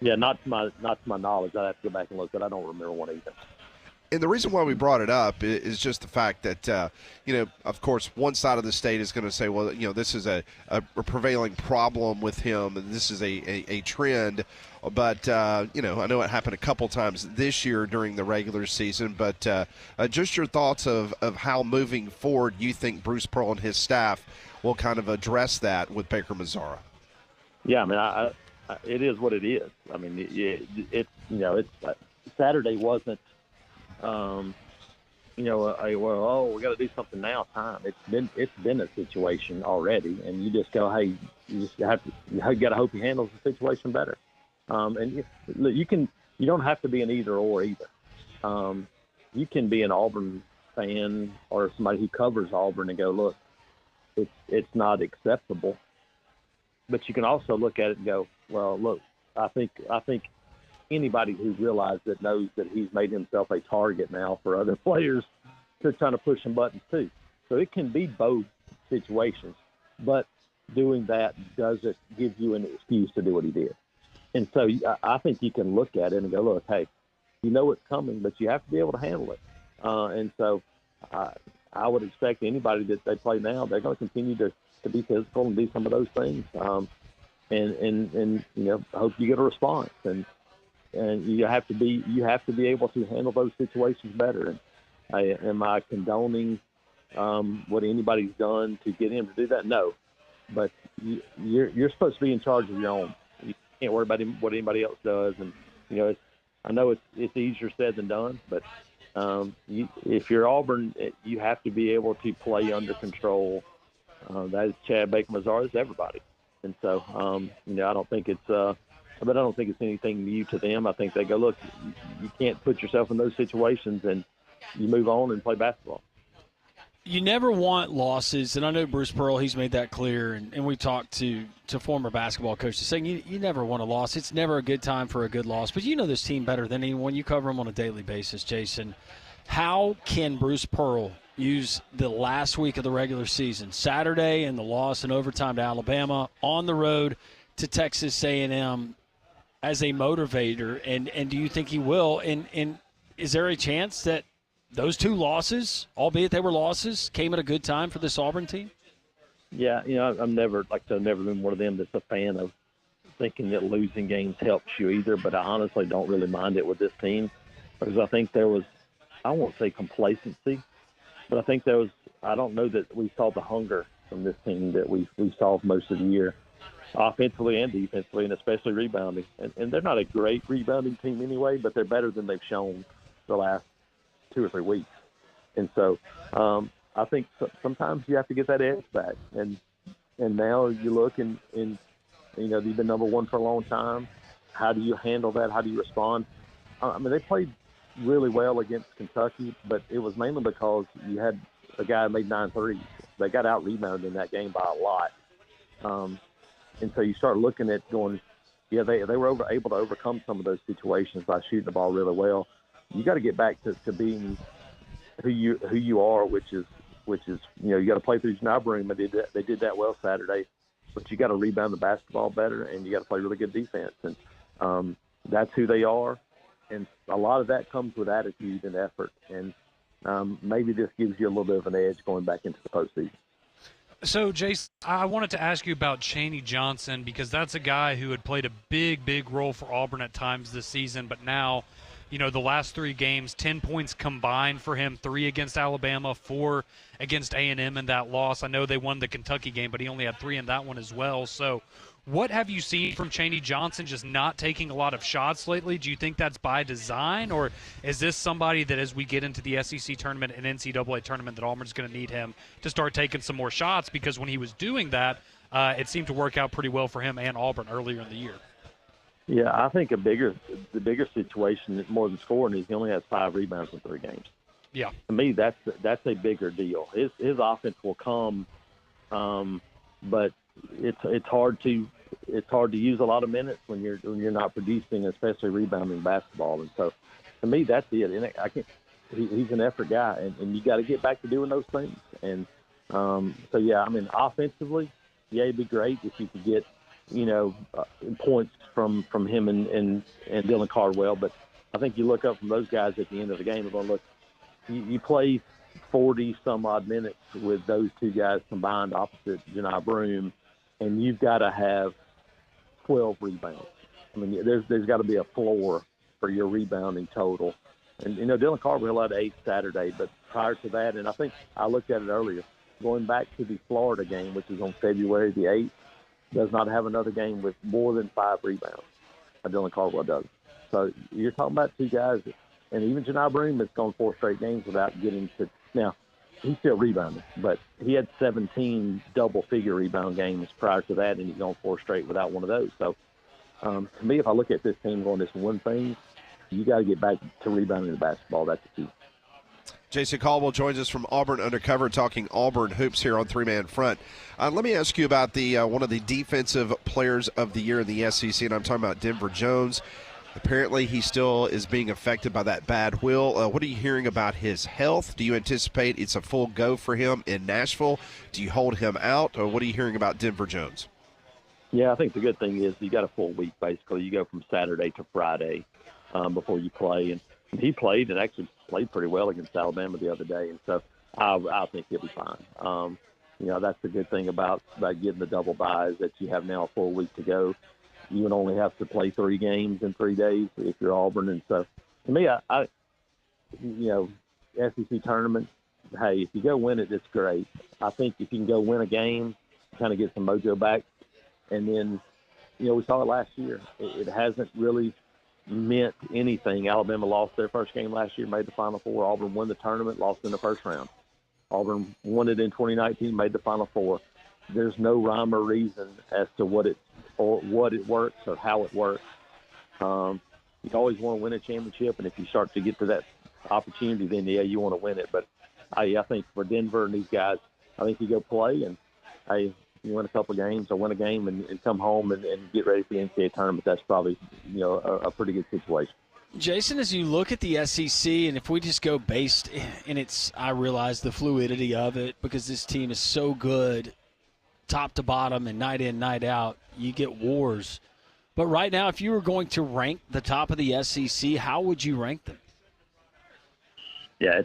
not to my knowledge. I'd have to go back and look, but I don't remember one either. And the reason why we brought it up is just the fact that, of course, one side of the state is going to say, well, this is a prevailing problem with him, and this is a trend. But, I know it happened a couple times this year during the regular season. But just your thoughts of how moving forward you think Bruce Pearl and his staff will kind of address that with Baker Mazzara. Yeah, I mean, it is what it is. I mean, it's Saturday wasn't. We got to do something now time. It's been a situation already, and you just go, hey, you got to hope he handles the situation better. And you don't have to be an either or either. You can be an Auburn fan or somebody who covers Auburn and go, look, it's not acceptable. But you can also look at it and go, well, look, I think anybody who realized that knows that he's made himself a target now for other players to trying to push some buttons too. So it can be both situations, but doing that doesn't give you an excuse to do what he did. And so I think you can look at it and go, look, hey, you know it's coming, but you have to be able to handle it. And so I would expect anybody that they play now, they're going to continue to be physical and do some of those things. And hope you get a response. And you have to be able to handle those situations better. And am I condoning what anybody's done to get him to do that? No. But you're supposed to be in charge of your own. You can't worry about what anybody else does. And I know it's easier said than done, but if you're Auburn, you have to be able to play under control. That is Chad Baker-Mazar. That's everybody. And so I don't think it's anything new to them. I think they go, look, you can't put yourself in those situations, and you move on and play basketball. You never want losses, and I know Bruce Pearl, he's made that clear, and we talked to former basketball coaches saying you never want a loss. It's never a good time for a good loss. But you know this team better than anyone. You cover them on a daily basis, Jason. How can Bruce Pearl use the last week of the regular season, Saturday and the loss in overtime to Alabama, on the road to Texas A&M, as a motivator? And do you think he will? And is there a chance that those two losses, albeit they were losses, came at a good time for this Auburn team? Yeah, I've never been one of them that's a fan of thinking that losing games helps you either, but I honestly don't really mind it with this team because I think there was, I won't say complacency, but I think I don't know that we saw the hunger from this team that we saw most of the year, offensively and defensively, and especially rebounding. And they're not a great rebounding team anyway, but they're better than they've shown the last 2 or 3 weeks. And so I think sometimes you have to get that edge back. And now you look and you've been number one for a long time. How do you handle that? How do you respond? I mean, they played really well against Kentucky, but it was mainly because you had a guy who made 9 threes. They got out-rebounded in that game by a lot. And so you start looking at going, yeah, they were able to overcome some of those situations by shooting the ball really well. You got to get back to being who you are, which is you got to play through your room. They did that well Saturday, but you got to rebound the basketball better, and you got to play really good defense, and that's who they are. And a lot of that comes with attitude and effort, and maybe this gives you a little bit of an edge going back into the postseason. So, Jason, I wanted to ask you about Chaney Johnson because that's a guy who had played a big role for Auburn at times this season, but now, the last 3 games, 10 points combined for him, 3 against Alabama, 4 against A&M in that loss. I know they won the Kentucky game, but he only had 3 in that one as well. So what have you seen from Chaney Johnson just not taking a lot of shots lately? Do you think that's by design, or is this somebody that as we get into the SEC tournament and NCAA tournament that Auburn's going to need him to start taking some more shots? Because when he was doing that, it seemed to work out pretty well for him and Auburn earlier in the year. Yeah, I think the bigger situation, more than scoring, is he only has 5 rebounds in 3 games. Yeah, to me, that's a bigger deal. His offense will come, but it's hard to use a lot of minutes when you're not producing, especially rebounding basketball. And so, to me, that's it. And he's an effort guy, and you got to get back to doing those things. And so yeah, I mean, offensively, yeah, it'd be great if you could get points from him and Dylan Cardwell. But I think you look up from those guys at the end of the game and going, look, you play 40-some-odd minutes with those 2 guys combined opposite Janai Broome, and you've got to have 12 rebounds. I mean, there's got to be a floor for your rebounding total. And, Dylan Cardwell had 8 Saturday, but prior to that, and I think I looked at it earlier, going back to the Florida game, which is on February the 8th, does not have another game with more than 5 rebounds. Dylan Cardwell does. So you're talking about 2 guys, and even Janai Broome has gone 4 straight games without getting to – now, he's still rebounding, but he had 17 double-figure rebound games prior to that, and he's gone 4 straight without one of those. So to me, if I look at this team going this one thing, you got to get back to rebounding the basketball. That's the key. Jason Caldwell joins us from Auburn Undercover, talking Auburn hoops here on 3-Man Front. Let me ask you about the one of the defensive players of the year in the SEC, and I'm talking about Denver Jones. Apparently, he still is being affected by that bad wheel. What are you hearing about his health? Do you anticipate it's a full go for him in Nashville? Do you hold him out, or what are you hearing about Denver Jones? Yeah, I think the good thing is you got a full week basically. You go from Saturday to Friday before you play, and he played and actually played pretty well against Alabama the other day, and so I think he'll be fine. That's the good thing about getting the double bye is that you have now a full week to go. You would only have to play 3 games in 3 days if you're Auburn, and so to me, SEC tournament. Hey, if you go win it, it's great. I think if you can go win a game, kind of get some mojo back. And then, we saw it last year. It hasn't really meant anything. Alabama lost their first game last year, made the Final Four. Auburn won the tournament, lost in the first round. Auburn won it in 2019, made the Final Four. There's no rhyme or reason as to what it works or how it works. You always want to win a championship, and if you start to get to that opportunity, then, you want to win it. But I think for Denver and these guys, I think you go play and, you win a couple of games or win a game and come home and get ready for the NCAA tournament. That's probably, a pretty good situation. Jason, as you look at the SEC, and if we just go based, and I realize the fluidity of it because this team is so good top to bottom and night in, night out, you get wars. But right now, if you were going to rank the top of the SEC, how would you rank them? Yeah,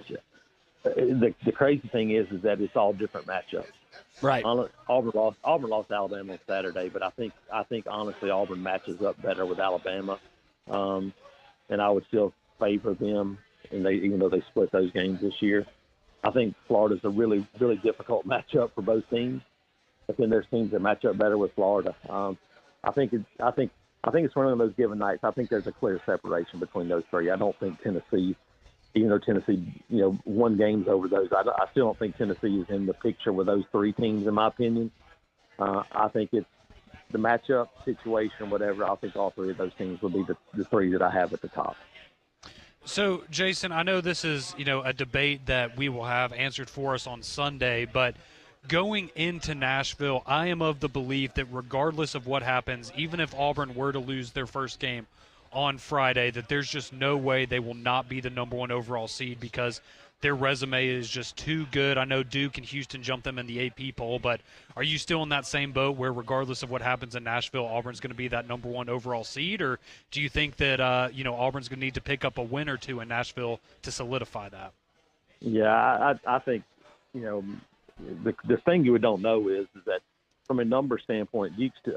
the crazy thing is that it's all different matchups. Right. Auburn lost Alabama on Saturday, but I think honestly Auburn matches up better with Alabama, and I would still favor them. And even though they split those games this year, I think Florida's a really really difficult matchup for both teams. But then there's teams that match up better with Florida. I think it's one of those given nights. I think there's a clear separation between those three. I don't think Tennessee. Even though Tennessee, won games over those, I still don't think Tennessee is in the picture with those 3 teams, in my opinion. I think it's the matchup situation, whatever. I think all 3 of those teams would be the 3 that I have at the top. So, Jason, I know this is, a debate that we will have answered for us on Sunday, but going into Nashville, I am of the belief that regardless of what happens, even if Auburn were to lose their first game on Friday, that there's just no way they will not be the number 1 overall seed because their resume is just too good. I know Duke and Houston jumped them in the AP poll, but are you still in that same boat where regardless of what happens in Nashville, Auburn's going to be that number 1 overall seed, or do you think that Auburn's going to need to pick up a win or 2 in Nashville to solidify that? Yeah, I think the thing you don't know is that from a number standpoint,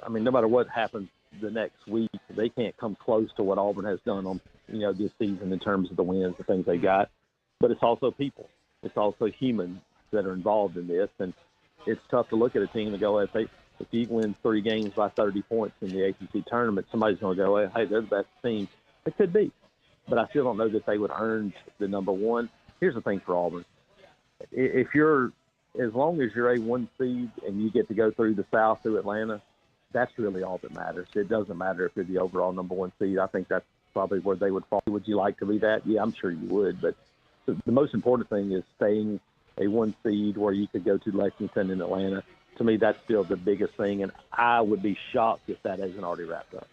no matter what happens the next week, they can't come close to what Auburn has done on this season in terms of the wins, the things they got. But it's also people, it's also humans that are involved in this, and it's tough to look at a team and go, if you win 3 games by 30 points in the ACC tournament, somebody's going to go, hey, they're the best team. It could be, but I still don't know that they would earn the number 1. Here's the thing for Auburn: as long as you're a 1 seed and you get to go through the South through Atlanta, that's really all that matters. It doesn't matter if you're the overall number 1 seed. I think that's probably where they would fall. Would you like to be that? Yeah, I'm sure you would. But the most important thing is staying a 1 seed where you could go to Lexington and Atlanta. To me, that's still the biggest thing, and I would be shocked if that hasn't already wrapped up.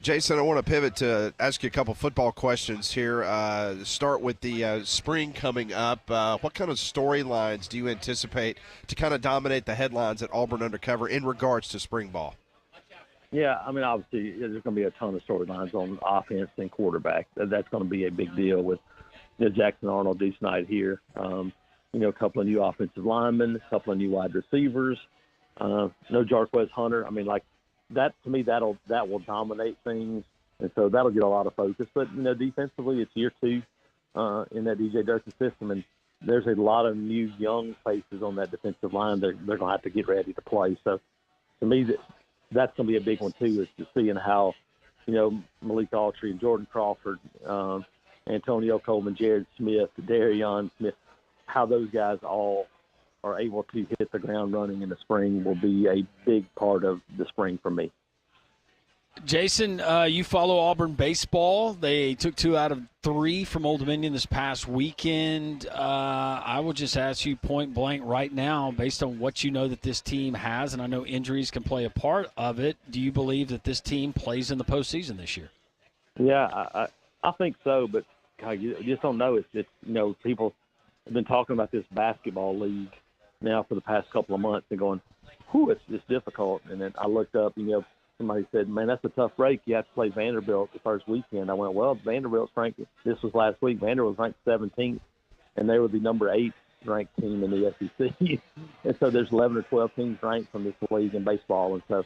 Jason, I want to pivot to ask you a couple football questions here. Start with the spring coming up. What kind of storylines do you anticipate to kind of dominate the headlines at Auburn Undercover in regards to spring ball? Yeah, obviously there's going to be a ton of storylines on offense and quarterback. That's going to be a big deal with Jackson Arnold, Deuce Knight here. A couple of new offensive linemen, a couple of new wide receivers. No Jarquez Hunter. That to me that will dominate things, and so that'll get a lot of focus. But defensively, it's year 2 in that DJ Durkin system, and there's a lot of new young faces on that defensive line. They're going to have to get ready to play. So to me, that's going to be a big one too, is to seeing how Malik Autry and Jordan Crawford, Antonio Coleman, Jared Smith, Darion Smith, how those guys all are able to hit the ground running in the spring will be a big part of the spring for me. Jason, you follow Auburn baseball. They took 2 out of 3 from Old Dominion this past weekend. I will just ask you point blank right now, based on what you know that this team has, and I know injuries can play a part of it, do you believe that this team plays in the postseason this year? Yeah, I think so, but you just don't know. It's people have been talking about this basketball league now for the past couple of months and going, it's difficult. And then I looked up, somebody said, man, that's a tough break. You have to play Vanderbilt the first weekend. I went, well, Vanderbilt's ranked, this was last week, Vanderbilt was ranked 17th, and they were the number 8 ranked team in the SEC. And so there's 11 or 12 teams ranked from this league in baseball. And so,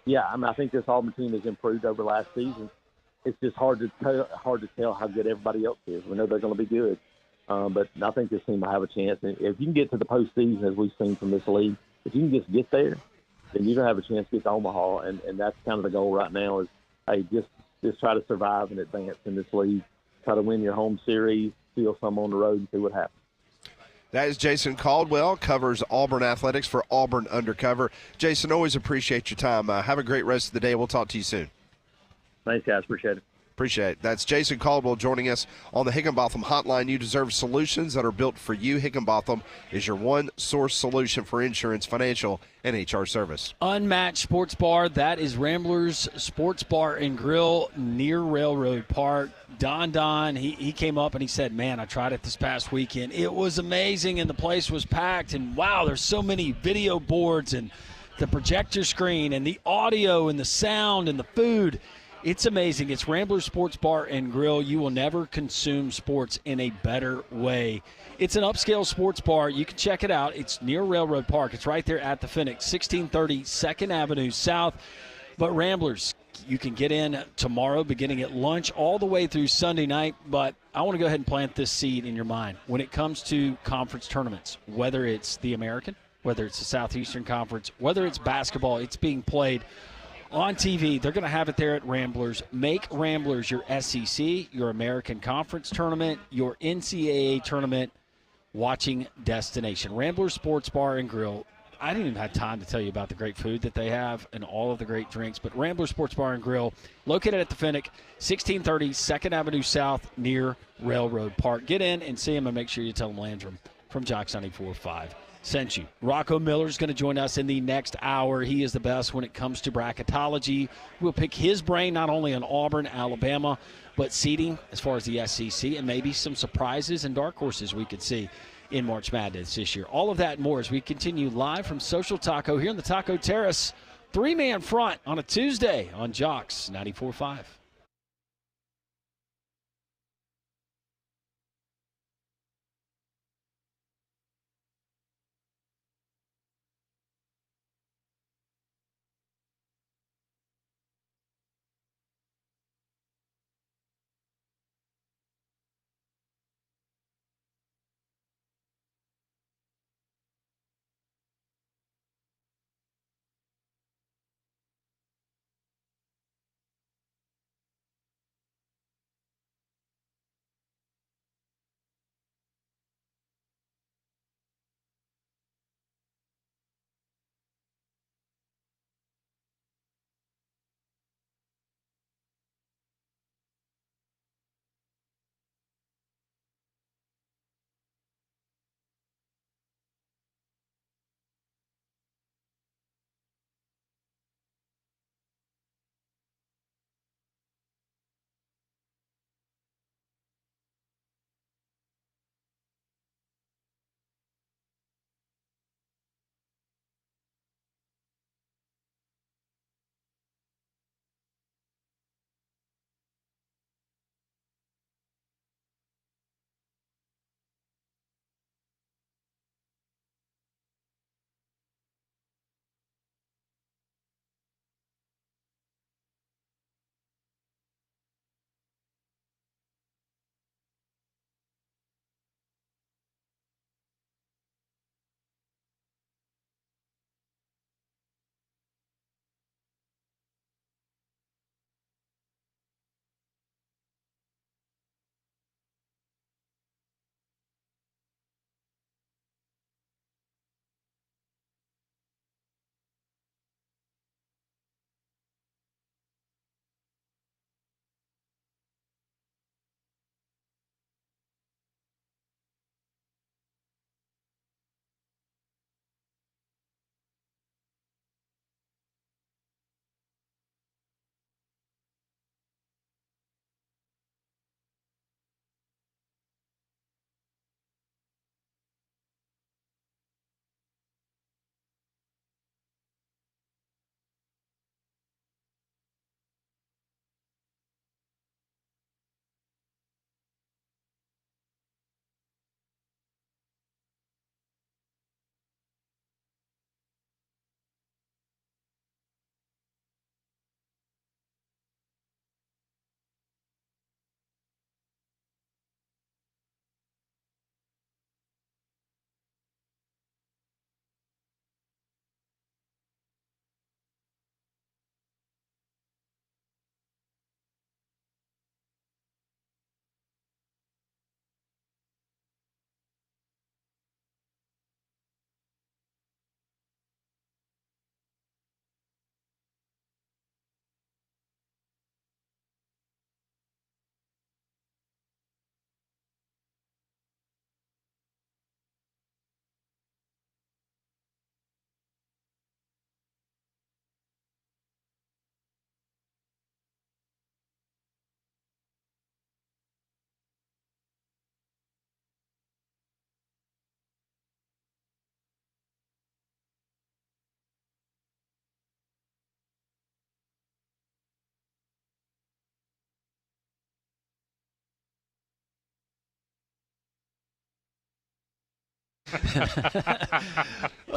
yeah, I think this Auburn team has improved over last season. It's just hard to tell how good everybody else is. We know they're going to be good. But I think this team will have a chance. And if you can get to the postseason, as we've seen from this league, if you can just get there, then you're going to have a chance to get to Omaha. And that's kind of the goal right now is, hey, just try to survive and advance in this league. Try to win your home series, steal some on the road, and see what happens. That is Jason Caldwell, covers Auburn athletics for Auburn Undercover. Jason, always appreciate your time. Have a great rest of the day. We'll talk to you soon. Thanks, guys. Appreciate it. Appreciate it. That's Jason Caldwell joining us on the Higginbotham Hotline. You deserve solutions that are built for you. Higginbotham is your one-source solution for insurance, financial, and HR service. Unmatched Sports Bar. That is Ramblers Sports Bar and Grill near Railroad Park. Don, he came up and he said, man, I tried it this past weekend. It was amazing, and the place was packed. And, wow, there's so many video boards and the projector screen and the audio and the sound and the food. It's amazing. It's Ramblers Sports Bar and Grill. You will never consume sports in a better way. It's an upscale sports bar. You can check it out. It's near Railroad Park. It's right there at the Phoenix, 1630 2nd Avenue South. But Ramblers, you can get in tomorrow beginning at lunch all the way through Sunday night. But I want to go ahead and plant this seed in your mind. When it comes to conference tournaments, whether it's the American, whether it's the Southeastern Conference, whether it's basketball, it's being played on TV. They're going to have it there at Ramblers. Make Ramblers your SEC, your American Conference tournament, your NCAA tournament watching destination. Ramblers Sports Bar and Grill. I didn't even have time to tell you about the great food that they have and all of the great drinks, but Ramblers Sports Bar and Grill, located at the Phoenix, 1630 2nd Avenue South near Railroad Park. Get in and see them and make sure you tell them Landrum from Jocks 94.5 sent you. Rocco Miller's going to join us in the next hour. He is the best when it comes to bracketology. We'll pick his brain not only on Auburn, Alabama, but seeding as far as the SEC and maybe some surprises and dark horses we could see in March Madness this year. All of that and more as we continue live from Social Taco here in the Taco Terrace. 3-man front on a Tuesday on Jocks 94.5.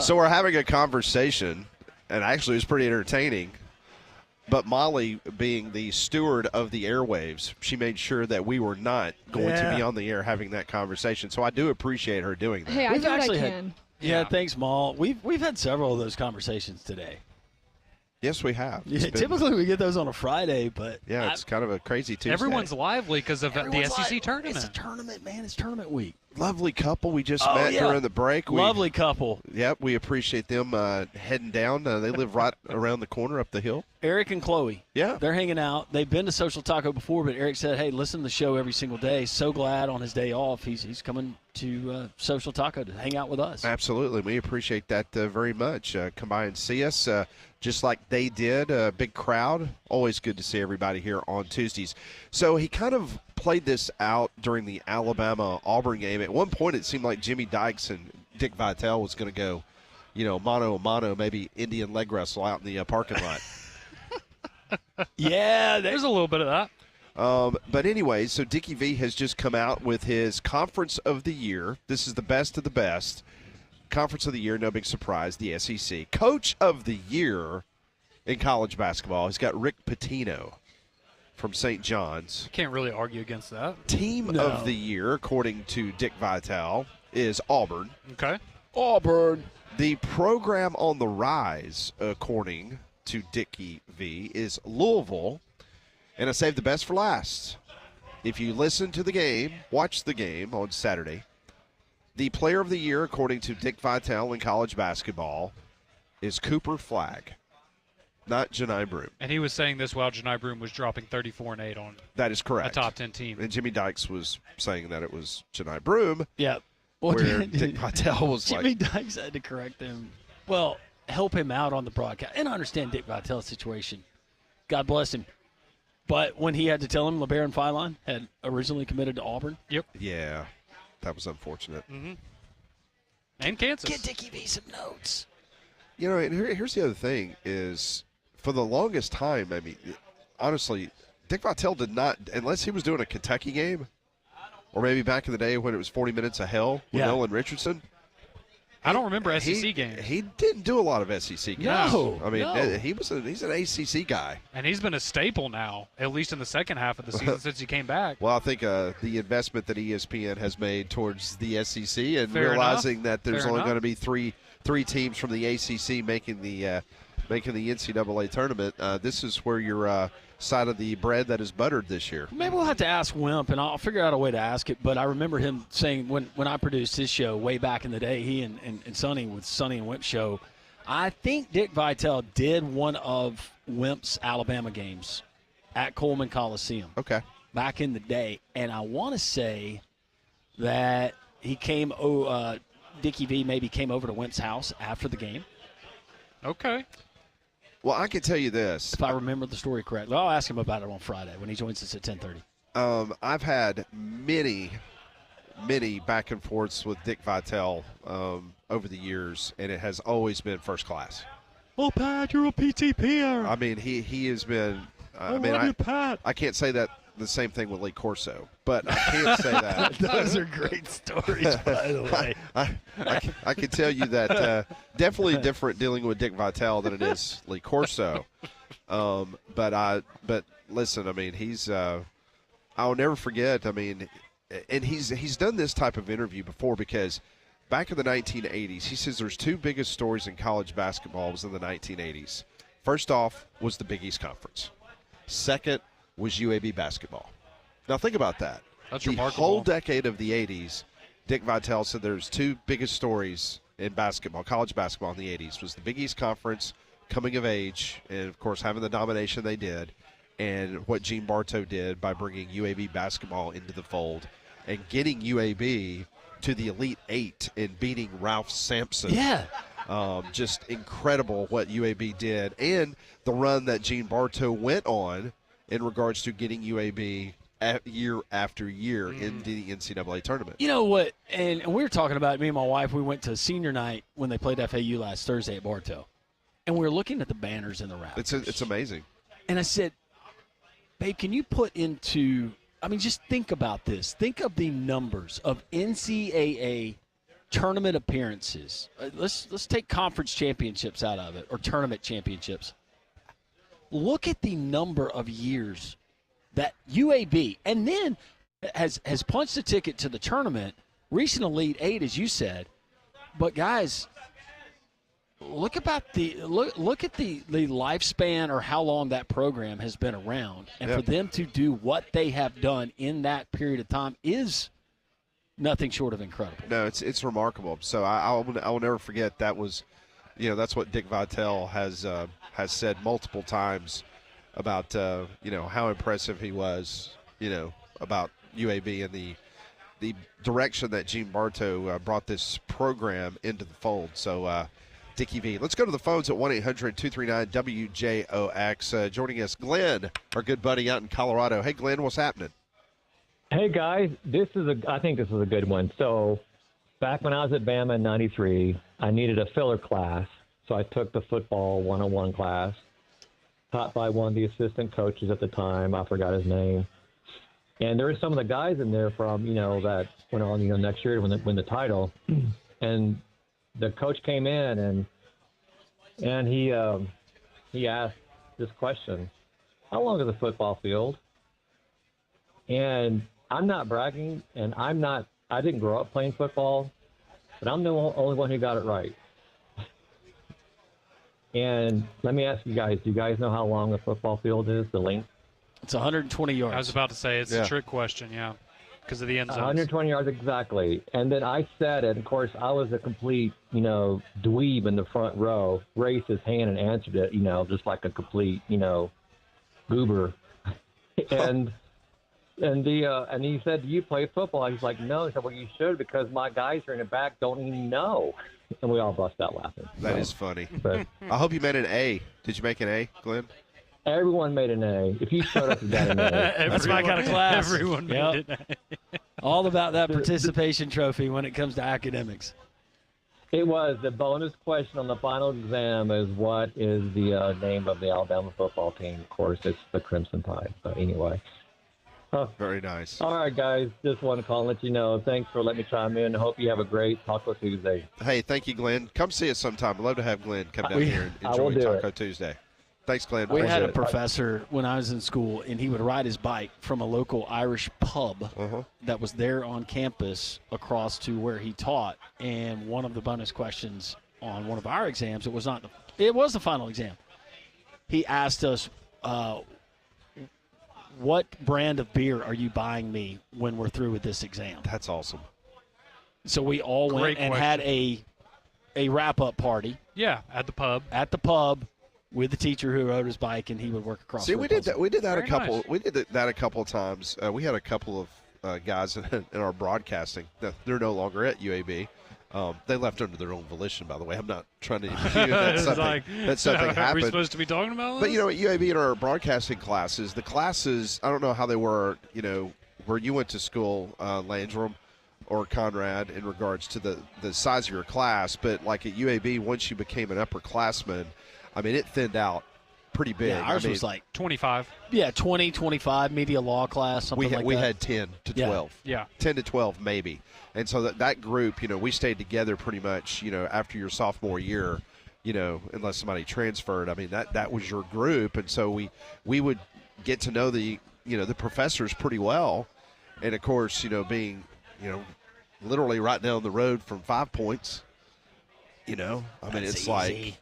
So we're having a conversation, and actually it's pretty entertaining. But Molly, being the steward of the airwaves, she made sure that we were not going to be on the air having that conversation. So I do appreciate her doing that. Hey, I do what I can. Yeah, thanks, Maul. We've had several of those conversations today. Yes, we have. Yeah, typically we get those on a Friday, but it's kind of a crazy Tuesday. Everyone's lively because of the SEC tournament. It's a tournament, man. It's tournament week. Lovely couple we just met during the break. Lovely couple. Yep, we appreciate them heading down. They live right around the corner up the hill. Eric and Chloe. Yeah. They're hanging out. They've been to Social Taco before, but Eric said, hey, listen to the show every single day. So glad on his day off he's coming to Social Taco to hang out with us. Absolutely. We appreciate that very much. Come by and see us just like they did. A big crowd. Always good to see everybody here on Tuesdays. So he kind of played this out during the Alabama-Auburn game. At one point, it seemed like Jimmy Dykes and Dick Vitale was going to go, mano a mano, maybe Indian leg wrestle out in the parking lot. Yeah, there's a little bit of that. But anyway, so Dickie V has just come out with his Conference of the Year. This is the best of the best. Conference of the Year, no big surprise, the SEC. Coach of the Year in college basketball, he's got Rick Pitino from St. John's. Can't really argue against that. Team of the Year, according to Dick Vitale, is Auburn. Okay. Auburn. The program on the rise, according to Dickie V, is Louisville. And I saved the best for last. If you listen to the game, watch the game on Saturday, the player of the year, according to Dick Vitale in college basketball, is Cooper Flagg, not Janai Broome. And he was saying this while Janai Broome was dropping 34 and 8 on that is correct. a top 10 team. And Jimmy Dykes was saying that it was Janai Broome. Yeah. Well, where Dick Vitale was Jimmy Dykes had to correct him. Well, help him out on the broadcast. And I understand Dick Vitale's situation. God bless him. But when he had to tell him LeBaron Philon had originally committed to Auburn. Yep. Yeah, that was unfortunate. Mm-hmm. And Kansas. Get Dickie V some notes. And here's the other thing is, for the longest time, I mean, honestly, Dick Vitale did not, unless he was doing a Kentucky game, or maybe back in the day when it was 40 minutes of hell with Nolan Richardson. I don't remember SEC games. He didn't do a lot of SEC games. No. I mean, he's an ACC guy. And he's been a staple now, at least in the second half of the season since he came back. Well, I think the investment that ESPN has made towards the SEC and Fair realizing enough. that there's Fair only enough. going to be three teams from the ACC making the NCAA tournament, this is where your side of the bread that is buttered this year. Maybe we'll have to ask Wimp, and I'll figure out a way to ask it. But I remember him saying when I produced his show way back in the day, he and Sonny with Sonny and Wimp show, I think Dick Vitale did one of Wimp's Alabama games at Coleman Coliseum. Okay. Back in the day. And I want to say that he came, Dickie V maybe came over to Wimp's house after the game. Okay. Well, I can tell you this. If I remember the story correctly. I'll ask him about it on Friday when he joins us at 10:30. I've had many back and forths with Dick Vitale over the years, and it has always been first class. Oh, Pat, you're a PTPer. I mean, he has been. Pat. I can't say that the same thing with Lee Corso, but I can't say that. Those are great stories, by the way. I can tell you that definitely different dealing with Dick Vitale than it is Lee Corso. But listen, I mean, he's. I'll never forget. I mean, and he's done this type of interview before because back in the 1980s, he says there's two biggest stories in college basketball was in the 1980s. First off was the Big East Conference. Second was UAB basketball. Now think about that. That's the remarkable. whole decade of the 80s, Dick Vitale said there's two biggest stories in basketball, college basketball in the 80s, was the Big East Conference coming of age and, of course, having the domination they did, and what Gene Bartow did by bringing UAB basketball into the fold and getting UAB to the Elite Eight and beating Ralph Sampson. Yeah. Just incredible what UAB did and the run that Gene Bartow went on in regards to getting UAB year after year into the NCAA tournament. You know what? And we were talking about it, me and my wife. We went to senior night when they played FAU last Thursday at Bartow, and we were looking at the banners in the rafters. It's amazing. And I said, babe, can you put into – I mean, just think about this. Think of the numbers of NCAA tournament appearances. Let's take conference championships out of it, or tournament championships. Look at the number of years that UAB, and then has punched a ticket to the tournament, reached an Elite Eight, as you said. But guys, look at the lifespan, or how long that program has been around, and for them to do what they have done in that period of time is nothing short of incredible. No, it's remarkable. So I will never forget that was, that's what Dick Vitale has said multiple times about how impressive he was, about UAB and the direction that Gene Bartow brought this program into the fold. So Dickie V. Let's go to the phones at 1-800-239-WJOX. Joining us, Glenn, our good buddy out in Colorado. Hey, Glenn, what's happening? Hey, guys, I think this is a good one. So back when I was at Bama in 93, I needed a filler class, so I took the football 101 class, taught by one of the assistant coaches at the time. I forgot his name. And there were some of the guys in there from, that went on, next year to win the title. And the coach came in and he asked this question: how long is a football field? And I'm not bragging, and I didn't grow up playing football, but I'm the only one who got it right. And let me ask you guys, do you guys know how long a football field is, the length? It's 120 yards. I was about to say it's a trick question, because of the end zones. 120 yards exactly. And then I said it. Of course, I was a complete, dweeb in the front row, raised his hand and answered it, just like a complete, goober. And he said, do you play football? I was like, no. He said, well, you should, because my guys are in the back don't even know. And we all bust out laughing. That is funny. But I hope you made an A. Did you make an A, Glenn? everyone made an A. If you showed up, you got an A. That's my kind of class. Everyone made an A. All about that participation trophy when it comes to academics. It was. The bonus question on the final exam is, what is the name of the Alabama football team? Of course, it's the Crimson Tide. But anyway. Very nice. All right, guys. Just want to call and let you know. Thanks for letting me chime in. Hope you have a great Taco Tuesday. Hey, thank you, Glenn. Come see us sometime. I'd love to have Glenn come down here and I will enjoy do Taco it. Tuesday. Thanks, Glenn. We had a Appreciate it. professor when I was in school, and he would ride his bike from a local Irish pub that was there on campus across to where he taught. And one of the bonus questions on one of our exams, it was the final exam. He asked us, what brand of beer are you buying me when we're through with this exam? That's awesome. So we all went and had a wrap-up party. Yeah, at the pub. At the pub with the teacher who rode his bike, and he would work across. See, we did that. We did that Very a couple. nice. We did that a couple of times. We had a couple of guys in our broadcasting. They're no longer at UAB. They left under their own volition, by the way. I'm not trying to impugn that something Are happened. we supposed to be talking about But, this? at UAB in our broadcasting classes, the classes, I don't know how they were, where you went to school, Landrum or Conrad, in regards to the size of your class. But, like at UAB, once you became an upperclassman, I mean, it thinned out pretty big. Yeah, ours was like 25. Yeah, 20, 25, media law class, something like that. We had 10 to 12. Yeah. 10 to 12 maybe. And so that group, we stayed together pretty much, after your sophomore year, unless somebody transferred. I mean, that was your group. And so we would get to know the professors pretty well. And, of course, being, literally right down the road from 5 Points, I mean, That's it's easy. like,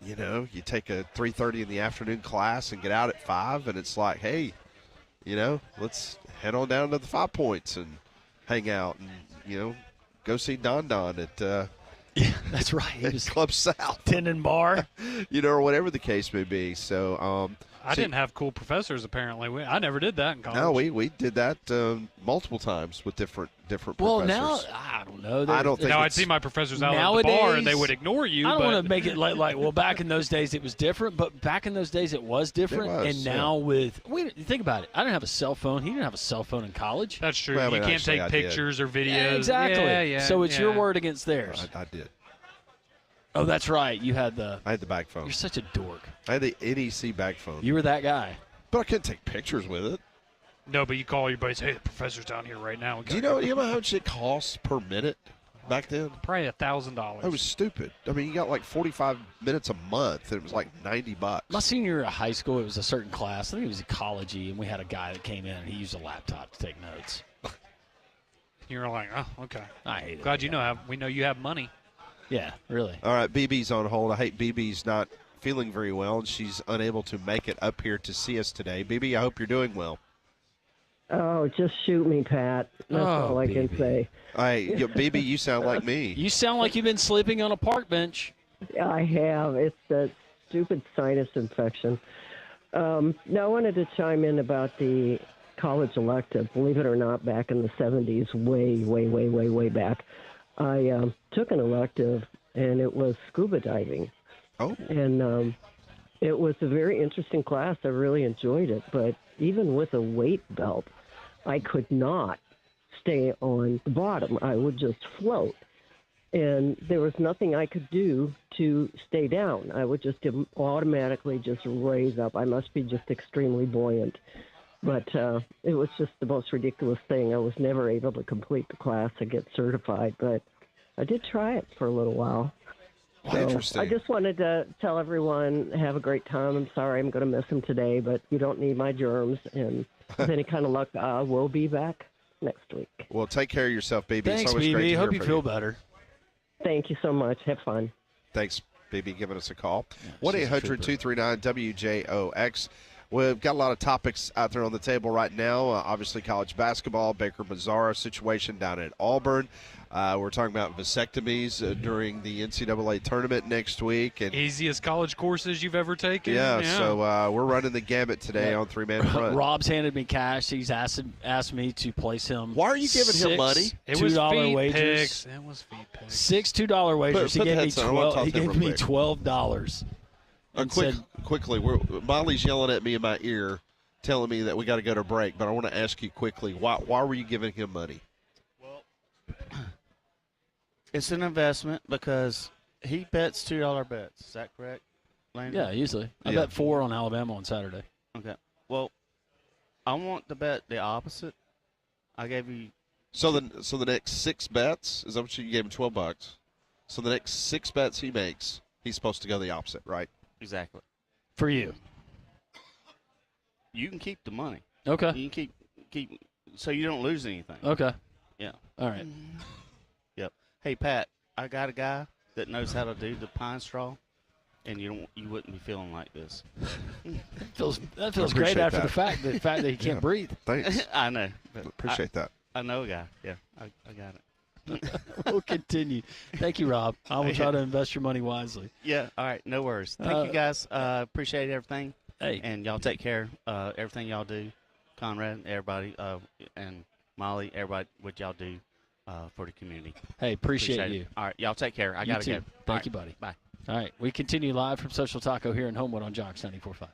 you take a 3:30 in the afternoon class and get out at 5, and it's like, hey, let's head on down to the 5 Points and hang out and, go see Don at Yeah, that's right. He at was Club South, Tendon Bar. or whatever the case may be. So, I didn't have cool professors, apparently. I never did that in college. no, we did that multiple times with different Well, professors. now, I don't know. I don't think Now, I'd it's- see my professors out at the bar, and they Nowadays, would ignore you. I don't but want to make it well, back in those days it was different, but back in those days it was different. It was, and now think about it. I didn't have a cell phone. He didn't have a cell phone in college. That's true. Well, I mean, you can't actually, take I did. pictures or videos. Yeah, exactly. Yeah, so it's your yeah. word against theirs. I did. Oh, that's right. You had I had the back phone. You're such a dork. I had the NEC back phone. You were that guy. But I couldn't take pictures with it. No, but you call your buddies, hey, the professor's down here right now. Do you know how much it costs per minute? back then? Probably $1,000. That was stupid. I mean, you got like 45 minutes a month, and it was like $90. My senior year of high school, it was a certain class. I think it was ecology, and we had a guy that came in, and he used a laptop to take notes. You were like, oh, okay. I hate it. Glad we know you have money. Yeah, really. All right, BB's on hold. I hate BB's not feeling very well, and she's unable to make it up here to see us today. BB, I hope you're doing well. Oh, just shoot me, Pat. That's all I can say. BB, you sound like me. You sound like you've been sleeping on a park bench. I have. It's that stupid sinus infection. Now, I wanted to chime in about the college elective. Believe it or not, back in the 70s, way back, I took an elective, and it was scuba diving. Oh. And it was a very interesting class. I really enjoyed it. But even with a weight belt, I could not stay on the bottom. I would just float. And there was nothing I could do to stay down. I would just automatically just raise up. I must be just extremely buoyant. But it was just the most ridiculous thing. I was never able to complete the class and get certified. But I did try it for a little while. So interesting. I just wanted to tell everyone, have a great time. I'm sorry I'm going to miss him today, but you don't need my germs. And with any kind of luck, we'll be back next week. Well, take care of yourself, BB. Thanks, it's always great BB. to Hope hear you from feel better. Thank you so much. Have fun. Thanks, BB, giving us a call. she's a 1-800-239-WJOX. We've got a lot of topics out there on the table right now. Obviously, college basketball, Baker Mazzara situation down at Auburn. We're talking about vasectomies during the NCAA tournament next week. And Easiest college courses you've ever taken. yeah. So we're running the gamut today on three-man front. Rob's handed me cash. He's asked me to place him. Why are you giving him money? It was $2 feet wagers. picks. It was feet picks. 6 $2 wagers. Put He the gave me headset on. I wanna 12. talk He to him gave real me quick. $12. And said, Quickly, Molly's yelling at me in my ear, telling me that we got to go to break. But I want to ask you quickly, why were you giving him money? It's an investment because he bets $2 bets. Is that correct, Landon? yeah, easily. I bet 4 on Alabama on Saturday. Okay. Well, I want to bet the opposite. I gave you. So the next 6 bets, is that what you gave him $12? So the next 6 bets he makes, he's supposed to go the opposite, right? Exactly. For you. You can keep the money. Okay. You can keep so you don't lose anything. Okay. Yeah. All right. Yep. Hey Pat, I got a guy that knows how to do the pine straw, and you wouldn't be feeling like this. That feels great after the fact that he can't breathe. Thanks. I know. Appreciate that. I know a guy. Yeah, I got it. We'll continue. Thank you, Rob. I will try to invest your money wisely. Yeah. All right. No worries. Thank you guys. Appreciate everything. Hey. And y'all take care. Everything y'all do, Conrad, everybody, and Molly, everybody, what y'all do for the community. Hey, appreciate you. All right. Y'all take care. I got to go. Thank you, buddy. Bye. All right. We continue live from Social Taco here in Homewood on Jocks 94.5.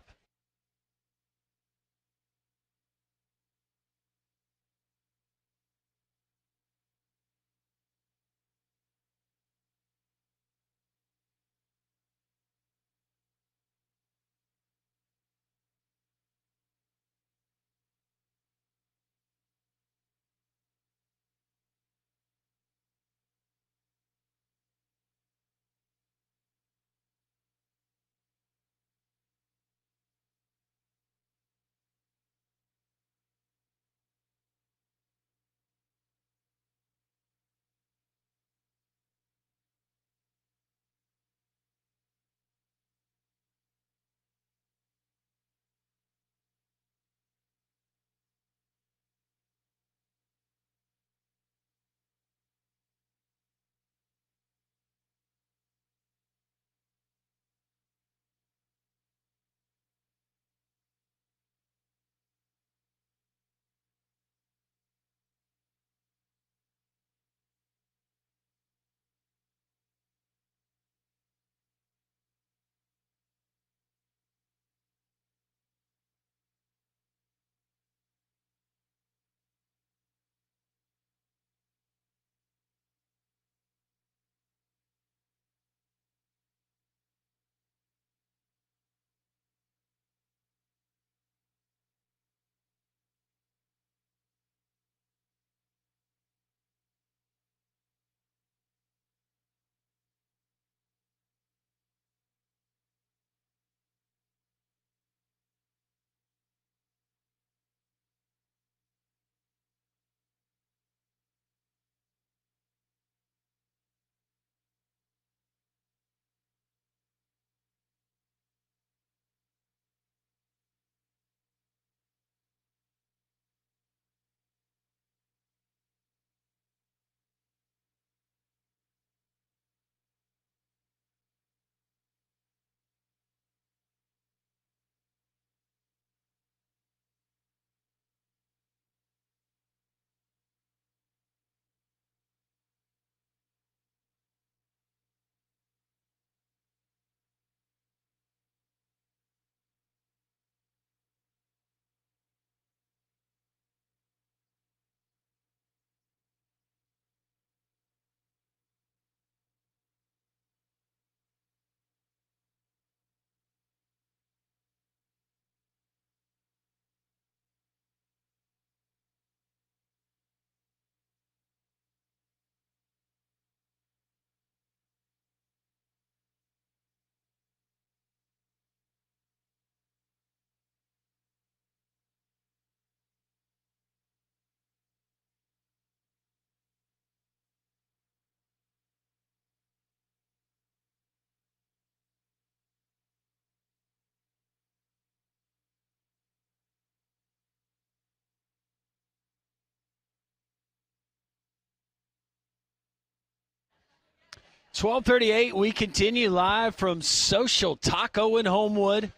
12:38, we continue live from Social Taco in Homewood.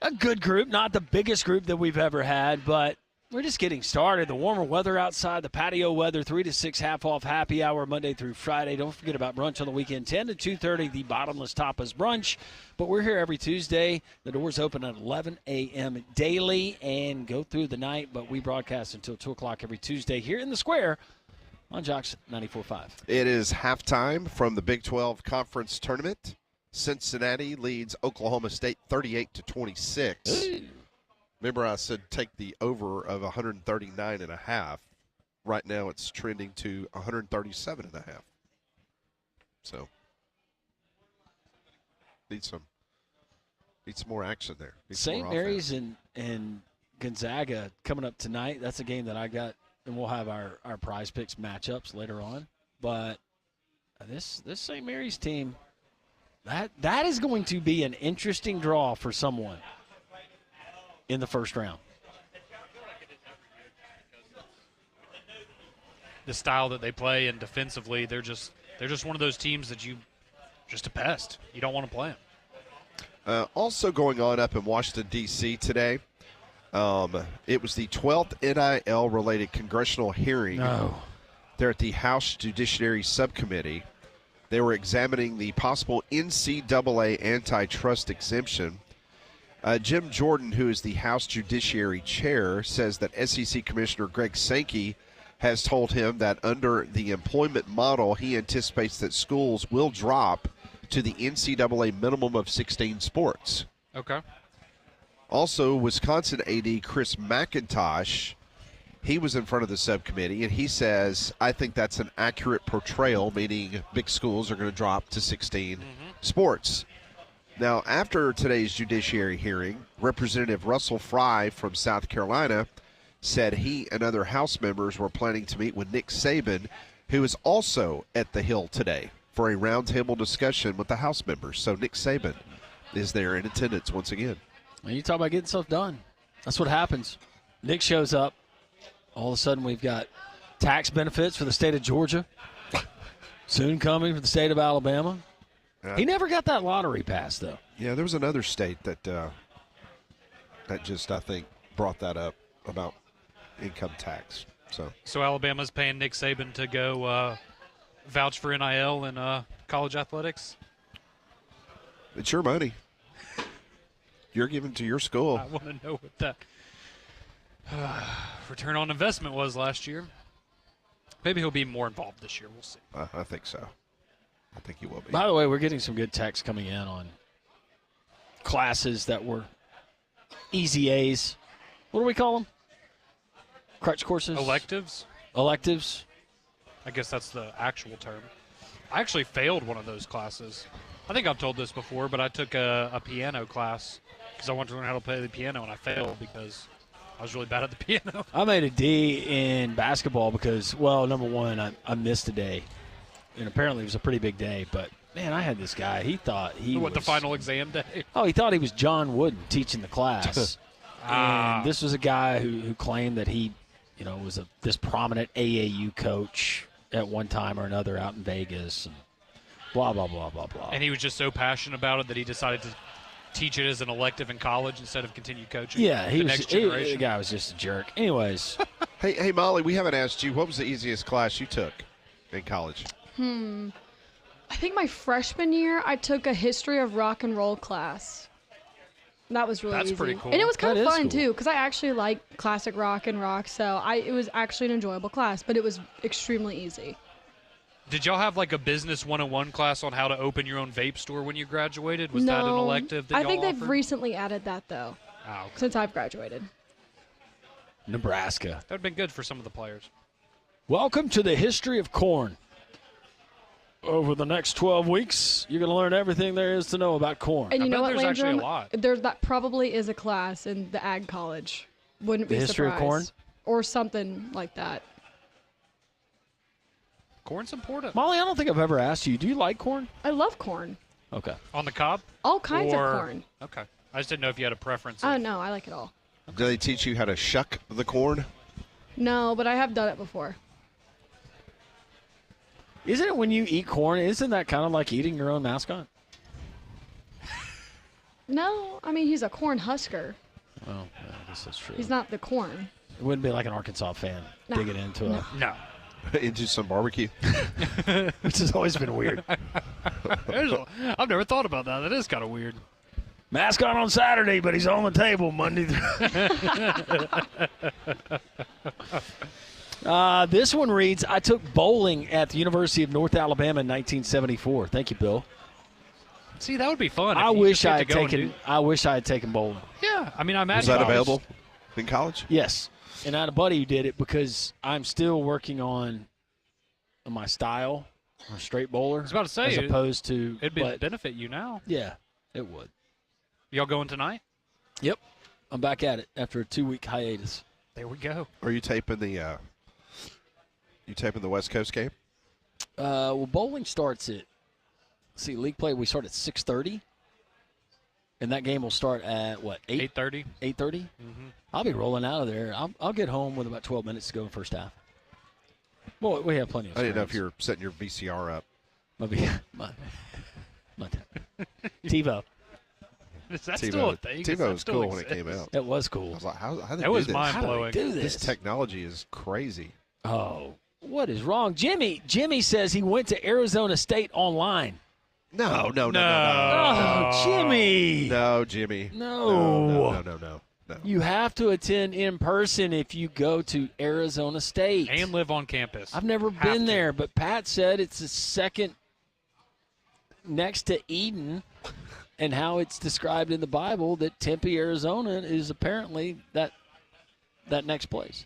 A good group, not the biggest group that we've ever had, but we're just getting started. The warmer weather outside, the patio weather, 3 to 6 half-off happy hour Monday through Friday. Don't forget about brunch on the weekend, 10 to 2:30, the Bottomless Tapas brunch. But we're here every Tuesday. The doors open at 11 a.m. daily and go through the night, but we broadcast until 2 o'clock every Tuesday here in the Square on Jocks 94.5. It is halftime from the Big 12 Conference Tournament. Cincinnati leads Oklahoma State 38-26. Remember I said take the over of 139.5. Right now it's trending to 137.5. So need some more action there. St. Mary's and Gonzaga coming up tonight. That's a game that I got, and we'll have our prize picks matchups later on. But this St. Mary's team, that is going to be an interesting draw for someone in the first round. The style that they play and defensively, they're just one of those teams that you just a pest. You don't want to play them. Also going on up in Washington, D.C. today, it was the 12th NIL-related congressional hearing. No. They're at the House Judiciary Subcommittee. They were examining the possible NCAA antitrust exemption. Jim Jordan, who is the House Judiciary Chair, says that SEC Commissioner Greg Sankey has told him that under the employment model, he anticipates that schools will drop to the NCAA minimum of 16 sports. Okay. Also, Wisconsin AD Chris McIntosh, he was in front of the subcommittee, and he says, I think that's an accurate portrayal, meaning big schools are going to drop to 16 sports. Now, after today's judiciary hearing, Representative Russell Fry from South Carolina said he and other House members were planning to meet with Nick Saban, who is also at the Hill today, for a roundtable discussion with the House members. So Nick Saban is there in attendance once again. And you talk about getting stuff done. That's what happens. Nick shows up. All of a sudden, we've got tax benefits for the state of Georgia. Soon coming for the state of Alabama. He never got that lottery pass, though. Yeah, there was another state that just, I think, brought that up about income tax. So Alabama's paying Nick Saban to go vouch for NIL and college athletics? It's your money. You're giving to your school. I want to know what that return on investment was last year. Maybe he'll be more involved this year. We'll see. I think so. I think he will be. By the way, we're getting some good texts coming in on classes that were easy A's. What do we call them? Crutch courses? Electives? Electives. I guess that's the actual term. I actually failed one of those classes. I think I've told this before, but I took a piano class because I wanted to learn how to play the piano, and I failed because I was really bad at the piano. I made a D in basketball because, well, number one, I missed a day. And apparently it was a pretty big day. But, man, I had this guy. He thought he was. The final exam day? Oh, he thought he was John Wooden teaching the class. And this was a guy who claimed that he, was this prominent AAU coach at one time or another out in Vegas. And blah, blah, blah, blah, blah. And he was just so passionate about it that he decided to teach it as an elective in college instead of continue coaching. Yeah, the guy was just a jerk. Anyways. Hey, Molly, we haven't asked you, what was the easiest class you took in college? I think my freshman year, I took a history of rock and roll class. That was really easy. That's pretty cool. And it was kind of fun, cool. too, because I actually like classic rock and rock, so it was actually an enjoyable class, but it was extremely easy. Did y'all have like a business 101 class on how to open your own vape store when you graduated? Was that an elective that y'all I think they've offered? recently added that, though, since I've graduated. Nebraska. That would have been good for some of the players. Welcome to the history of corn. Over the next 12 weeks, you're going to learn everything there is to know about corn. And you know what, there's actually Landrum? a lot. That probably is a class in the ag college. Wouldn't be The history of corn? surprised. Or something like that. Corn's important. Molly, I don't think I've ever asked you, do you like corn? I love corn. Okay. On the cob? All kinds of corn. Okay. I just didn't know if you had a preference. Oh, no, I like it all. Do they teach you how to shuck the corn? No, but I have done it before. Isn't it when you eat corn? Isn't that kind of like eating your own mascot? No, I mean, he's a corn husker. Well, I guess that's true. He's not the corn. It wouldn't be like an Arkansas fan No. digging into No. Into some barbecue. which has always been weird. I've never thought about that. That is kind of weird. Mascot on Saturday, but he's on the table Monday through. This one reads, I took bowling at the University of North Alabama in 1974. Thank you, Bill. See, that would be fun. I wish I had taken bowling. Yeah, I mean, I imagine. Is that available in college? Yes. And I had a buddy who did it because I'm still working on my style, a straight bowler. I was about to say, as opposed to it'd benefit you now. Yeah, it would. Y'all going tonight? Yep, I'm back at it after a 2-week hiatus. There we go. Are you taping the West Coast game? Well, bowling starts at league play. We start at 6:30, and that game will start at what 8:30. 8:30. Mm-hmm. I'll be rolling out of there. I'll get home with about 12 minutes to go in first half. Well, we have plenty of. I didn't know if you're setting your VCR up. My TiVo. Is that still a thing? TiVo was cool when it came out. It was cool. I was like, how they that was do this? mind blowing. Do this? This technology is crazy. Oh, what is wrong, Jimmy? Jimmy says he went to Arizona State online. No. Oh, Jimmy. No, Jimmy. No. You have to attend in person if you go to Arizona State. And live on campus. I've never been there, but Pat said it's the second next to Eden, and how it's described in the Bible that Tempe, Arizona is apparently that next place.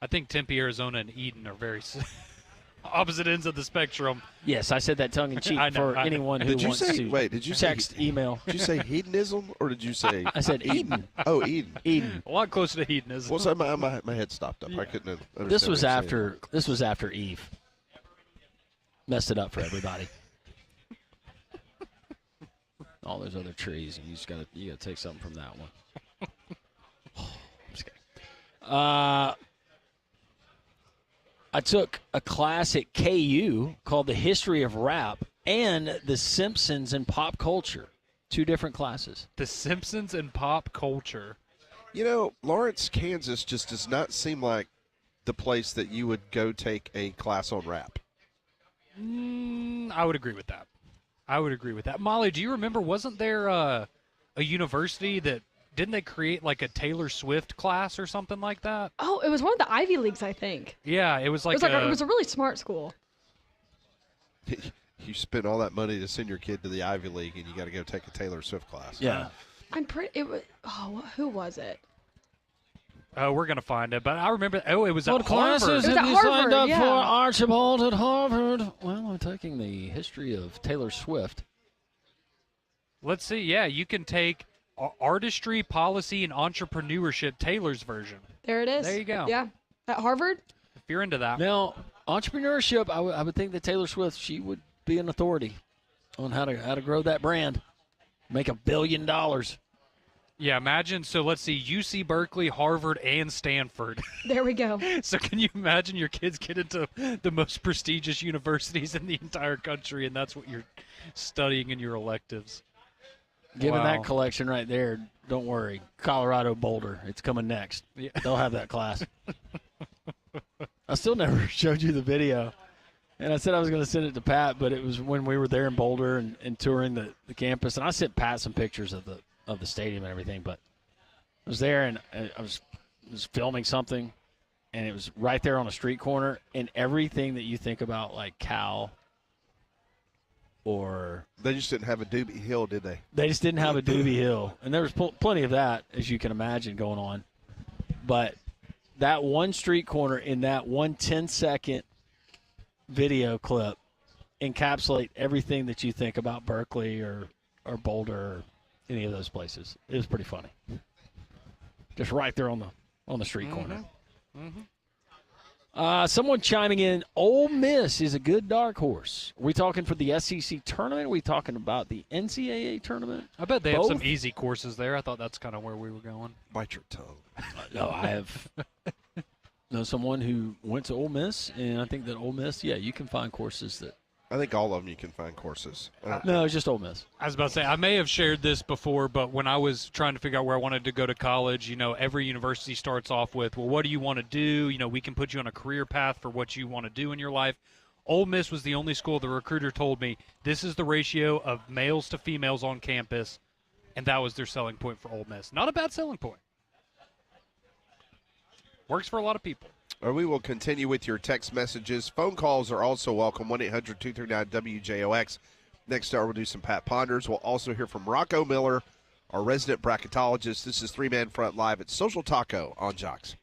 I think Tempe, Arizona, and Eden are very opposite ends of the spectrum. Yes, I said that tongue in cheek for anyone who wants to. Wait, did you text, email? Did you say hedonism or did you say? I said Eden. Oh, Eden. Eden. A lot closer to hedonism. Well, so my head stopped up. I couldn't understand. This was after Eve. Messed it up for everybody. All those other trees, and you gotta take something from that one. I'm just kidding. I took a class at KU called The History of Rap and The Simpsons and Pop Culture. 2 different classes. The Simpsons and Pop Culture. You know, Lawrence, Kansas just does not seem like the place that you would go take a class on rap. I would agree with that. Molly, do you remember, wasn't there a university that, didn't they create like a Taylor Swift class or something like that? Oh, it was one of the Ivy Leagues, I think. Yeah, it was like it was a really smart school. You spent all that money to send your kid to the Ivy League, and you got to go take a Taylor Swift class. Yeah. I'm pretty. It was. Oh, who was it? We're gonna find it, but I remember. Oh, it was at What Harvard. classes It was have at you Harvard, signed up yeah. for, Archibald, at Harvard? Well, I'm taking the history of Taylor Swift. Let's see. Yeah, you can take artistry, policy, and entrepreneurship. Taylor's version. There it is. There you go. Yeah, at Harvard. If you're into that. Now, entrepreneurship, I would think that Taylor Swift, she would be an authority on how to grow that brand, make $1 billion. Yeah, imagine. So let's see, UC Berkeley, Harvard, and Stanford. There we go. So can you imagine your kids get into the most prestigious universities in the entire country, and that's what you're studying in your electives? Given Wow. that collection right there, don't worry. Colorado Boulder, it's coming next. Yeah. They'll have that class. I still never showed you the video. And I said I was going to send it to Pat, but it was when we were there in Boulder and touring the campus. And I sent Pat some pictures of the stadium and everything. But I was there, and I was filming something, and it was right there on a street corner. And everything that you think about, like Cal or – They just didn't have a Doobie Hill, did they? They just didn't have a Doobie Hill. And there was plenty of that, as you can imagine, going on. But that one street corner in that one 10-second video clip encapsulate everything that you think about Berkeley or Boulder or any of those places. It was pretty funny. Just right there on the street corner. Someone chiming in, Ole Miss is a good dark horse. Are we talking for the SEC tournament? Are we talking about the NCAA tournament? I bet they Both? have some easy courses there. I thought that's kind of where we were going. Bite your tongue. No, I have know someone who went to Ole Miss, and I think that Ole Miss, you can find courses that. I think all of them you can find courses. No, it's just Ole Miss. I was about to say, I may have shared this before, but when I was trying to figure out where I wanted to go to college, every university starts off with, well, what do you want to do? We can put you on a career path for what you want to do in your life. Ole Miss was the only school the recruiter told me, this is the ratio of males to females on campus, and that was their selling point for Ole Miss. Not a bad selling point. Works for a lot of people. We will continue with your text messages. Phone calls are also welcome, 1-800-239-WJOX. Next hour, we'll do some Pat Ponders. We'll also hear from Rocco Miller, our resident bracketologist. This is Three Man Front Live at Social Taco on Jocks.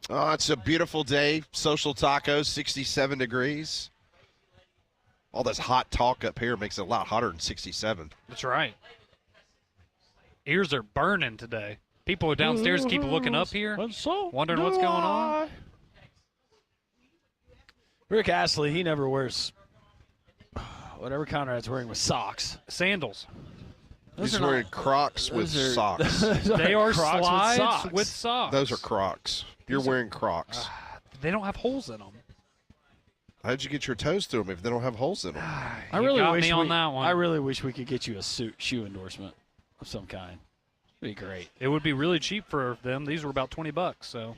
Oh, it's a beautiful day. Social Tacos, 67 degrees. All this hot talk up here makes it a lot hotter than 67. That's right. Ears are burning today. People downstairs keep looking up here, wondering what's going on. Rick Astley, he never wears whatever Conrad's wearing with socks. Sandals. He's wearing Crocs with socks. They are Crocs slides with socks. Those are Crocs. You're wearing Crocs. They don't have holes in them. How'd you get your toes through them if they don't have holes in them? I really got wish me on that one. I really wish we could get you a shoe endorsement of some kind. It'd be great. It would be really cheap for them. These were about $20, so.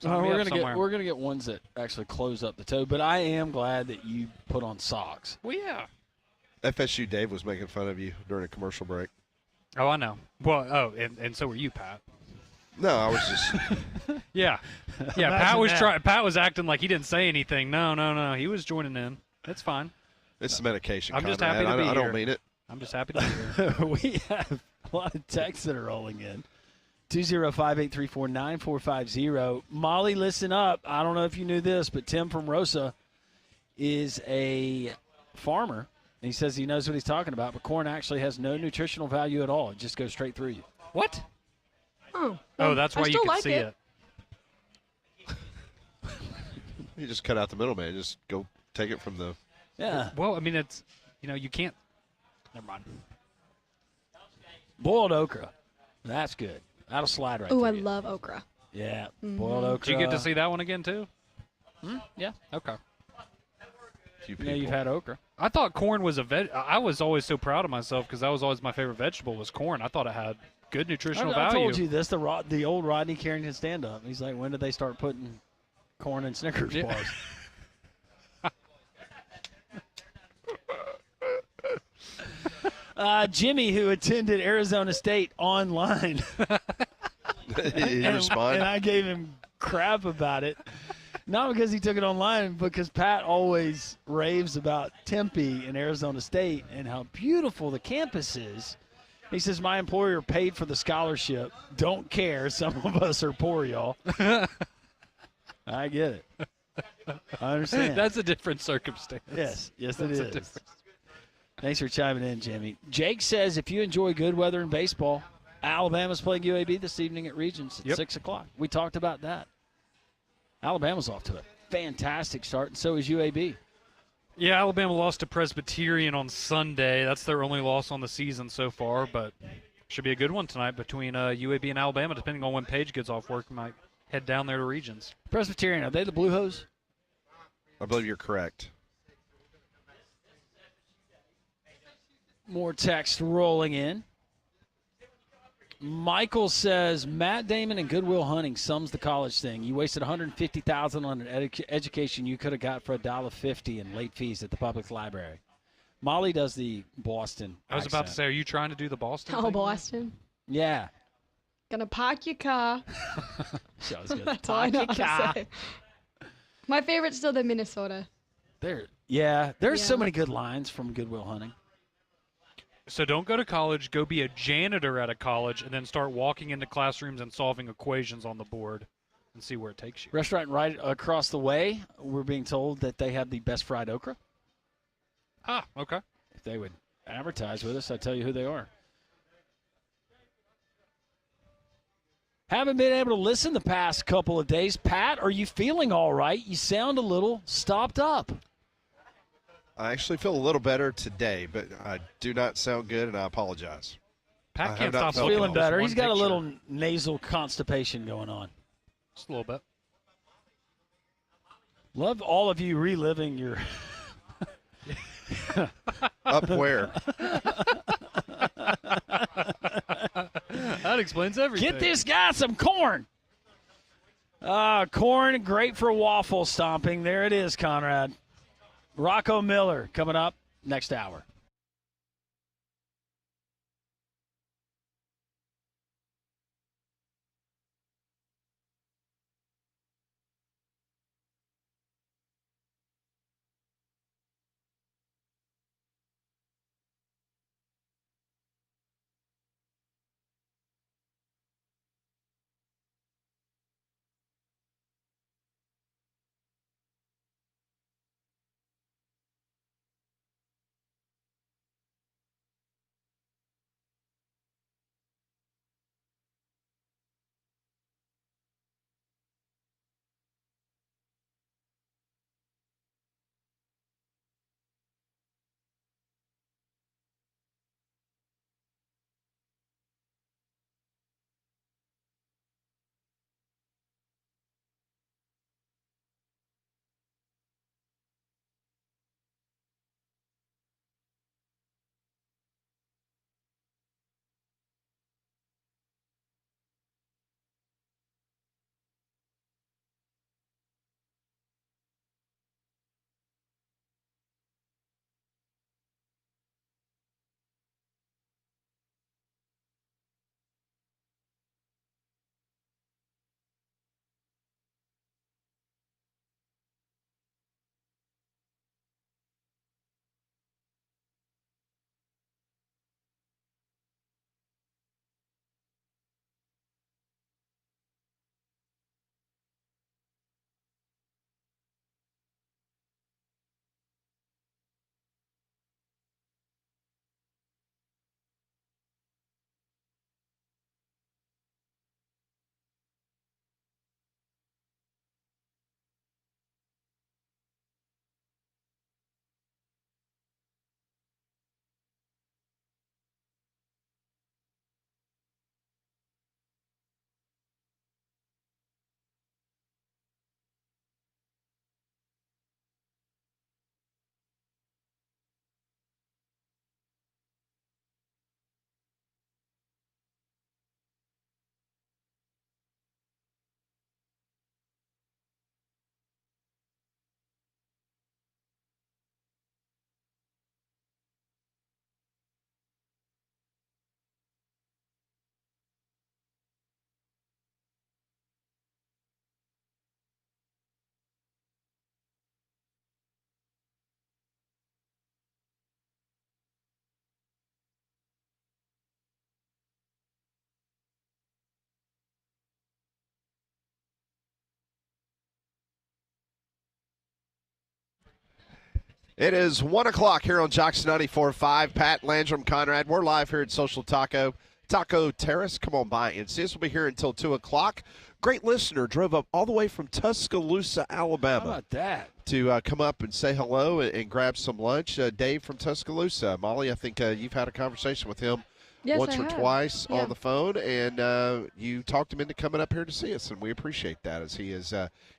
Sign me up somewhere. We're gonna get ones that actually close up the toe. But I am glad that you put on socks. Well, yeah. FSU Dave was making fun of you during a commercial break. Oh, I know. Well, and so were you, Pat. No, I was just. Yeah. Pat was acting like he didn't say anything. No. He was joining in. That's fine. It's the medication. I'm just Conrad. happy to be I here. don't mean it. I'm just happy to be here. We have a lot of texts that are rolling in. 205-834-9450. Molly, listen up. I don't know if you knew this, but Tim from Rosa is a farmer. And he says he knows what he's talking about, but corn actually has no nutritional value at all. It just goes straight through you. What? Oh, That's why you can see it. You just cut out the middleman. Just go take it from the. Yeah. Well, I mean, it's, you can't. Never mind. Boiled okra. That's good. That'll slide right Oh, through I you. love okra. Yeah. Boiled okra. Did you get to see that one again, too? Yeah. Okay. You've had okra. I thought corn was a veg. I was always so proud of myself because that was always my favorite vegetable was corn. I thought it had good nutritional I value. told you this, the old Rodney Carrington stand-up. He's like, when did they start putting corn in Snickers bars? Jimmy, who attended Arizona State online. He didn't respond. And I gave him crap about it. Not because he took it online, because Pat always raves about Tempe and Arizona State and how beautiful the campus is. He says, my employer paid for the scholarship. Don't care. Some of us are poor, y'all. I get it. I understand. That's a different circumstance. Yes, it That's a is. difference. Thanks for chiming in, Jimmy. Jake says, if you enjoy good weather in baseball, Alabama's playing UAB this evening at Regents at 6 o'clock. We talked about that. Alabama's off to a fantastic start, and so is UAB. Yeah, Alabama lost to Presbyterian on Sunday. That's their only loss on the season so far, but should be a good one tonight between UAB and Alabama. Depending on when Paige gets off work, we might head down there to Regents. Presbyterian, are they the Blue Hose? I believe you're correct. More text rolling in. Michael says Matt Damon and Goodwill Hunting sums the college thing. You wasted $150,000 on an education you could have got for $1.50 in late fees at the public library. Molly does the Boston. I was about to say, are you trying to do the Boston Oh, thing? Boston. Yeah. Gonna park your car. Sounds good. That's all I know Park your how car. to say. My favorite's still the Minnesota. There's Yeah. so many good lines from Goodwill Hunting. So don't go to college, go be a janitor at a college, and then start walking into classrooms and solving equations on the board and see where it takes you. Restaurant right across the way, we're being told that they have the best fried okra. Ah, okay. If they would advertise with us, I'd tell you who they are. Haven't been able to listen the past couple of days. Pat, are you feeling all right? You sound a little stopped up. I actually feel a little better today, but I do not sound good, and I apologize. Pat I can't have not stop felt looking Feeling at this better. one He's got a picture. little nasal constipation going on. Just a little bit. Love all of you reliving your Up where? That explains everything. Get this guy some corn. Corn, great for waffle stomping. There it is, Conrad. Rocco Miller coming up next hour. It is 1 o'clock here on Jocks 94.5. Pat, Landrum, Conrad. We're live here at Social Taco Terrace. Come on by and see us. We'll be here until 2 o'clock. Great listener drove up all the way from Tuscaloosa, Alabama. How about that? To come up and say hello and grab some lunch. Dave from Tuscaloosa. Molly, I think you've had a conversation with him once or twice on the phone, and you talked him into coming up here to see us, and we appreciate that as he is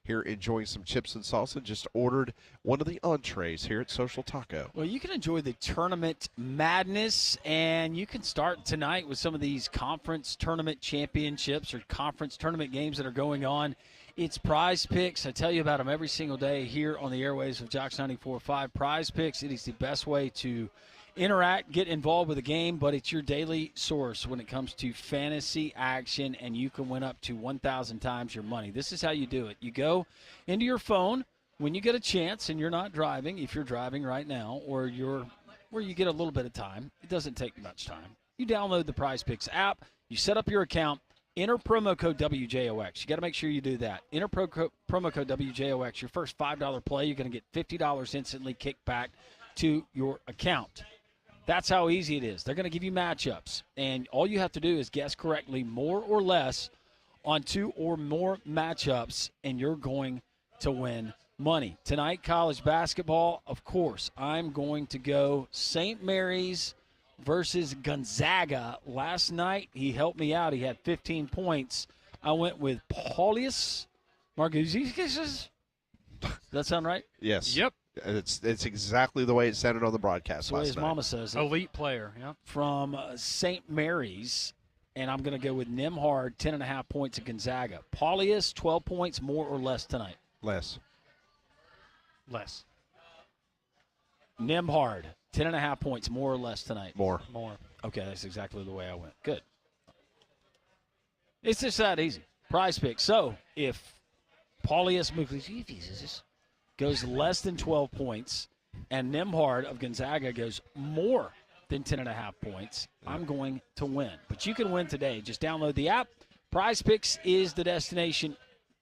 here enjoying some chips and salsa. Just ordered one of the entrees here at Social Taco. Well, you can enjoy the tournament madness, and you can start tonight with some of these conference tournament championships or conference tournament games that are going on. It's Prize Picks. I tell you about them every single day here on the airwaves of Jocks 94.5. Prize Picks, it is the best way to interact, get involved with the game, but it's your daily source when it comes to fantasy action, and you can win up to 1,000 times your money. This is how you do it. You go into your phone when you get a chance and you're not driving, if you're driving right now, or you're where you get a little bit of time. It doesn't take much time. You download the Prize Picks app, you set up your account, enter promo code WJOX. You got to make sure you do that. Enter promo code WJOX. Your first $5 play, you're going to get $50 instantly kicked back to your account. That's how easy it is. They're going to give you matchups, and all you have to do is guess correctly more or less on 2 or more matchups, and you're going to win money. Tonight, college basketball, of course, I'm going to go St. Mary's versus Gonzaga. Last night, he helped me out. He had 15 points. I went with Paulius Marguzzi. Does that sound right? Yes. Yep. It's exactly the way it sounded on the broadcast That's the way last his night. mama says it. Elite player, yeah. From St. Mary's, and I'm going to go with Nemhard, 10.5 points at Gonzaga. Paulius, 12 points, more or less tonight? Less. Nemhard, 10.5 points, more or less tonight? More. Okay, that's exactly the way I went. Good. It's just that easy. Prize pick. So if Paulius goes less than 12 points and Nemhard of Gonzaga goes more than 10.5 points, I'm going to win. But you can win today. Just download the app. Prize Picks is the destination.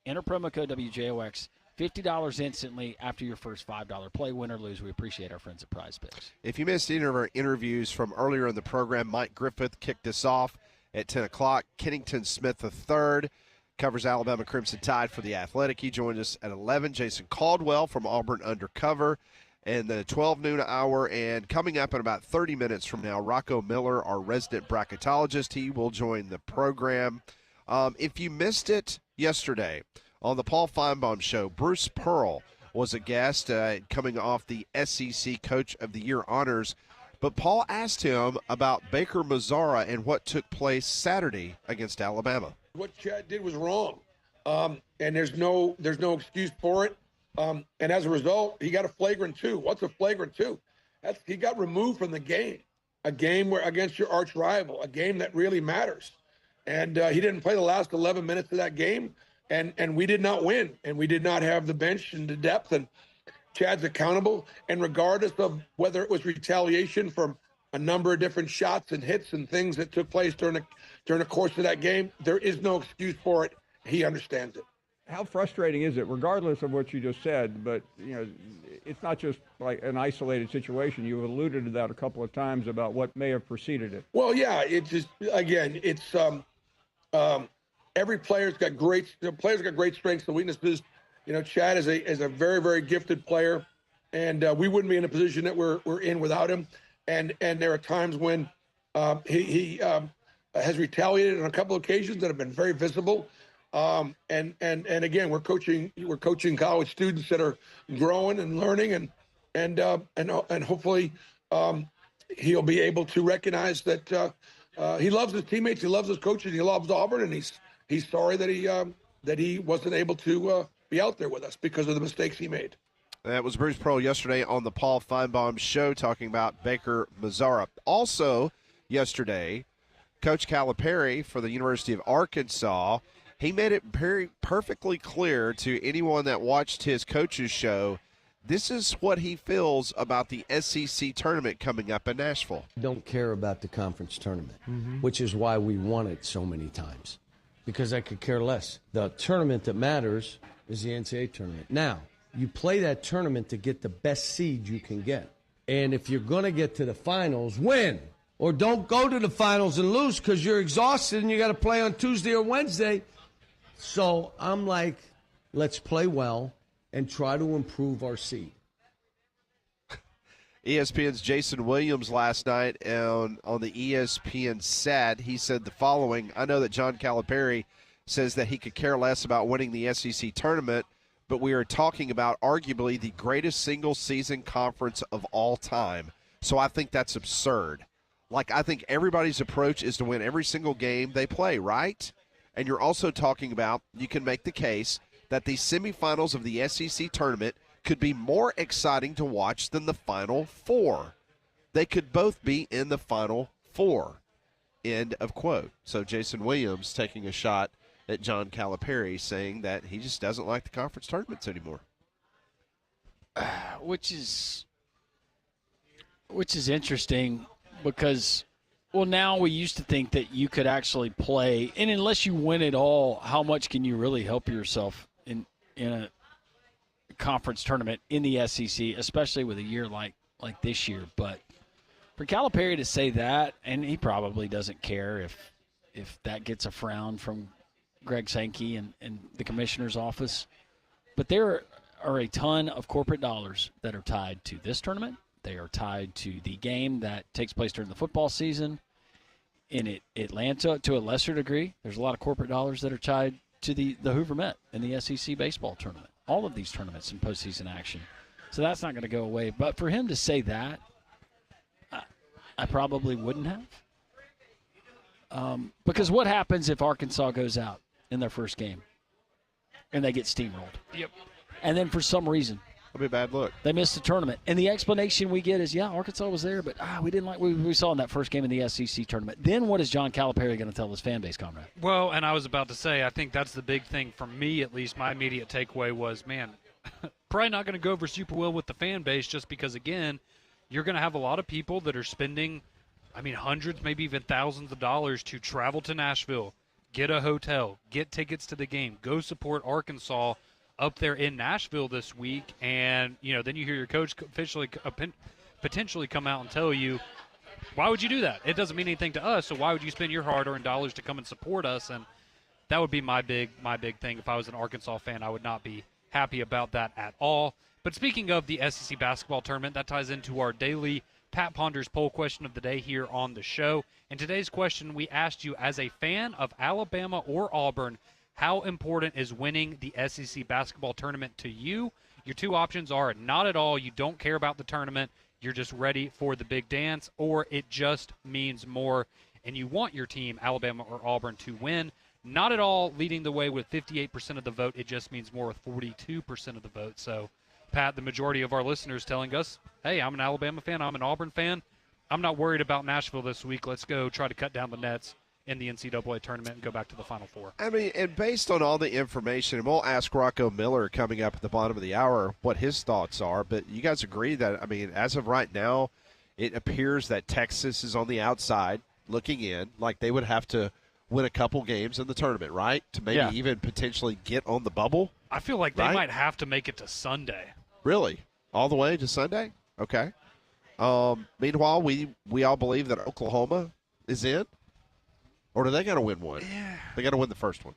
Enter promo code WJOX. $50 instantly after your first $5 play. Win or lose, we appreciate our friends at Prize Picks. If you missed any of our interviews from earlier in the program, Mike Griffith kicked us off at 10 o'clock. Kennington Smith III covers Alabama Crimson Tide for The Athletic. He joined us at 11. Jason Caldwell from Auburn Undercover. And the 12 noon hour, and coming up in about 30 minutes from now, Rocco Miller, our resident bracketologist, he will join the program. If you missed it yesterday on the Paul Feinbaum Show, Bruce Pearl was a guest coming off the SEC Coach of the Year honors. But Paul asked him about Baker Mazzara and what took place Saturday against Alabama. What Chad did was wrong, and there's no excuse for it. And as a result, he got a flagrant 2. What's a flagrant 2? He got removed from the game, a game where against your arch rival, a game that really matters. And he didn't play the last 11 minutes of that game, and we did not win, and we did not have the bench and the depth. And Chad's accountable, and regardless of whether it was retaliation from a number of different shots and hits and things that took place during the course of that game, there is no excuse for it. He understands it. How frustrating is it, regardless of what you just said, but, it's not just like an isolated situation. You've alluded to that a couple of times about what may have preceded it. Well, yeah, it's just, again, it's every player's got great strengths and weaknesses. Chad is a very, very gifted player, and we wouldn't be in a position that we're in without him. And there are times when he has retaliated on a couple of occasions that have been very visible. And again, we're coaching college students that are growing and learning, and hopefully he'll be able to recognize that he loves his teammates, he loves his coaches, he loves Auburn, and he's sorry that he wasn't able to be out there with us because of the mistakes he made. That was Bruce Pearl yesterday on the Paul Feinbaum Show talking about Baker Mazzara. Also yesterday, Coach Calipari for the University of Arkansas, he made it perfectly clear to anyone that watched his coach's show, this is what he feels about the SEC tournament coming up in Nashville. Don't care about the conference tournament, which is why we won it so many times, because I could care less. The tournament that matters is the NCAA tournament. Now, You play that tournament to get the best seed you can get. And if you're going to get to the finals, win. Or don't go to the finals and lose because you're exhausted and you got to play on Tuesday or Wednesday. So I'm like, let's play well and try to improve our seed. ESPN's Jason Williams last night on the ESPN set, he said the following: I know that John Calipari says that he could care less about winning the SEC tournament, but we are talking about arguably the greatest single-season conference of all time. So I think that's absurd. Like, I think everybody's approach is to win every single game they play, right? And you're also talking about, you can make the case that the semifinals of the SEC tournament could be more exciting to watch than the Final Four. They could both be in the Final Four. End of quote. So Jason Williams taking a shot at John Calipari, saying that he just doesn't like the conference tournaments anymore. Which is interesting because, well, now we used to think that you could actually play, and unless you win it all, how much can you really help yourself in a conference tournament in the SEC, especially with a year like this year? But for Calipari to say that, and he probably doesn't care if that gets a frown from Greg Sankey and the commissioner's office, but there are a ton of corporate dollars that are tied to this tournament. They are tied to the game that takes place during the football season in Atlanta to a lesser degree. There's a lot of corporate dollars that are tied to the Hoover Met and the SEC baseball tournament. All of these tournaments in postseason action. So that's not going to go away. But for him to say that, I probably wouldn't have. Because what happens if Arkansas goes out in their first game and they get steamrolled? Yep. And then for some reason, that'll be a bad look. They missed the tournament. And the explanation we get is, yeah, Arkansas was there, but we didn't like what we saw in that first game in the SEC tournament. Then what is John Calipari going to tell his fan base, Conrad? Well, and I was about to say, I think that's the big thing for me, at least. My immediate takeaway was, man, probably not going to go over super well with the fan base just because, again, you're going to have a lot of people that are spending, hundreds, maybe even thousands of dollars to travel to Nashville, get a hotel, get tickets to the game, go support Arkansas up there in Nashville this week, and then you hear your coach officially potentially come out and tell you, why would you do that? It doesn't mean anything to us, so why would you spend your hard-earned dollars to come and support us? And that would be my big thing. If I was an Arkansas fan, I would not be happy about that at all. But speaking of the SEC basketball tournament, that ties into our daily Pat Ponders poll question of the day here on the show. In today's question, we asked you, as a fan of Alabama or Auburn, how important is winning the SEC basketball tournament to you? Your two options are not at all, you don't care about the tournament, you're just ready for the big dance, or it just means more and you want your team, Alabama or Auburn, to win. Not at all, leading the way with 58% of the vote. It just means more with 42% of the vote. So, Pat, the majority of our listeners telling us, hey, I'm an Alabama fan, I'm an Auburn fan. I'm not worried about Nashville this week. Let's go try to cut down the nets in the NCAA tournament and go back to the Final Four. And based on all the information, and we'll ask Rocco Miller coming up at the bottom of the hour what his thoughts are, but you guys agree that, as of right now, it appears that Texas is on the outside looking in, like they would have to win a couple games in the tournament, right, to maybe even potentially get on the bubble? I feel like they might have to make it to Sunday. Really? All the way to Sunday? Okay. Meanwhile, we all believe that Oklahoma is in? Or do they got to win one? Yeah. They got to win the first one.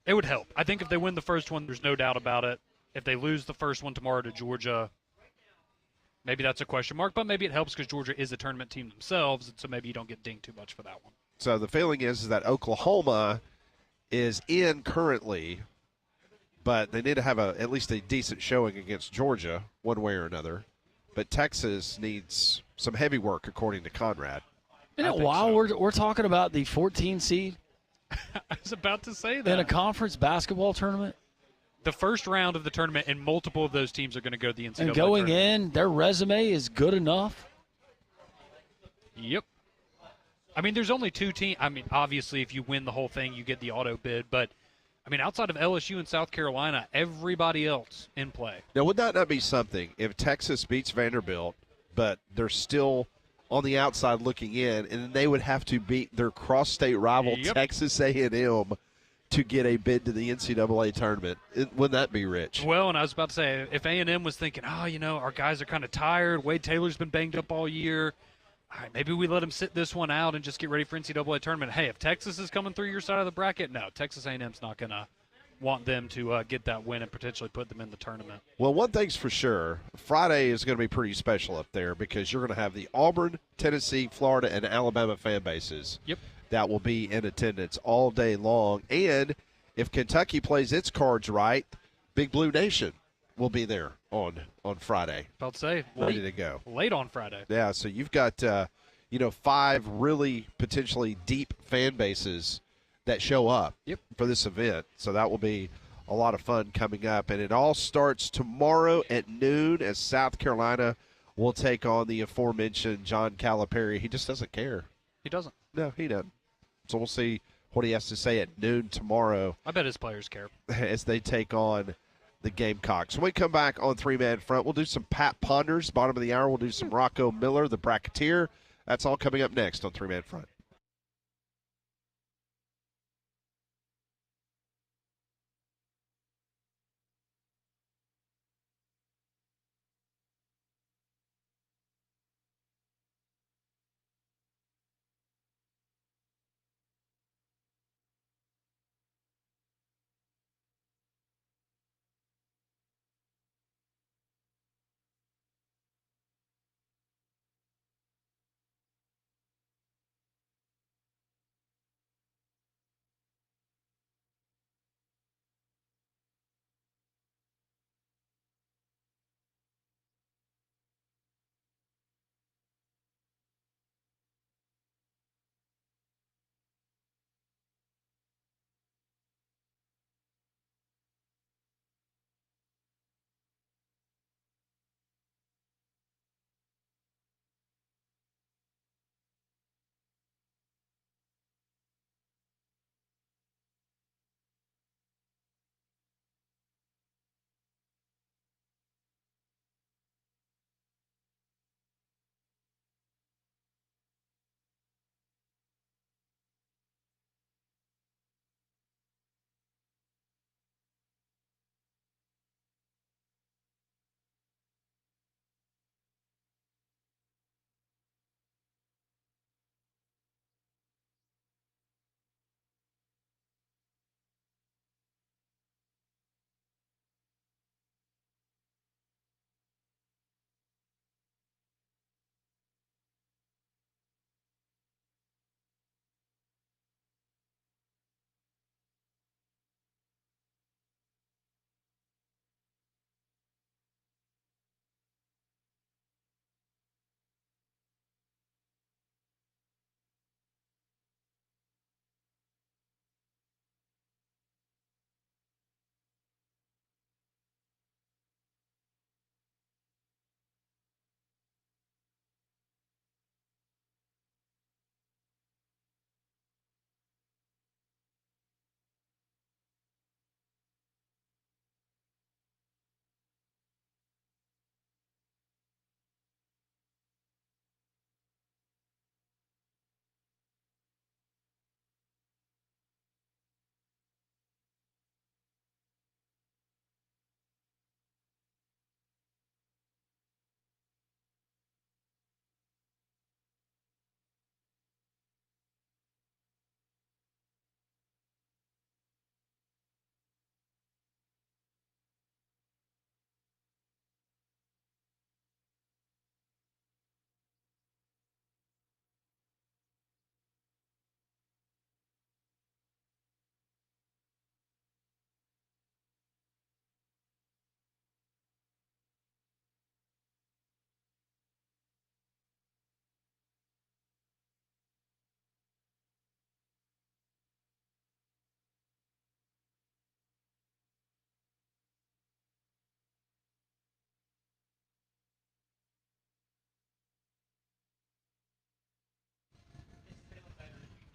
It would help. I think if they win the first one, there's no doubt about it. If they lose the first one tomorrow to Georgia, maybe that's a question mark, but maybe it helps because Georgia is a tournament team themselves, and so maybe you don't get dinged too much for that one. So the feeling is that Oklahoma is in currently, but they need to have at least a decent showing against Georgia one way or another. But Texas needs some heavy work, according to Conrad. Isn't it wild? We're talking about the 14 seed? I was about to say that. In a conference basketball tournament? The first round of the tournament, and multiple of those teams are going to go to the NCAA And going tournament. in, their resume is good enough? Yep. There's only two teams. Obviously, if you win the whole thing, you get the auto bid. But, outside of LSU and South Carolina, everybody else in play. Now, would that not be something if Texas beats Vanderbilt, but they're still on the outside looking in, and then they would have to beat their cross-state rival Texas A&M to get a bid to the NCAA tournament. Wouldn't that be rich? Well, and I was about to say, if A&M was thinking, our guys are kind of tired. Wade Taylor's been banged up all year. All right, maybe we let him sit this one out and just get ready for NCAA tournament. Hey, if Texas is coming through your side of the bracket, no, Texas A&M's not going to want them to get that win and potentially put them in the tournament. Well, one thing's for sure, Friday is going to be pretty special up there because you're going to have the Auburn, Tennessee, Florida, and Alabama fan bases. Yep. That will be in attendance all day long. And if Kentucky plays its cards right, Big Blue Nation will be there on Friday. About to say, ready to go. Late on Friday. Yeah, so you've got 5 really potentially deep fan bases that show up for this event. So that will be a lot of fun coming up. And it all starts tomorrow at noon as South Carolina will take on the aforementioned John Calipari. He just doesn't care. He doesn't. No, he doesn't. So we'll see what he has to say at noon tomorrow. I bet his players care. As they take on the Gamecocks. When we come back on Three-Man Front, we'll do some Pat Ponders. Bottom of the hour, we'll do some Rocco Miller, the Bracketeer. That's all coming up next on Three-Man Front.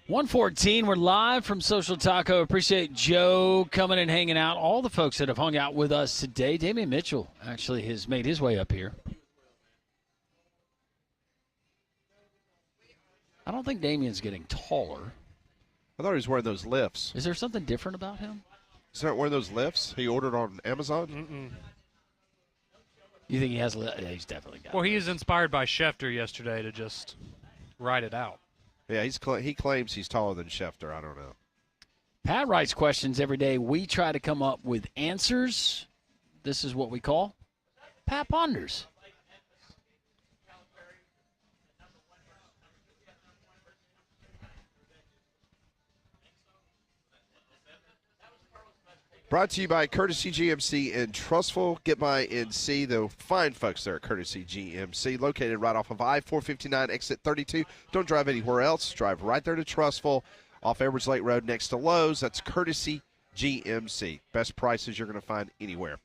.114, we're live from Social Taco. Appreciate Joe coming and hanging out. All the folks that have hung out with us today. Damian Mitchell actually has made his way up here. I don't think Damian's getting taller. I thought he was wearing those lifts. Is there something different about him? He's not wearing those lifts he ordered on Amazon? Mm-mm. You think he has? Yeah, he's definitely got. Well, he is inspired by Schefter yesterday to just ride it out. Yeah, he claims he's taller than Schefter. I don't know. Pat writes questions every day. We try to come up with answers. This is what we call Pat Ponders. Brought to you by Courtesy GMC in Trussville. Get by and see the fine folks there at Courtesy GMC, located right off of I-459, exit 32. Don't drive anywhere else. Drive right there to Trussville off Edwards Lake Road next to Lowe's. That's Courtesy GMC. Best prices you're going to find anywhere.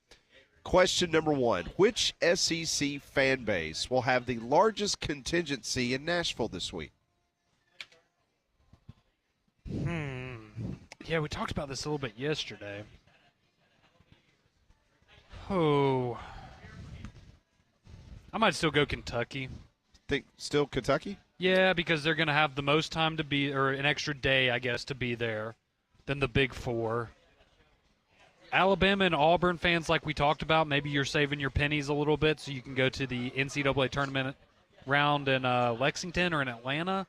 Question number 1. Which SEC fan base will have the largest contingency in Nashville this week? Yeah, we talked about this a little bit yesterday. Oh, I might still go Kentucky. Think still Kentucky? Yeah, because they're going to have the most time to be, or an extra day, I guess, to be there than the Big Four. Alabama and Auburn fans, like we talked about, maybe you're saving your pennies a little bit so you can go to the NCAA tournament round in Lexington or in Atlanta.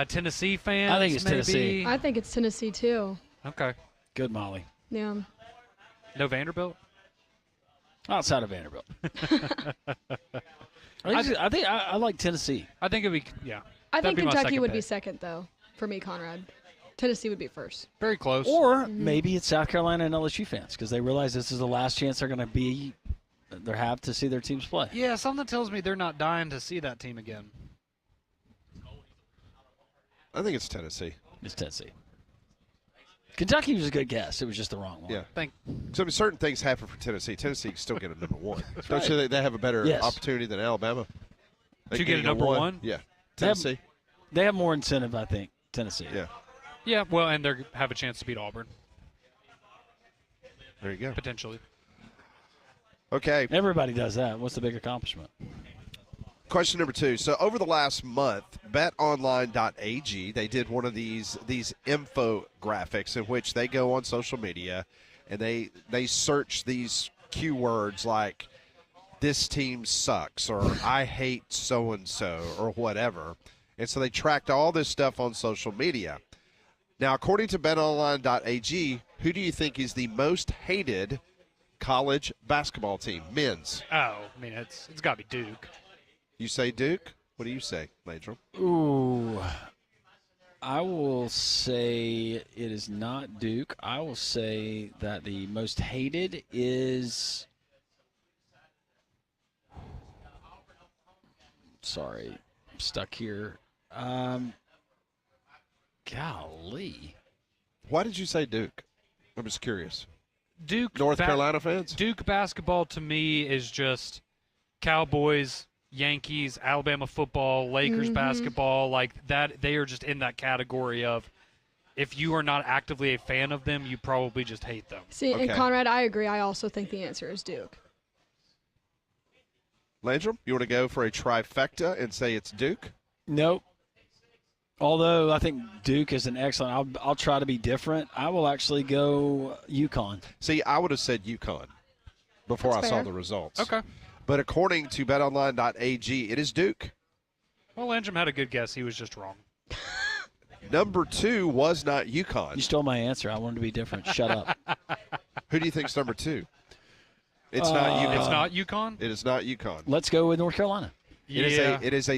Tennessee fans, I think it's maybe. Tennessee. I think it's Tennessee too. Okay. Good, Molly. Yeah. No Vanderbilt? Outside of Vanderbilt. I think I like Tennessee. I think it'd be, yeah. I think That'd be my Kentucky second would pick. be second, though, for me, Conrad. Tennessee would be first. Very close. Or maybe it's South Carolina and LSU fans because they realize this is the last chance they're going to have to see their teams play. Yeah, something tells me they're not dying to see that team again. I think it's Tennessee. It's Tennessee. Kentucky was a good guess. It was just the wrong one. Yeah. Think. So, I mean, certain things happen for Tennessee. Tennessee can still get a number 1. Don't right. you think they have a better Yes. opportunity than Alabama? They To can get a number 1? Yeah. They have- Tennessee. They have more incentive, I think, Tennessee. Yeah. Yeah, well, and they have a chance to beat Auburn, There you go. potentially. Okay. Everybody does that. What's the big accomplishment? Question number 2. So over the last month, betonline.ag, they did one of these infographics in which they go on social media and they search these keywords like this team sucks or I hate so-and-so or whatever. And so they tracked all this stuff on social media. Now, according to betonline.ag, who do you think is the most hated college basketball team? Men's. Oh, I mean, it's got to be Duke. You say Duke? What do you say, Landrum? Ooh. I will say it is not Duke. I will say that the most hated is. Sorry, I'm stuck here. Golly. Why did you say Duke? I'm just curious. Duke North Carolina fans? Duke basketball to me is just Cowboys, Yankees, Alabama football, Lakers basketball, like that. They are just in that category of if you are not actively a fan of them, you probably just hate them. See, Okay. and Conrad, I agree. I also think the answer is Duke. Landrum, you want to go for a trifecta and say it's Duke? Nope. Although I think Duke is an excellent. I'll try to be different. I will actually go UConn. See, I would have said UConn before That's I saw fair. the results. Okay. But according to betonline.ag, it is Duke. Well, Landrum had a good guess. He was just wrong. Number 2 was not UConn. You stole my answer. I wanted to be different. Shut up. Who do you think's number 2? It's not UConn. It's not UConn? It is not UConn. Let's go with North Carolina. It is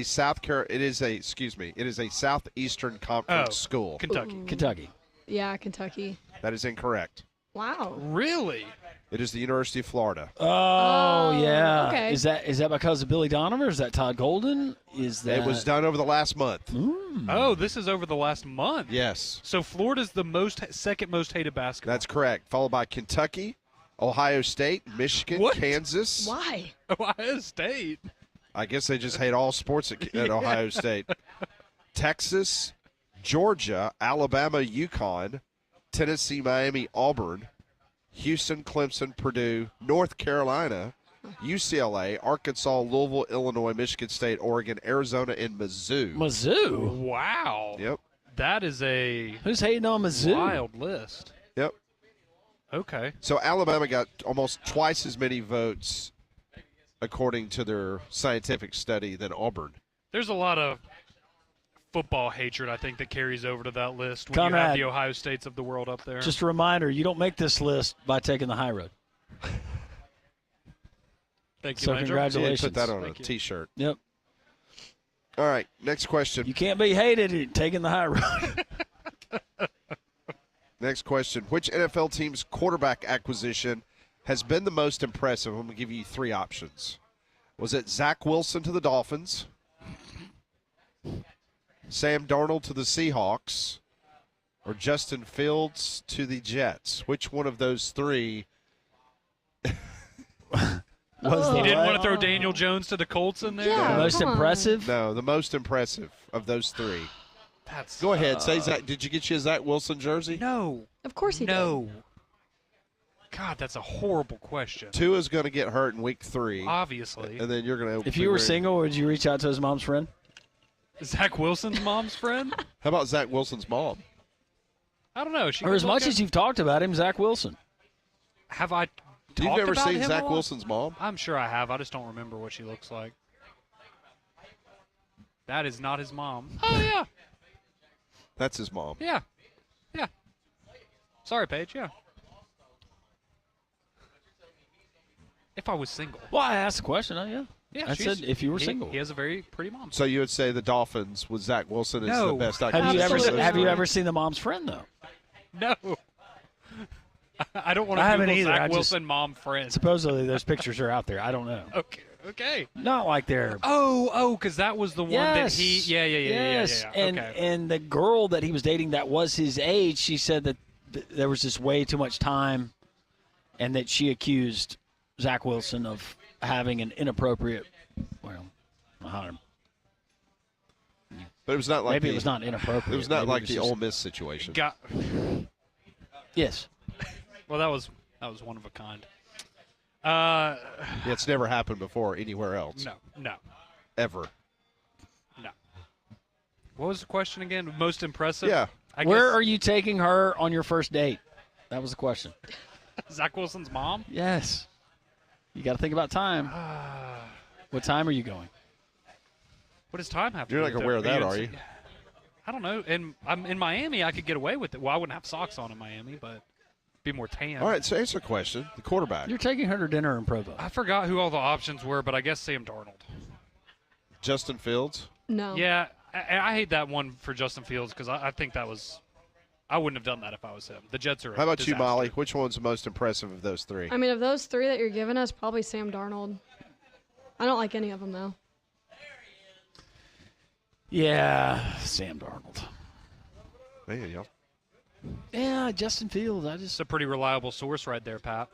a Southeastern Conference school. Kentucky. Kentucky. Yeah, Kentucky. That is incorrect. Wow. Really? It is the University of Florida. Oh, yeah. okay. Is that because of Billy Donovan or is that Todd Golden? Is that It was done over the last month. Oh, this is over the last month. Yes. So Florida's the second most hated basketball. That's correct. Followed by Kentucky, Ohio State, Michigan, What? Kansas. Why? Ohio State. I guess they just hate all sports at Ohio State. Texas, Georgia, Alabama, UConn, Tennessee, Miami, Auburn, Houston, Clemson, Purdue, North Carolina, UCLA, Arkansas, Louisville, Illinois, Michigan State, Oregon, Arizona, and Mizzou. Mizzou. Wow. Yep. That is a Who's hating on Mizzou? wild list. Yep. Okay. So Alabama got almost twice as many votes, according to their scientific study, than Auburn. There's a lot of football hatred, I think, that carries over to that list when you Conrad, have the Ohio States of the world up there. Just a reminder, you don't make this list by taking the high road. Thank you, So Major. congratulations. Put that on Thank a you. T-shirt. Yep. All right, next question. You can't be hated taking the high road. Next question. Which NFL team's quarterback acquisition has been the most impressive? I'm going to give you three options. Was it Zach Wilson to the Dolphins, Sam Darnold to the Seahawks, or Justin Fields to the Jets? Which one of those three You didn't want to throw Daniel Jones to the Colts in there? Yeah, The most come on. impressive? No, the most impressive of those three. That's Go ahead. Say Zach. Did you get you a Zach Wilson jersey? no. Of course he did. No. God, that's a horrible question. Tua's going to get hurt in week 3. Obviously. And then you're going to. If you were single, would you reach out to his mom's friend? Zach Wilson's mom's friend? How about Zach Wilson's mom? I don't know. She Or could as look much at- as you've talked about him, Zach Wilson. Have I You've talked never about seen him a Zach lot? Wilson's mom? I'm sure I have. I just don't remember what she looks like. That is not his mom. Oh, yeah. That's his mom. Yeah. Yeah. Sorry, Paige. Yeah. If I was single. Well, I asked the question. Yeah. Yeah, I she's- said if you were he- single. He has a very pretty mom. So you would say the Dolphins with Zach Wilson is No. the best Have you ever Absolutely. have you ever seen the mom's friend though? No. I don't want I to haven't Google either. Zach I just- Wilson mom friend. Supposedly those pictures are out there. I don't know. Okay. Okay. Not like they're. Oh, because that was the one that he. Yeah. Yes. And okay. and the girl that he was dating that was his age, she said that there was just way too much time, and that she accused Zach Wilson of having an inappropriate. Well, I don't know. But it was not like Maybe the, it was not inappropriate. It was not Maybe like it was the just- Ole Miss situation. Got. Yes. Well, that was one of a kind. Yeah, it's never happened before anywhere else. No. Ever. No. What was the question again? Most impressive? Yeah. Where are you taking her on your first date? That was the question. Zach Wilson's mom? Yes. You got to think about time. What time are you going? What does time have to You're do not gonna with wear it? that, are you? I don't know. And I'm in Miami. I could get away with it. Well, I wouldn't have socks on in Miami, but be more tan. All right, so answer the question. The quarterback. You're taking her to dinner in Provo. I forgot who all the options were, but I guess Sam Darnold. Justin Fields. No. Yeah, I hate that one for Justin Fields because I think that was – I wouldn't have done that if I was him. The Jets are a How about you, disaster. Molly? Which one's the most impressive of those three? I mean, of those three that you're giving us, probably Sam Darnold. I don't like any of them, though. Yeah, Sam Darnold. Man, y'all. Yeah, Justin Fields. It's a pretty reliable source right there, Pat.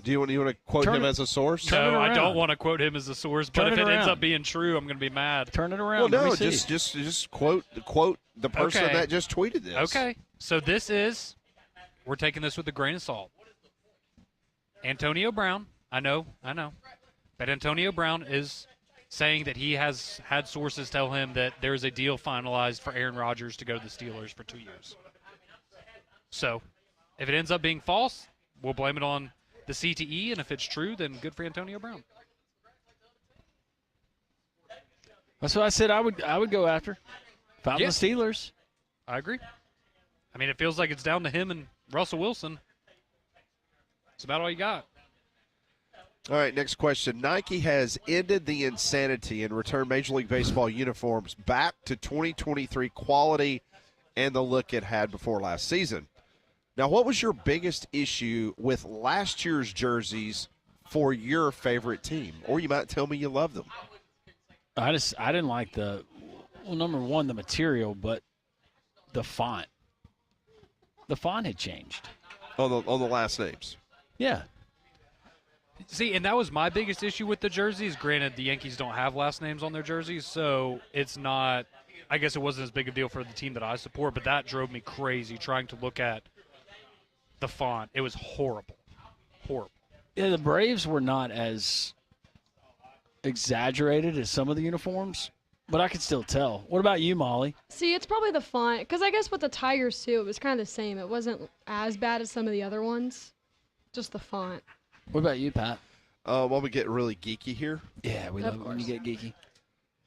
Do you want to quote him as a source? No, I don't want to quote him as a source, but Turn if it it ends around. up being true, I'm going to be mad. Turn it around. Well, Let no, me see. just quote the person Okay. that just tweeted this. Okay, so this is – we're taking this with a grain of salt. Antonio Brown, I know, but Antonio Brown is saying that he has had sources tell him that there is a deal finalized for Aaron Rodgers to go to the Steelers for 2 years. So if it ends up being false, we'll blame it on the CTE, and if it's true, then good for Antonio Brown. That's what I said I would go after. If I'm Yeah. the Steelers. I agree. I mean, it feels like it's down to him and Russell Wilson. It's about all you got. All right, next question. Nike has ended the insanity and returned Major League Baseball uniforms back to 2023 quality and the look it had before last season. Now, what was your biggest issue with last year's jerseys for your favorite team? Or you might tell me you love them. I didn't like number one, the material, but the font. The font had changed. On the last names. Yeah. See, and that was my biggest issue with the jerseys. Granted, the Yankees don't have last names on their jerseys, so it's not – I guess it wasn't as big a deal for the team that I support, but that drove me crazy trying to look at the font. It was horrible. Horrible. Yeah, the Braves were not as exaggerated as some of the uniforms, but I could still tell. What about you, Molly? See, it's probably the font, because I guess with the Tigers too, it was kind of the same. It wasn't as bad as some of the other ones, just the font. What about you, Pat? Well, we get really geeky here. Yeah, we love it when you get geeky.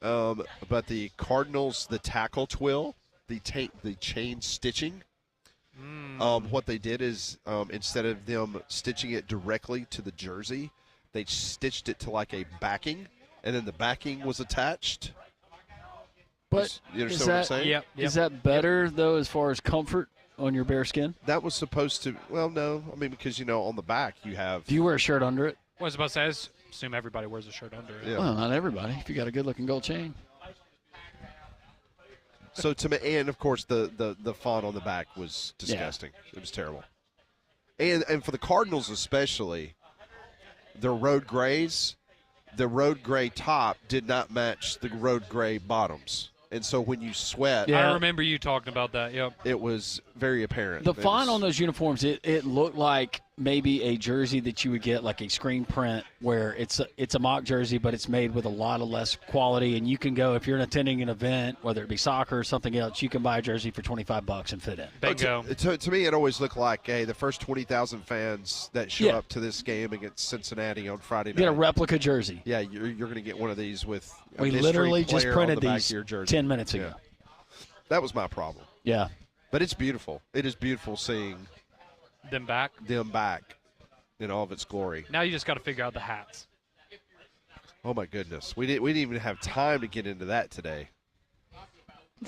But the Cardinals, the tackle twill, the chain stitching. What they did is instead of them stitching it directly to the jersey, they stitched it to like a backing, and then the backing was attached. But you understand what I'm saying? Yep. Is that better, though, as far as comfort on your bare skin? That was supposed to – well, no. I mean, because, on the back you have – Do you wear a shirt under it? Well, I was about to say, I assume everybody wears a shirt under it. Yeah. Well, not everybody. If you got a good-looking gold chain. So to me, and of course the font on the back was disgusting. Yeah. It was terrible. And for the Cardinals especially, their road grays, the road gray top did not match the road gray bottoms. And so when you sweat, I remember you talking about that. Yep. It was very apparent. The font on those uniforms, it looked like maybe a jersey that you would get, like a screen print, where it's a mock jersey, but it's made with a lot of less quality. And you can go, if you're attending an event, whether it be soccer or something else, you can buy a jersey for $25 and fit in. Bingo. To me, it always looked like, hey, the first 20,000 fans that show up to this game against Cincinnati on Friday night. Get a replica jersey. Yeah, you're going to get one of these with a we mystery literally just player printed on the back these of your jersey. 10 minutes ago. Yeah. That was my problem. Yeah. But it's beautiful. It is beautiful seeing them back in all of its glory. Now you just got to figure out the hats. Oh my goodness, we didn't even have time to get into that today.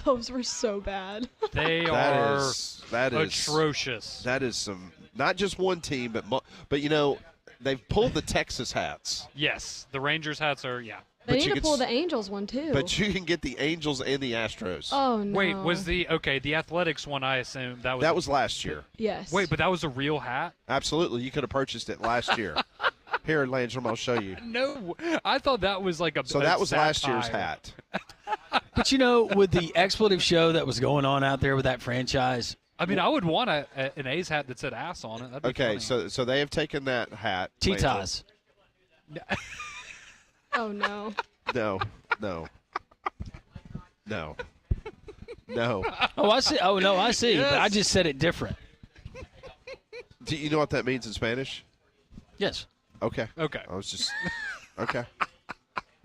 Those were so bad. They are that is atrocious. That is some, not just one team, but they've pulled the Texas hats. Yes, the Rangers hats are They need to pull the Angels one too. But you can get the Angels and the Astros. Oh no! Wait, was the Athletics one? I assume that was last year. Yes. Wait, but that was a real hat. Absolutely, you could have purchased it last year. Here, Landrum, I'll show you. No, I thought that was like a. So that was last year's hat. But with the expletive show that was going on out there with that franchise, I mean, I would want an A's hat that said ass on it. That'd be okay, funny. so they have taken that hat. Titas. Oh no. No. Oh, I see. Oh no, I see. Yes. But I just said it different. Do you know what that means in Spanish? Yes. Okay. I was just okay.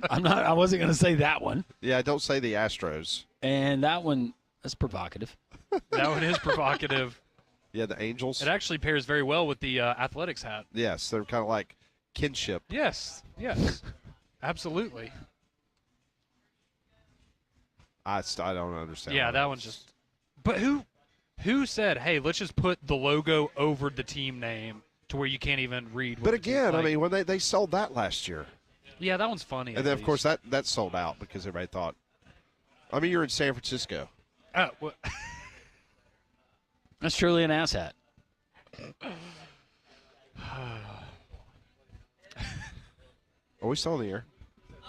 I wasn't going to say that one. Yeah, don't say the Astros. And that one, that's provocative. That one is provocative. Yeah, the Angels. It actually pairs very well with the Athletics hat. Yes, they're kind of like kinship. Yes, absolutely. I don't understand. Yeah, that one's just. But who said, hey, let's just put the logo over the team name to where you can't even read? But again, I mean, when they sold that last year. Yeah, that one's funny. And then, of course, that sold out because everybody thought. I mean, you're in San Francisco. Well. That's truly an ass hat. Are we still on the air?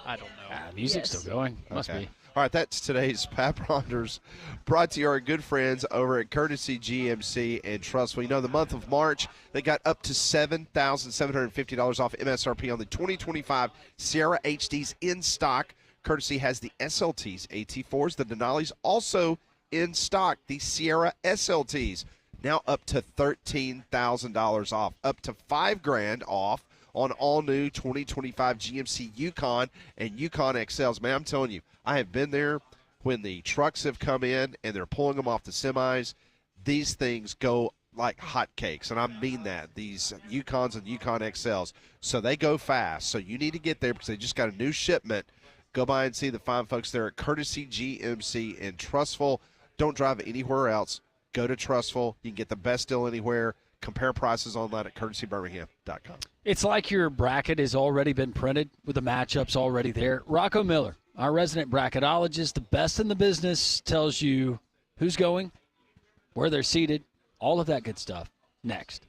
I don't know. Music's still going. Must be. All right, that's today's Pat Ronders, brought to you our good friends over at Courtesy GMC and Trustful. The month of March, they got up to $7,750 off MSRP on the 2025 Sierra HDs in stock. Courtesy has the SLTs, AT4s, the Denali's also in stock. The Sierra SLTs now up to $13,000 off, up to $5,000 off on all new 2025 GMC Yukon and Yukon XLs. Man, I'm telling you, I have been there when the trucks have come in and they're pulling them off the semis. These things go like hotcakes, and I mean that. These Yukons and Yukon XLs, so they go fast. So you need to get there because they just got a new shipment. Go by and see the fine folks there at Courtesy GMC in Trustful. Don't drive anywhere else. Go to Trustful. You can get the best deal anywhere. Compare prices online at courtesybirmingham.com. It's like your bracket has already been printed with the matchups already there. Rocco Miller, our resident bracketologist, the best in the business, tells you who's going, where they're seated, all of that good stuff. Next.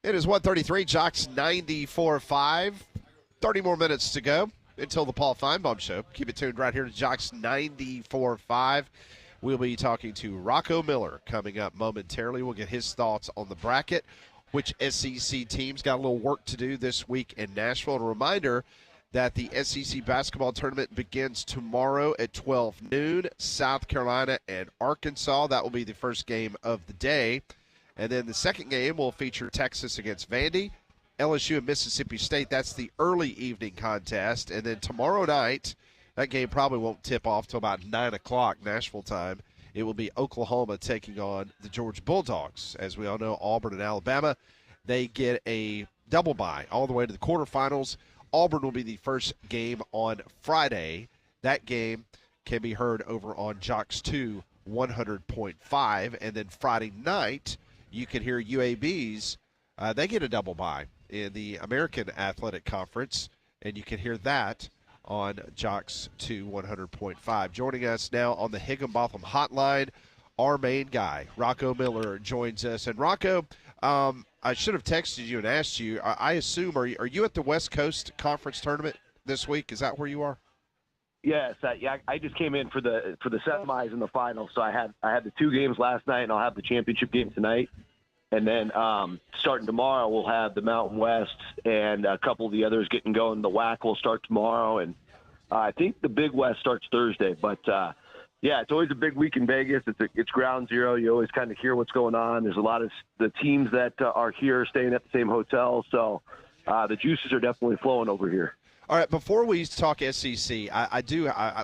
It is 1:33, Jocks 94.5. 30 more minutes to go until the Paul Feinbaum Show. Keep it tuned right here to Jocks 94.5. We'll be talking to Rocco Miller coming up momentarily. We'll get his thoughts on the bracket, which SEC teams got a little work to do this week in Nashville. And a reminder that the SEC basketball tournament begins tomorrow at 12 noon, South Carolina and Arkansas. That will be the first game of the day. And then the second game will feature Texas against Vandy, LSU and Mississippi State. That's the early evening contest. And then tomorrow night, that game probably won't tip off till about 9 o'clock Nashville time. It will be Oklahoma taking on the Georgia Bulldogs. As we all know, Auburn and Alabama, they get a double bye all the way to the quarterfinals. Auburn will be the first game on Friday. That game can be heard over on Jocks 2 100.5. And then Friday night, you can hear UAB's. They get a double bye in the American Athletic Conference, and you can hear that on Jocks 2 100.5. Joining us now on the Higginbotham Hotline, our main guy, Rocco Miller, joins us. And Rocco, I should have texted you and asked you. I assume, are you at the West Coast Conference Tournament this week? Is that where you are? Yes, I just came in for the semis and the finals. So I had the two games last night, and I'll have the championship game tonight. And then starting tomorrow, we'll have the Mountain West and a couple of the others getting going. The WAC will start tomorrow, and I think the Big West starts Thursday. But yeah, it's always a big week in Vegas. It's ground zero. You always kind of hear what's going on. There's a lot of the teams that are here staying at the same hotel, so the juices are definitely flowing over here. All right, before we talk SEC,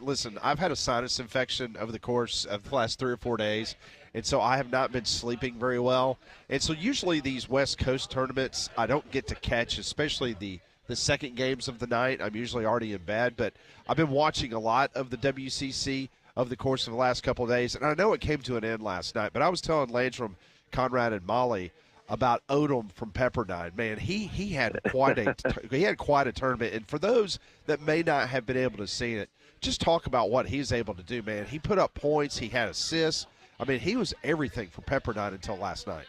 listen, I've had a sinus infection over the course of the last 3 or 4 days, and so I have not been sleeping very well. And so usually these West Coast tournaments I don't get to catch, especially the second games of the night. I'm usually already in bed, but I've been watching a lot of the WCC over the course of the last couple of days, and I know it came to an end last night, but I was telling Landrum, Conrad, and Molly about Odom from Pepperdine. Man, he had quite a tournament. And for those that may not have been able to see it, just talk about what he's able to do, man. He put up points. He had assists. I mean, he was everything for Pepperdine until last night.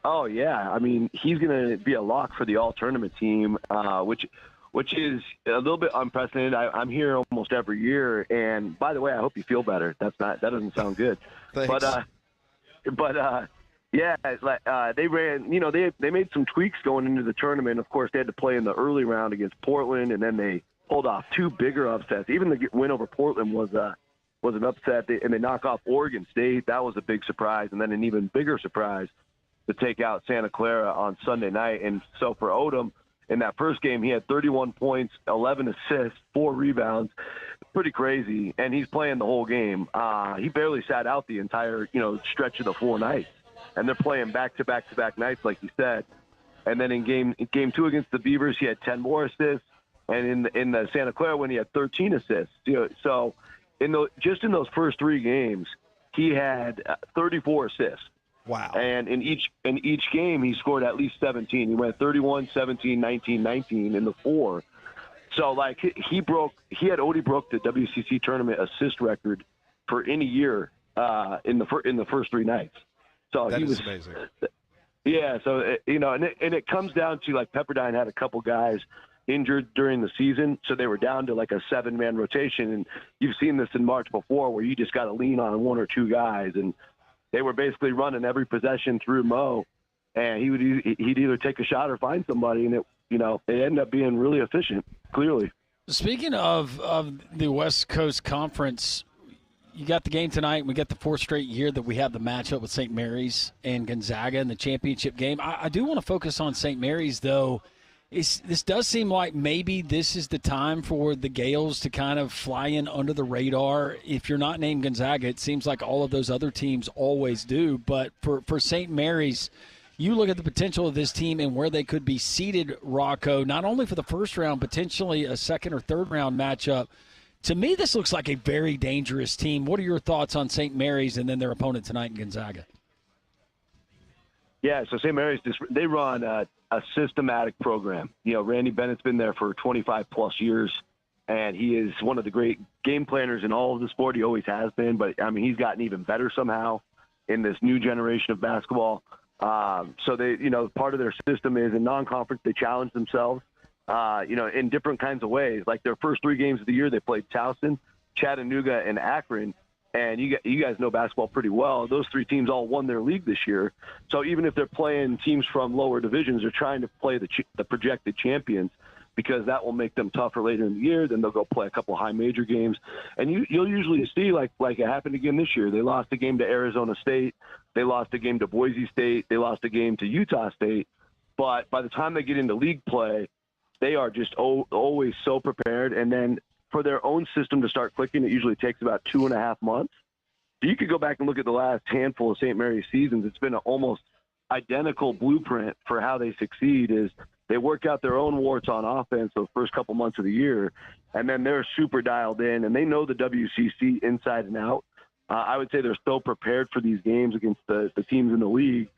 Oh, yeah. I mean, he's going to be a lock for the all-tournament team, which is a little bit unprecedented. I'm here almost every year. And, by the way, I hope you feel better. That doesn't sound good. Thanks. But yeah, they ran, they made some tweaks going into the tournament. Of course, they had to play in the early round against Portland, and then they pulled off two bigger upsets. Even the win over Portland was an upset, and they knock off Oregon State. That was a big surprise, and then an even bigger surprise to take out Santa Clara on Sunday night. And so for Odom, in that first game, he had 31 points, 11 assists, 4 rebounds. Pretty crazy, and he's playing the whole game. He barely sat out the entire, stretch of the 4 nights. And they're playing back-to-back-to-back nights, like you said. And then in game 2 against the Beavers, he had 10 more assists. And in the Santa Clara one, he had 13 assists. So just in those first 3 games, he had 34 assists. Wow. And in each game, he scored at least 17. He went 31, 17, 19, 19 in the 4. So, he had broke the WCC tournament assist record for any year in the first 3 nights. So that he was amazing. Yeah. So, and it comes down to, Pepperdine had a couple guys injured during the season, so they were down to a 7-man rotation. And you've seen this in March before where you just got to lean on 1 or 2 guys. And they were basically running every possession through Mo, and he'd either take a shot or find somebody, and it ended up being really efficient, clearly. Speaking of the West Coast Conference, you got the game tonight, and we got the 4th straight year that we have the matchup with St. Mary's and Gonzaga in the championship game. I do want to focus on St. Mary's, though. This does seem like maybe this is the time for the Gales to kind of fly in under the radar. If you're not named Gonzaga, it seems like all of those other teams always do. But for St. Mary's, you look at the potential of this team and where they could be seated, Rocco, not only for the first round, potentially a second or third round matchup. To me, this looks like a very dangerous team. What are your thoughts on St. Mary's and then their opponent tonight in Gonzaga? Yeah, so St. Mary's, they run a systematic program. Randy Bennett's been there for 25-plus years, and he is one of the great game planners in all of the sport. He always has been, but, he's gotten even better somehow in this new generation of basketball. So they, part of their system is in non-conference, they challenge themselves, in different kinds of ways. Like their first 3 games of the year, they played Towson, Chattanooga, and Akron. And you guys know basketball pretty well. Those 3 teams all won their league this year. So even if they're playing teams from lower divisions, they're trying to play the projected champions because that will make them tougher later in the year. Then they'll go play a couple high major games. And you'll usually see, like it happened again this year, they lost a game to Arizona State. They lost a game to Boise State. They lost a game to Utah State. But by the time they get into league play, they are just always so prepared. And then for their own system to start clicking, it usually takes about 2.5 months. So you could go back and look at the last handful of St. Mary's seasons. It's been an almost identical blueprint for how they succeed is they work out their own warts on offense those first couple months of the year, and then they're super dialed in, and they know the WCC inside and out. I would say they're so prepared for these games against the teams in the league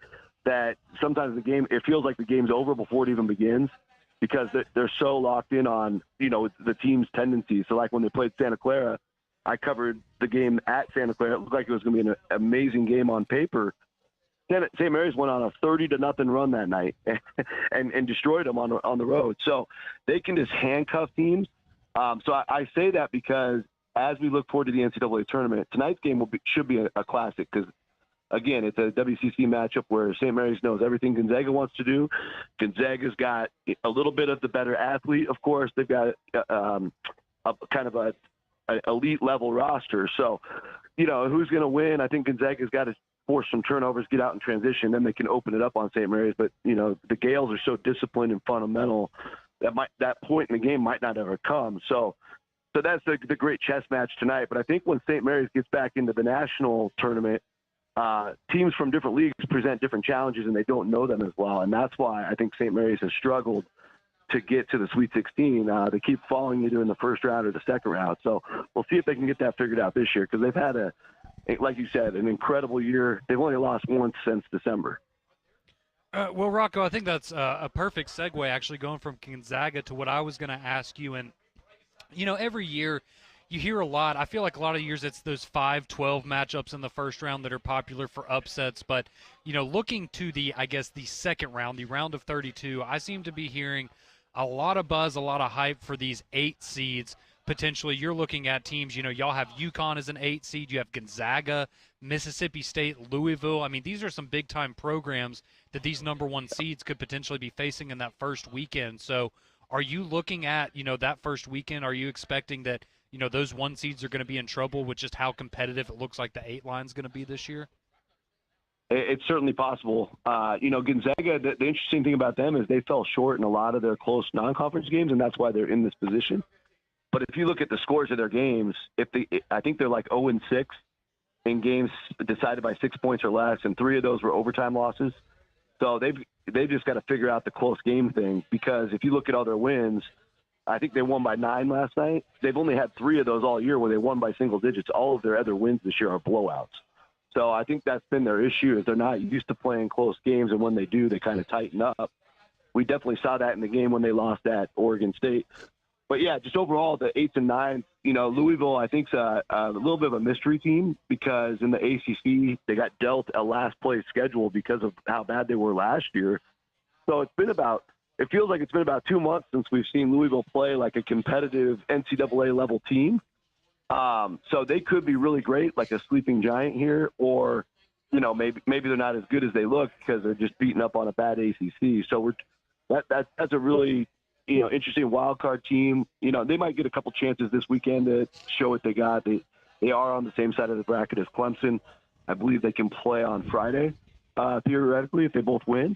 that sometimes it feels like the game's over before it even begins, because they're so locked in on, the team's tendencies. So like when they played Santa Clara, I covered the game at Santa Clara. It looked like it was going to be an amazing game on paper. St. Mary's went on a 30-0 run that night and destroyed them on the road. So they can just handcuff teams. So I say that because as we look forward to the NCAA tournament, tonight's game should be a classic because, again, it's a WCC matchup where St. Mary's knows everything Gonzaga wants to do. Gonzaga's got a little bit of the better athlete, of course. They've got a kind of an elite level roster. So, who's going to win? I think Gonzaga's got to force some turnovers, get out in transition, then they can open it up on St. Mary's. But, the Gales are so disciplined and fundamental that point in the game might not ever come. So that's the great chess match tonight. But I think when St. Mary's gets back into the national tournament, teams from different leagues present different challenges and they don't know them as well. And that's why I think St. Mary's has struggled to get to the Sweet 16. They keep falling either in the first round or the second round. So we'll see if they can get that figured out this year because they've had like you said, an incredible year. They've only lost once since December. Well, Rocco, I think that's a perfect segue, actually, going from Gonzaga to what I was going to ask you. And, every year you hear a lot. I feel like a lot of years it's those 5-12 matchups in the first round that are popular for upsets. But, looking to the second round, the round of 32, I seem to be hearing a lot of buzz, a lot of hype for these 8 seeds. Potentially, you're looking at teams, y'all have UConn as an 8 seed. You have Gonzaga, Mississippi State, Louisville. I mean, these are some big-time programs that these number 1 seeds could potentially be facing in that first weekend. So are you looking at, that first weekend? Are you expecting that, those 1 seeds are going to be in trouble with just how competitive it looks like the 8 line is going to be this year? It's certainly possible. Gonzaga, the interesting thing about them is they fell short in a lot of their close non-conference games, and that's why they're in this position. But if you look at the scores of their games, I think they're like 0-6 in games decided by 6 points or less, and 3 of those were overtime losses. So they've just got to figure out the close game thing because if you look at all their wins, I think they won by 9 last night. They've only had 3 of those all year where they won by single digits. All of their other wins this year are blowouts. So I think that's been their issue is they're not used to playing close games, and when they do, they kind of tighten up. We definitely saw that in the game when they lost at Oregon State. But, yeah, just overall, the 8s and 9s, Louisville, I think, is a little bit of a mystery team because in the ACC, they got dealt a last-place schedule because of how bad they were last year. So it feels like it's been about 2 months since we've seen Louisville play like a competitive NCAA-level team. So they could be really great, like a sleeping giant here, or, maybe they're not as good as they look because they're just beating up on a bad ACC. So that's a really – interesting wild card team. They might get a couple chances this weekend to show what they got. They are on the same side of the bracket as Clemson. I believe they can play on Friday, theoretically, if they both win.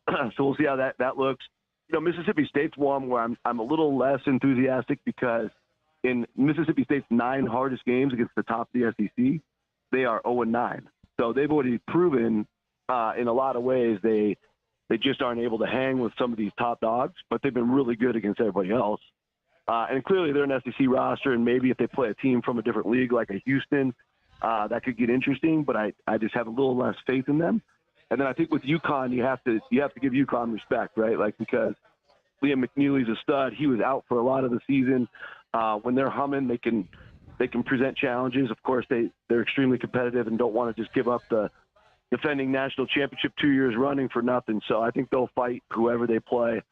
So we'll see how that looks. Mississippi State's one where I'm a little less enthusiastic because in Mississippi State's 9 hardest games against the top of the SEC, they are 0-9. So they've already proven in a lot of ways they just aren't able to hang with some of these top dogs, but they've been really good against everybody else. And clearly they're an SEC roster, and maybe if they play a team from a different league like a Houston, that could get interesting, but I just have a little less faith in them. And then I think with UConn, you have to give UConn respect, right? Like because Liam McNeely's a stud. He was out for a lot of the season. When they're humming, they can present challenges. Of course, they're extremely competitive and don't want to just give up the defending national championship 2 years running for nothing. So I think they'll fight whoever they play.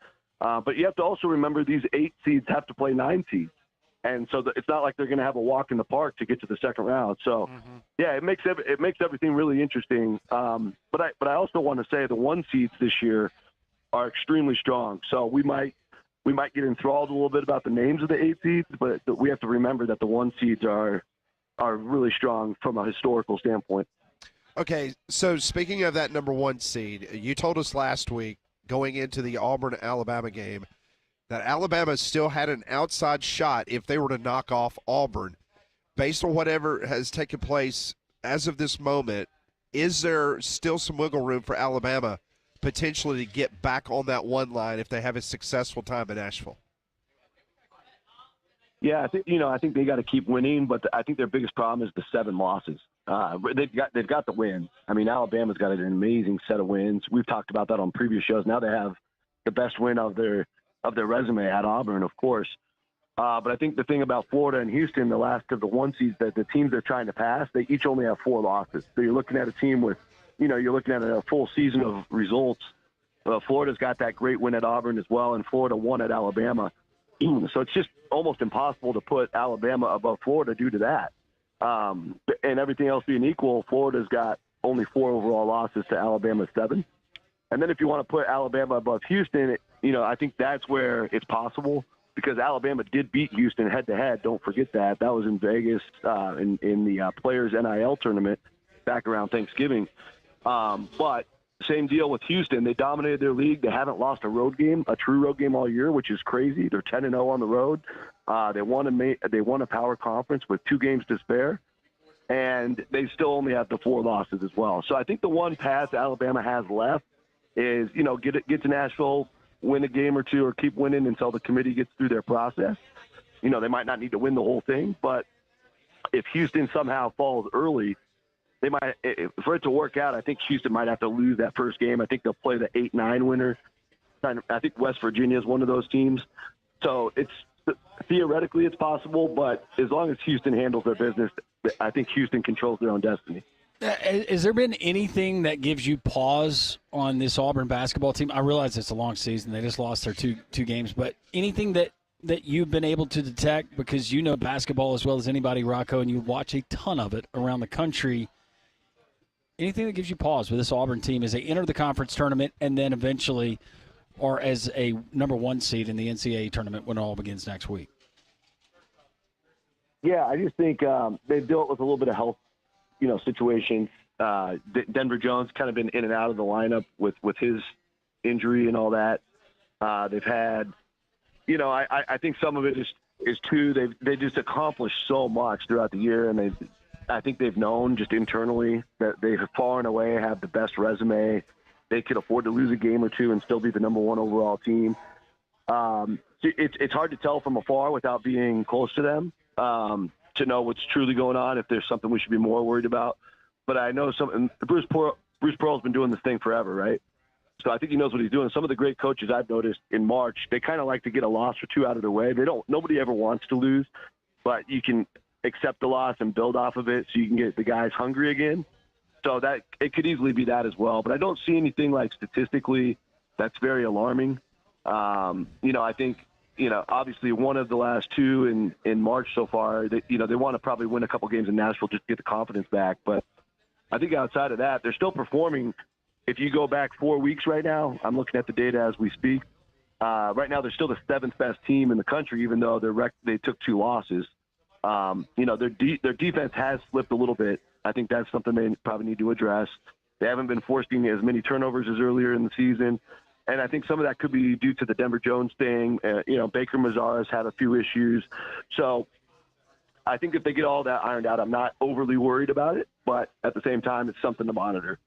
But you have to also remember these 8 seeds have to play 9 seeds. And so it's not like they're going to have a walk in the park to get to the second round. So, yeah, it makes everything really interesting. But I also want to say the 1 seeds this year are extremely strong. So we might get enthralled a little bit about the names of the 8 seeds, but we have to remember that the 1 seeds are really strong from a historical standpoint. Okay, so speaking of that number 1 seed, you told us last week going into the Auburn-Alabama game that Alabama still had an outside shot if they were to knock off Auburn. Based on whatever has taken place as of this moment, is there still some wiggle room for Alabama potentially to get back on that 1 line if they have a successful time in Nashville? Yeah, I think they got to keep winning, but I think their biggest problem is the 7 losses. They've got the wins. I mean, Alabama's got an amazing set of wins. We've talked about that on previous shows. Now they have the best win of their resume at Auburn, of course. But I think the thing about Florida and Houston, the last of the 1 seeds, that the teams they're trying to pass, they each only have 4 losses. So you're looking at a team with, you're looking at a full season of results. Florida's got that great win at Auburn as well, and Florida won at Alabama. So it's just almost impossible to put Alabama above Florida due to that. And everything else being equal, Florida's got only 4 overall losses to Alabama's 7. And then if you want to put Alabama above Houston, I think that's where it's possible because Alabama did beat Houston head-to-head. Don't forget that. That was in Vegas in the Players NIL tournament back around Thanksgiving. But same deal with Houston. They dominated their league. They haven't lost a true road game all year, which is crazy. They're 10-0 on the road. They won a power conference with 2 games to spare, and they still only have the 4 losses as well. So I think the one path Alabama has left is, get to Nashville, win a game or 2, or keep winning until the committee gets through their process. They might not need to win the whole thing, but if Houston somehow falls early, they might, for it to work out, I think Houston might have to lose that first game. I think they'll play the 8-9 winner. I think West Virginia is one of those teams. So theoretically it's possible, but as long as Houston handles their business, I think Houston controls their own destiny. Has there been anything that gives you pause on this Auburn basketball team? I realize it's a long season. They just lost their two games, but anything that you've been able to detect, because you know basketball as well as anybody, Rocco, and you watch a ton of it around the country, anything that gives you pause with this Auburn team as they enter the conference tournament and then eventually or as a number 1 seed in the NCAA tournament when it all begins next week? Yeah, I just think they've dealt with a little bit of health, situations. Denver Jones kind of been in and out of the lineup with his injury and all that. They've had, I think some of it is too, they just accomplished so much throughout the year, and I think they've known just internally that they far and away have the best resume. They could afford to lose a game or 2 and still be the number 1 overall team. It's hard to tell from afar without being close to them to know what's truly going on, if there's something we should be more worried about. But I know Bruce Pearl's been doing this thing forever, right? So I think he knows what he's doing. Some of the great coaches I've noticed in March, they kind of like to get a loss or 2 out of their way. Nobody ever wants to lose, but you can accept the loss and build off of it so you can get the guys hungry again. So that it could easily be that as well. But I don't see anything like statistically that's very alarming. I think, obviously one of the last 2 in March so far, they want to probably win a couple games in Nashville just to get the confidence back. But I think outside of that, they're still performing. If you go back 4 weeks right now, I'm looking at the data as we speak. Right now, they're still the 7th best team in the country, even though they took 2 losses. Their defense has slipped a little bit. I think that's something they probably need to address. They haven't been forcing as many turnovers as earlier in the season. And I think some of that could be due to the Denver Jones thing. Baker Mazara's had a few issues. So I think if they get all that ironed out, I'm not overly worried about it. But at the same time, it's something to monitor.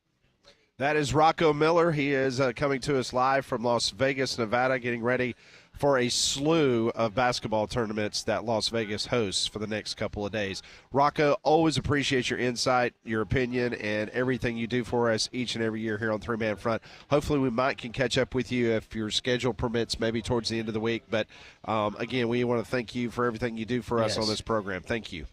That is Rocco Miller. He is coming to us live from Las Vegas, Nevada, getting ready for a slew of basketball tournaments that Las Vegas hosts for the next couple of days. Rocco, always appreciate your insight, your opinion, and everything you do for us each and every year here on Three Man Front. Hopefully we can catch up with you if your schedule permits, maybe towards the end of the week. But, again, we want to thank you for everything you do for us on this program. Thank you.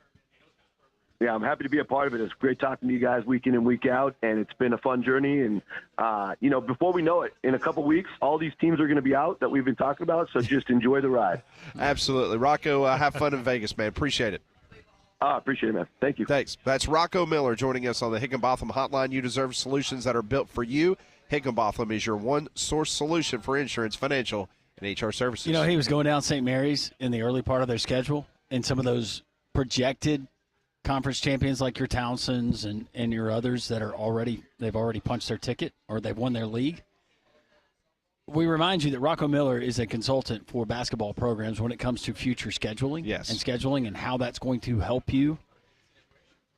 Yeah, I'm happy to be a part of it. It's great talking to you guys week in and week out, and it's been a fun journey. And, before we know it, in a couple weeks, all these teams are going to be out that we've been talking about, so just enjoy the ride. Absolutely. Rocco, have fun in Vegas, man. Appreciate it. Appreciate it, man. Thank you. Thanks. That's Rocco Miller joining us on the Higginbotham Hotline. You deserve solutions that are built for you. Higginbotham is your one-source solution for insurance, financial, and HR services. You know, he was going down St. Mary's in the early part of their schedule, and some of those projected conference champions like your Townsends and your others that are they've already punched their ticket or they've won their league. We remind you that Rocco Miller is a consultant for basketball programs when it comes to future scheduling. Yes. And scheduling and how that's going to help you.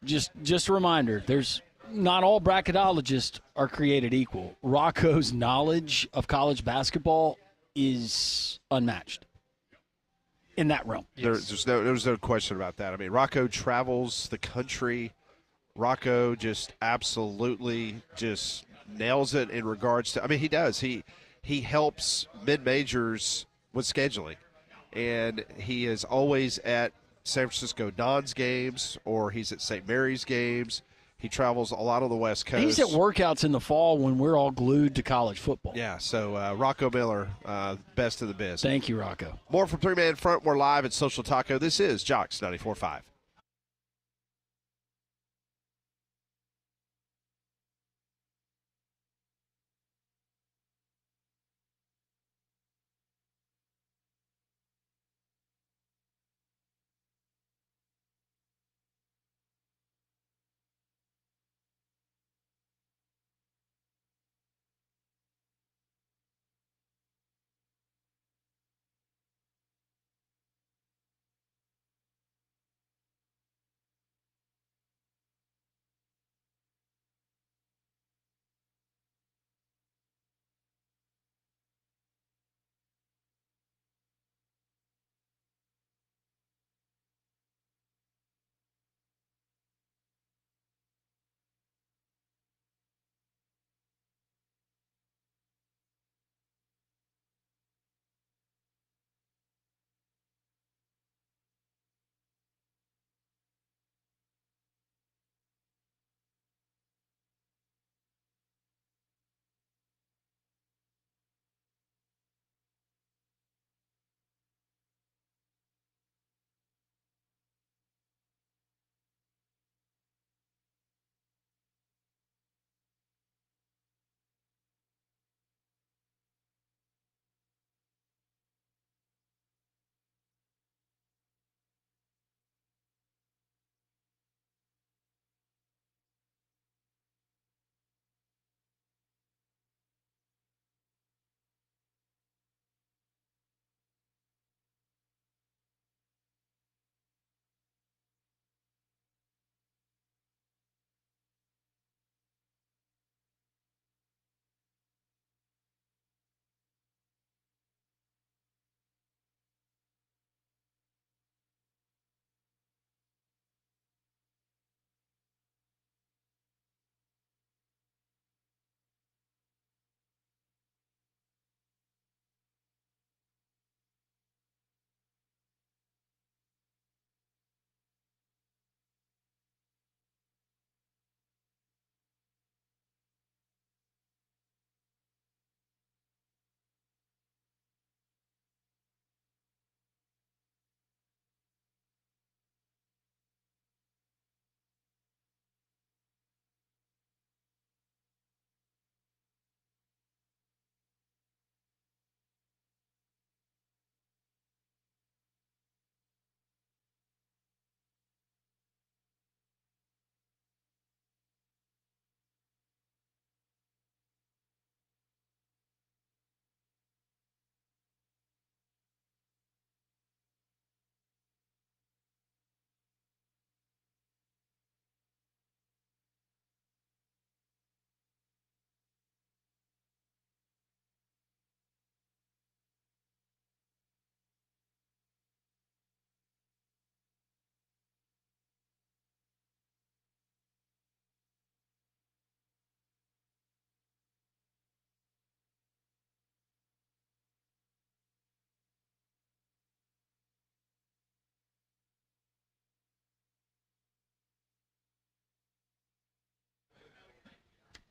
Just a reminder, there's not all bracketologists are created equal. Rocco's knowledge of college basketball is unmatched in that realm. There's no question about that. I mean, Rocco travels the country. Rocco just absolutely just nails it in regards to – I mean, he does. He helps mid-majors with scheduling, and he is always at San Francisco Dons games or he's at St. Mary's games. He travels a lot on the West Coast. He's at workouts in the fall when we're all glued to college football. Yeah, so Rocco Miller, best in the biz. Thank you, Rocco. More from Three Man Front. We're live at Social Taco. This is Jocks 94.5.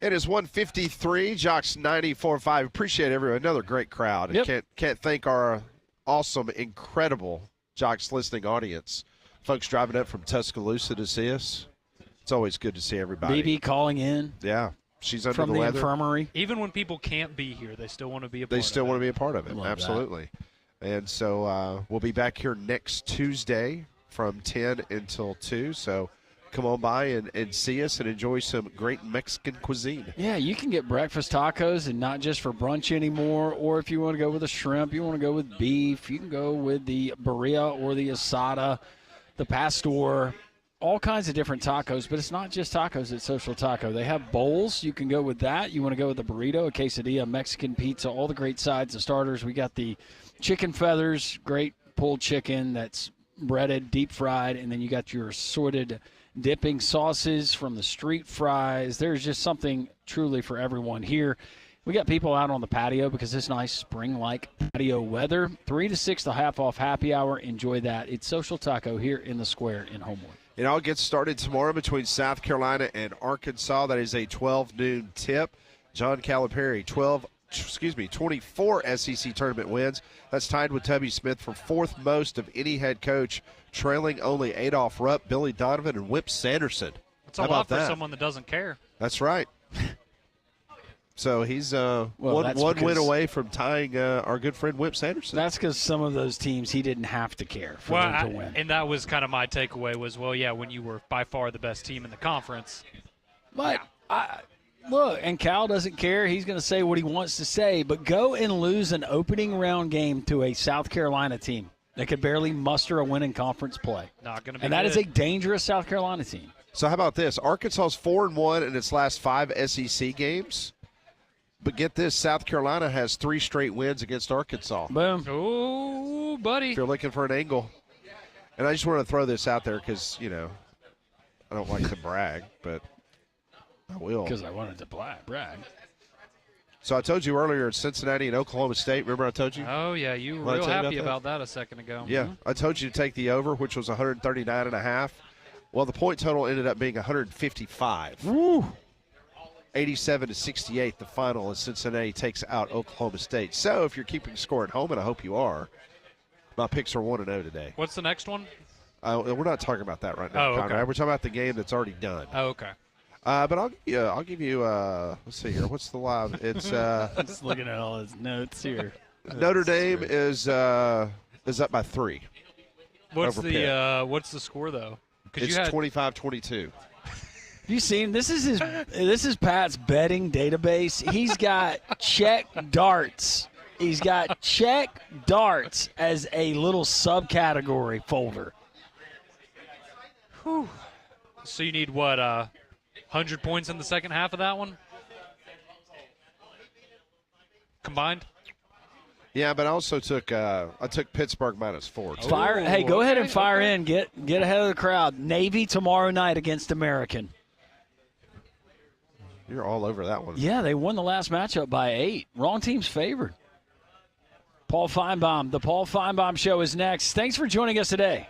It is 153, Jocks 94.5. Appreciate everyone. Another great crowd. Yep. Can't thank our awesome, incredible Jocks listening audience. Folks driving up from Tuscaloosa to see us. It's always good to see everybody. BB calling in. Yeah. She's under from the weather. Infirmary. Even when people can't be here, they still want to be a part of it. They still want to be a part of it. Love Absolutely. And so we'll be back here next Tuesday from 10 until 2. So come on by and see us and enjoy some great Mexican cuisine. Yeah, you can get breakfast tacos and not just for brunch anymore. Or if you want to go with a shrimp, you want to go with beef, you can go with the birria or the asada, the pastor, all kinds of different tacos. But it's not just tacos at Social Taco. They have bowls. You can go with that. You want to go with the burrito, a quesadilla, Mexican pizza, all the great sides and starters. We got the chicken feathers, great pulled chicken that's breaded, deep fried, and then you got your assorted dipping sauces from the street fries. There's just something truly for everyone here. We got people out on the patio because it's nice spring-like patio weather. 3 to 6, the half-off happy hour. Enjoy that. It's Social Taco here in the square in Homewood. It all gets started tomorrow between South Carolina and Arkansas. That is a 12 noon tip. John Calipari, 24 SEC tournament wins. That's tied with Tubby Smith for fourth most of any head coach, trailing only Adolph Rupp, Billy Donovan, and Whip Sanderson. It's a lot for someone that doesn't care. That's right. So he's one win away from tying our good friend Whip Sanderson. That's because some of those teams he didn't have to care for them to win. And that was kind of my takeaway was, when you were by far the best team in the conference. But look, and Cal doesn't care. He's going to say what he wants to say. But go and lose an opening round game to a South Carolina team that could barely muster a win in conference play. Not going to be And that is a dangerous South Carolina team. So how about this? Arkansas's 4-1 in its last 5 SEC games. But get this, South Carolina has 3 straight wins against Arkansas. Boom. Oh, buddy. If you're looking for an angle. And I just want to throw this out there because, I don't like to brag, but I will. Because I wanted to brag. So I told you earlier, Cincinnati and Oklahoma State. Remember I told you? Oh, yeah, you were real happy about that a second ago. Yeah, I told you to take the over, which was 139.5. Well, the point total ended up being 155. Woo! 87-68, the final, as Cincinnati takes out Oklahoma State. So if you're keeping score at home, and I hope you are, my picks are 1-0 today. What's the next one? We're not talking about that right now, okay. Conrad. We're talking about the game that's already done. Oh, okay. But I'll give you. Let's see here. What's the live? It's. Just looking at all his notes here. Notre Dame is up by 3. What's the score though? It's 25-22. Have you seen this is Pat's betting database. He's got check darts. He's got check darts as a little subcategory folder. Whew. So you need what 100 points in the second half of that one? Combined? Yeah, but I also took Pittsburgh -4. Too. Hey, go ahead and fire in. Get ahead of the crowd. Navy tomorrow night against American. You're all over that one. Yeah, they won the last matchup by 8. Wrong team's favored. Paul Feinbaum. The Paul Feinbaum Show is next. Thanks for joining us today.